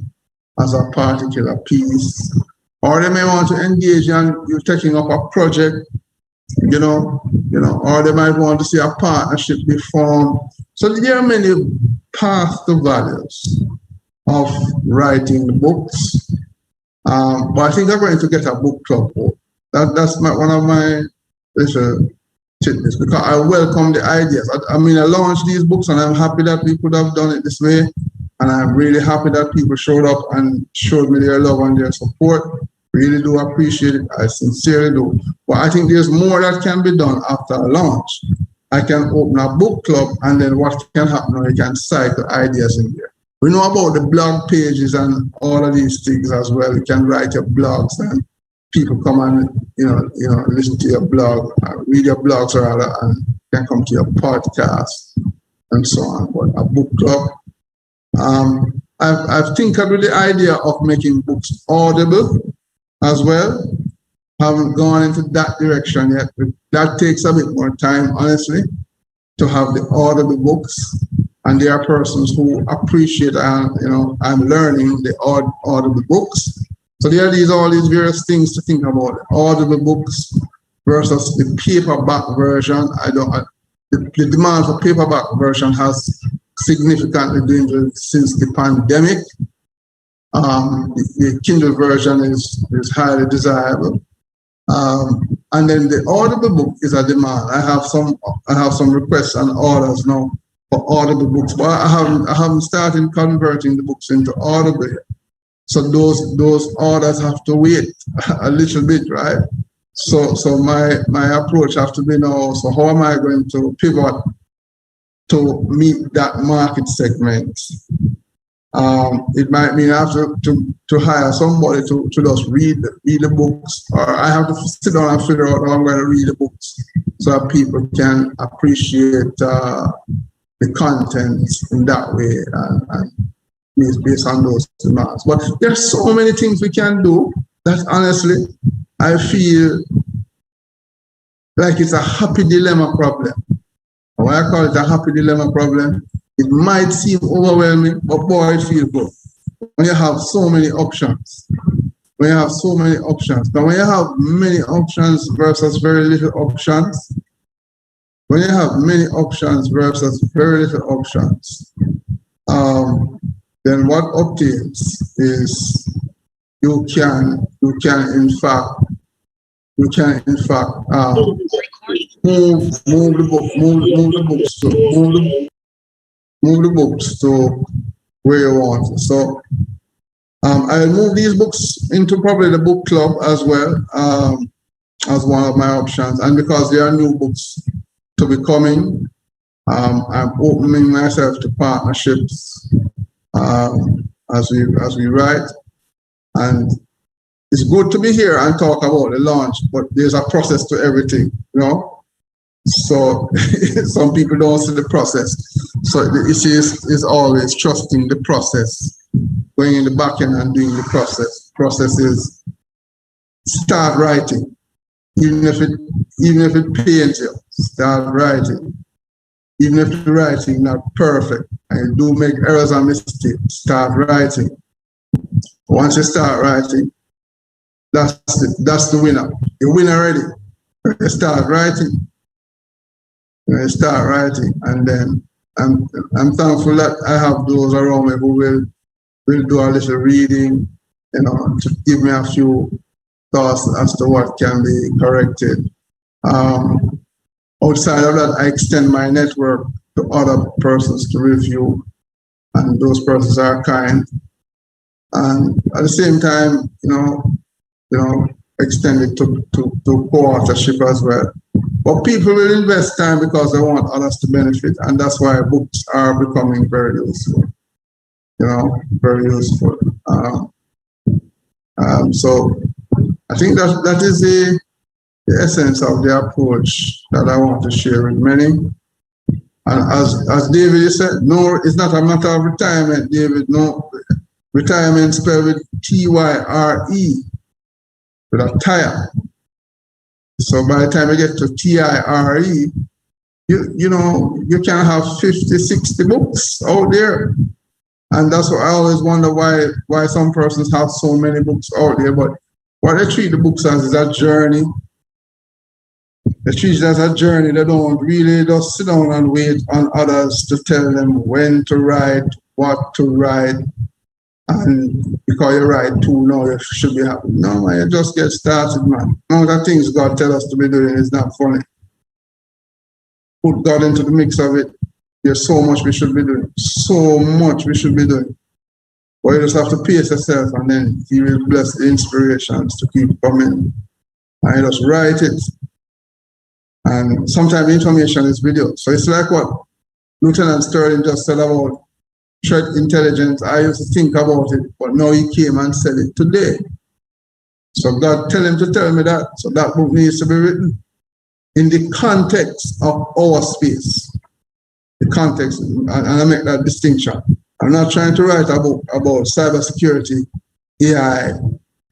as a particular piece, or they may want to engage in you taking up a project, or they might want to see a partnership be formed. So there are many paths to values of writing the books. But I think I'm going to get a book club book. That's one of my little tidbits, because I welcome the ideas. I launched these books and I'm happy that we could have done it this way. And I'm really happy that people showed up and showed me their love and their support. Really do appreciate it. I sincerely do. But I think there's more that can be done after a launch. I can open a book club, and then what can happen, you can cycle ideas in there. We know about the blog pages and all of these things as well. You can write your blogs and people come and, listen to your blog, read your blogs rather, and can come to your podcast and so on. But a book club, I've tinkered with the idea of making books audible as well. Haven't gone into that direction yet. That takes a bit more time, honestly, to have the audible books. And there are persons who appreciate, I'm learning the audible books. So there are all these various things to think about. Audible books versus the paperback version. The demand for paperback version has significantly dwindled since the pandemic. The Kindle version is highly desirable. And then the audible book is a demand. I have some requests and orders now for audible books, but I haven't started converting the books into audible yet. So those orders have to wait a little bit, right? So my approach has to be now, so how am I going to pivot to meet that market segment? It might mean I have to hire somebody to just read the books, or I have to sit down and figure out how I'm going to read the books so that people can appreciate the content in that way and based on those demands. But there's so many things we can do that honestly, I feel like it's a happy dilemma problem. Why I call it a happy dilemma problem, it might seem overwhelming, but boy, it feels good. When you have so many options. Now, when you have many options versus very little options, when you have many options versus very little options, then what obtains is you can in fact move the books to where you want. So I'll move these books into probably the book club as well, as one of my options. And because there are new books to be coming, I'm opening myself to partnerships as we write. And it's good to be here and talk about the launch, but there's a process to everything, So some people don't see the process. So the issue is always trusting the process, going in the back end and doing the process. Process is start writing, even if it pains you. Start writing, even if the writing is not perfect and you do make errors and mistakes. Start writing. Once you start writing, that's the winner. You win already. You start writing. And then I'm thankful that I have those around me who will do a little reading, to give me a few thoughts as to what can be corrected. Outside of that, I extend my network to other persons to review, and those persons are kind. And at the same time, extend it to co-authorship as well. But people will invest time because they want others to benefit, and that's why books are becoming very useful. Very useful. So I think that is the essence of the approach that I want to share with many. And as David said, no, it's not a matter of retirement, David. No, retirement spelled with T-Y-R-E, with a tire. So by the time you get to T-I-R-E, you can have 50, 60 books out there. And that's what I always wonder why some persons have so many books out there. But what they treat the books as is a journey. They treat it as a journey. They don't really just sit down and wait on others to tell them when to write, what to write. And because you write too now, you should be happy. No, man, you just get started, man. None of the things God tells us to be doing is not funny. Put God into the mix of it. There's so much we should be doing. So much we should be doing. But you just have to pace yourself, and then He will bless the inspirations to keep coming. And you just write it. And sometimes information is video. So it's like what Lieutenant Sterling just said about threat intelligence. I used to think about it, but now he came and said it today. So God tell him to tell me that. So that book needs to be written in the context of our space. The context, and I make that distinction. I'm not trying to write a book about cybersecurity, AI.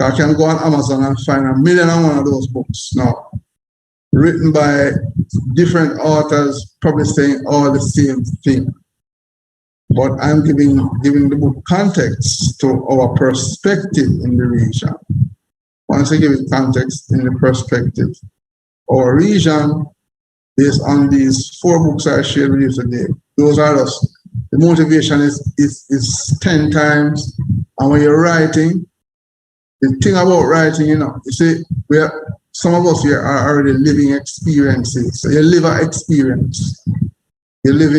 I can go on Amazon and find 1,000,001 of those books now, written by different authors, probably saying all the same thing. But I'm giving the book context to our perspective in the region. Once I give it context in the perspective, our region, based on these 4 books I shared with you today, those are us. The motivation is 10 times. And when you're writing, the thing about writing, you see, some of us here are already living experiences. So you live an experience. You live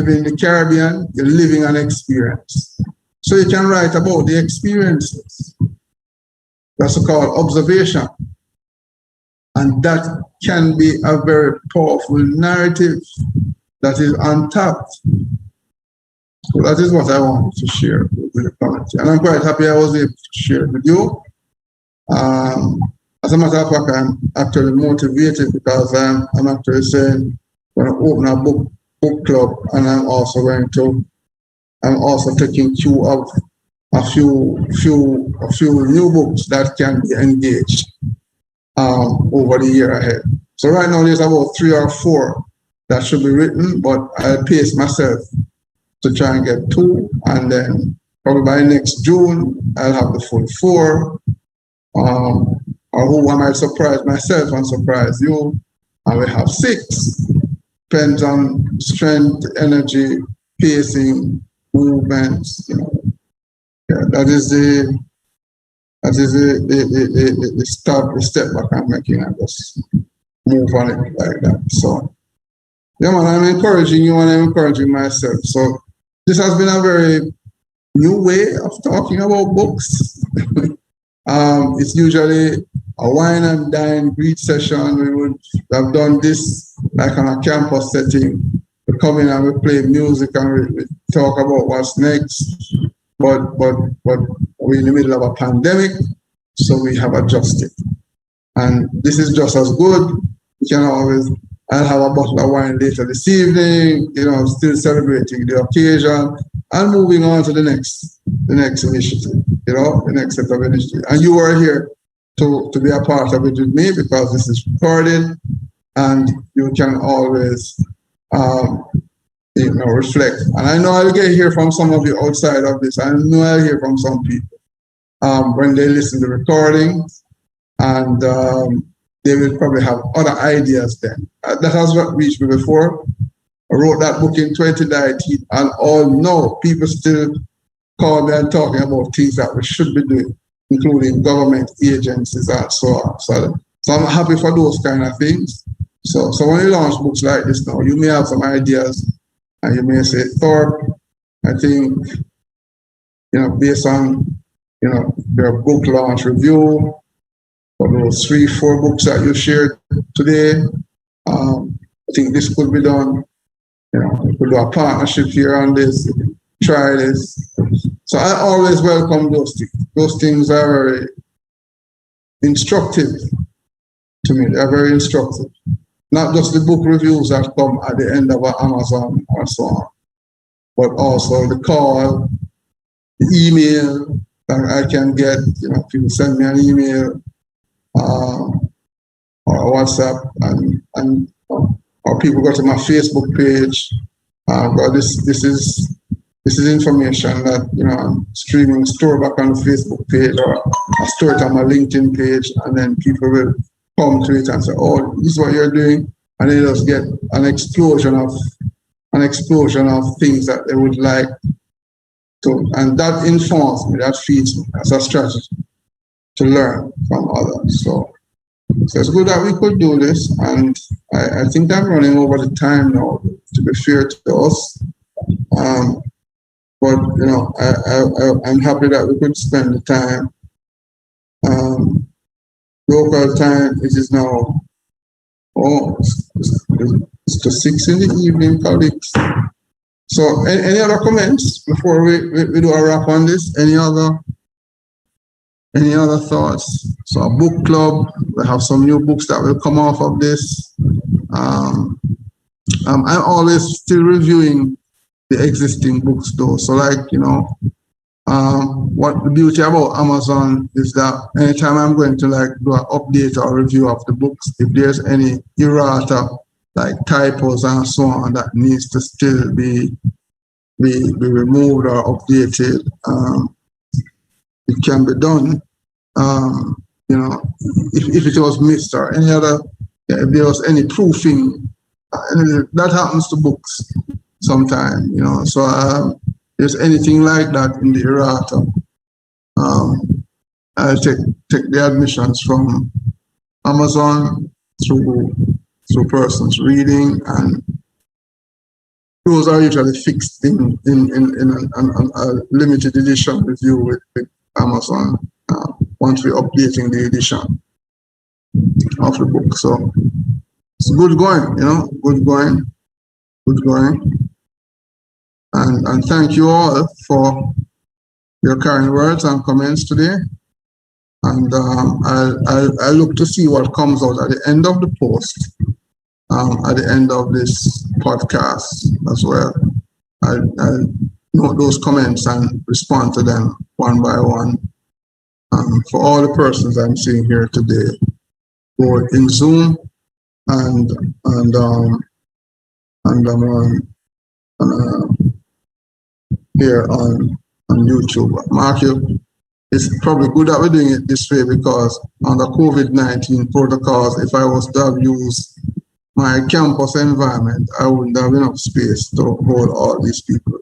in the Caribbean, you're living an experience. So you can write about the experiences. That's called observation. And that can be a very powerful narrative that is untapped. So that is what I wanted to share with the community. And I'm quite happy I was able to share it with you. As a matter of fact, I'm actually motivated because I'm actually saying I'm going to open a book club, and I'm also taking cue of a few new books that can be engaged over the year ahead. So right now there's about 3 or 4 that should be written, but I'll pace myself to try and get 2, and then probably by next June I'll have the full 4. Or who I might surprise myself and surprise you, and we have 6. Depends on strength, energy, pacing, movements. Yeah, that is the step back I'm making. I just move on it like that. So, yeah, man, I'm encouraging you and I'm encouraging myself. So this has been a very new way of talking about books. It's usually a wine and dine greet session. We would have done this like on a campus setting. We come in and we play music and we talk about what's next. But we're in the middle of a pandemic, so we have adjusted. And this is just as good. We can always, I'll have a bottle of wine later this evening, still celebrating the occasion and moving on to the next initiative, the next set of initiative. And you are here to be a part of it with me because this is recorded, and you can always reflect. And I know I'll get here from some of you outside of this. I know I'll hear from some people when they listen to the recording, and they will probably have other ideas then. That has what reached me before. I wrote that book in 2019, and all know people still call me and talking about things that we should be doing, including government agencies and so on. So I'm happy for those kind of things. So when you launch books like this now, you may have some ideas, and you may say, Thorpe, I think, based on, your book launch review, for those 3-4 books that you shared today, I think this could be done. We could do a partnership here on this, try this. So I always welcome those things. Those things are very instructive to me. They're very instructive. Not just the book reviews that come at the end of Amazon or so on, but also the call, the email that I can get. People send me an email or WhatsApp, and or people go to my Facebook page. But this is information that I'm streaming, store back on the Facebook page, or I store it on my LinkedIn page, and then people will come to it and say, "Oh, this is what you're doing," and they just get an explosion of things that they would like to, and that informs me, that feeds me as a strategy to learn from others. So it's good that we could do this, and I think I'm running over the time now, to be fair to us. But I'm happy that we could spend the time. Local time, it is now, it's to 6 in the evening, colleagues. So any other comments before we do a wrap on this? Any other thoughts? So a book club, we have some new books that will come off of this. I'm always still reviewing the existing books though. So what the beauty about Amazon is that anytime I'm going to do an update or review of the books, if there's any errata, like typos and so on, that needs to still be removed or updated, it can be done. If it was missed or any other, if there was any proofing, that happens to books sometimes, So if there's anything like that in the errata, I'll take the admissions from Amazon through persons reading, and those are usually fixed in a limited edition review with Amazon once we're updating the edition of the book. So it's good going, good going. And thank you all for your kind words and comments today. And I look to see what comes out at the end of the post, at the end of this podcast as well. I'll note those comments and respond to them one by one. For all the persons I'm seeing here today, both in Zoom and here on YouTube. Mark, it's probably good that we're doing it this way, because under COVID-19 protocols, if I was to have used my campus environment, I wouldn't have enough space to hold all these people.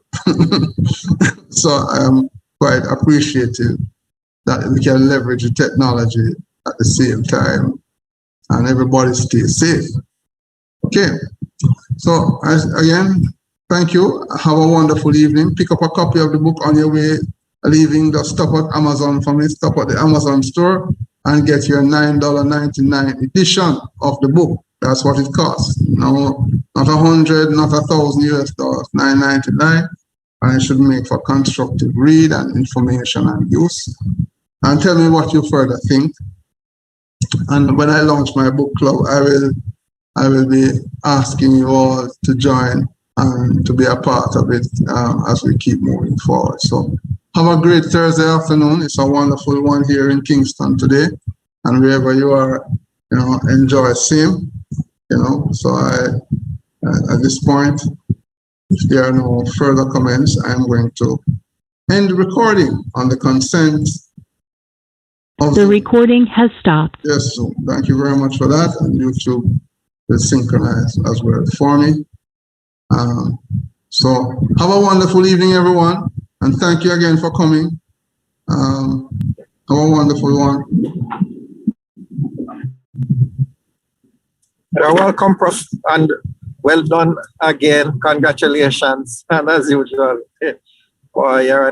So I am quite appreciative that we can leverage the technology at the same time and everybody stays safe. Okay, so again, thank you. Have a wonderful evening. Pick up a copy of the book on your way leaving. Just stop at Amazon for me. Stop at the Amazon store and get your $9.99 edition of the book. That's what it costs. No, not 100, not 1,000 US dollars. $9.99, and it should make for constructive read and information and use. And tell me what you further think. And when I launch my book club, I will be asking you all to join and to be a part of it as we keep moving forward. So have a great Thursday afternoon. It's a wonderful one here in Kingston today, and wherever you are, enjoy same. So at this point, if there are no further comments, I'm going to end the recording on the consent of The recording has stopped. Yes, so thank you very much for that, and YouTube will synchronize as well for me. So have a wonderful evening, everyone, and thank you again for coming. Have a wonderful one. You're welcome, Prof, and well done again. Congratulations, and as usual, for your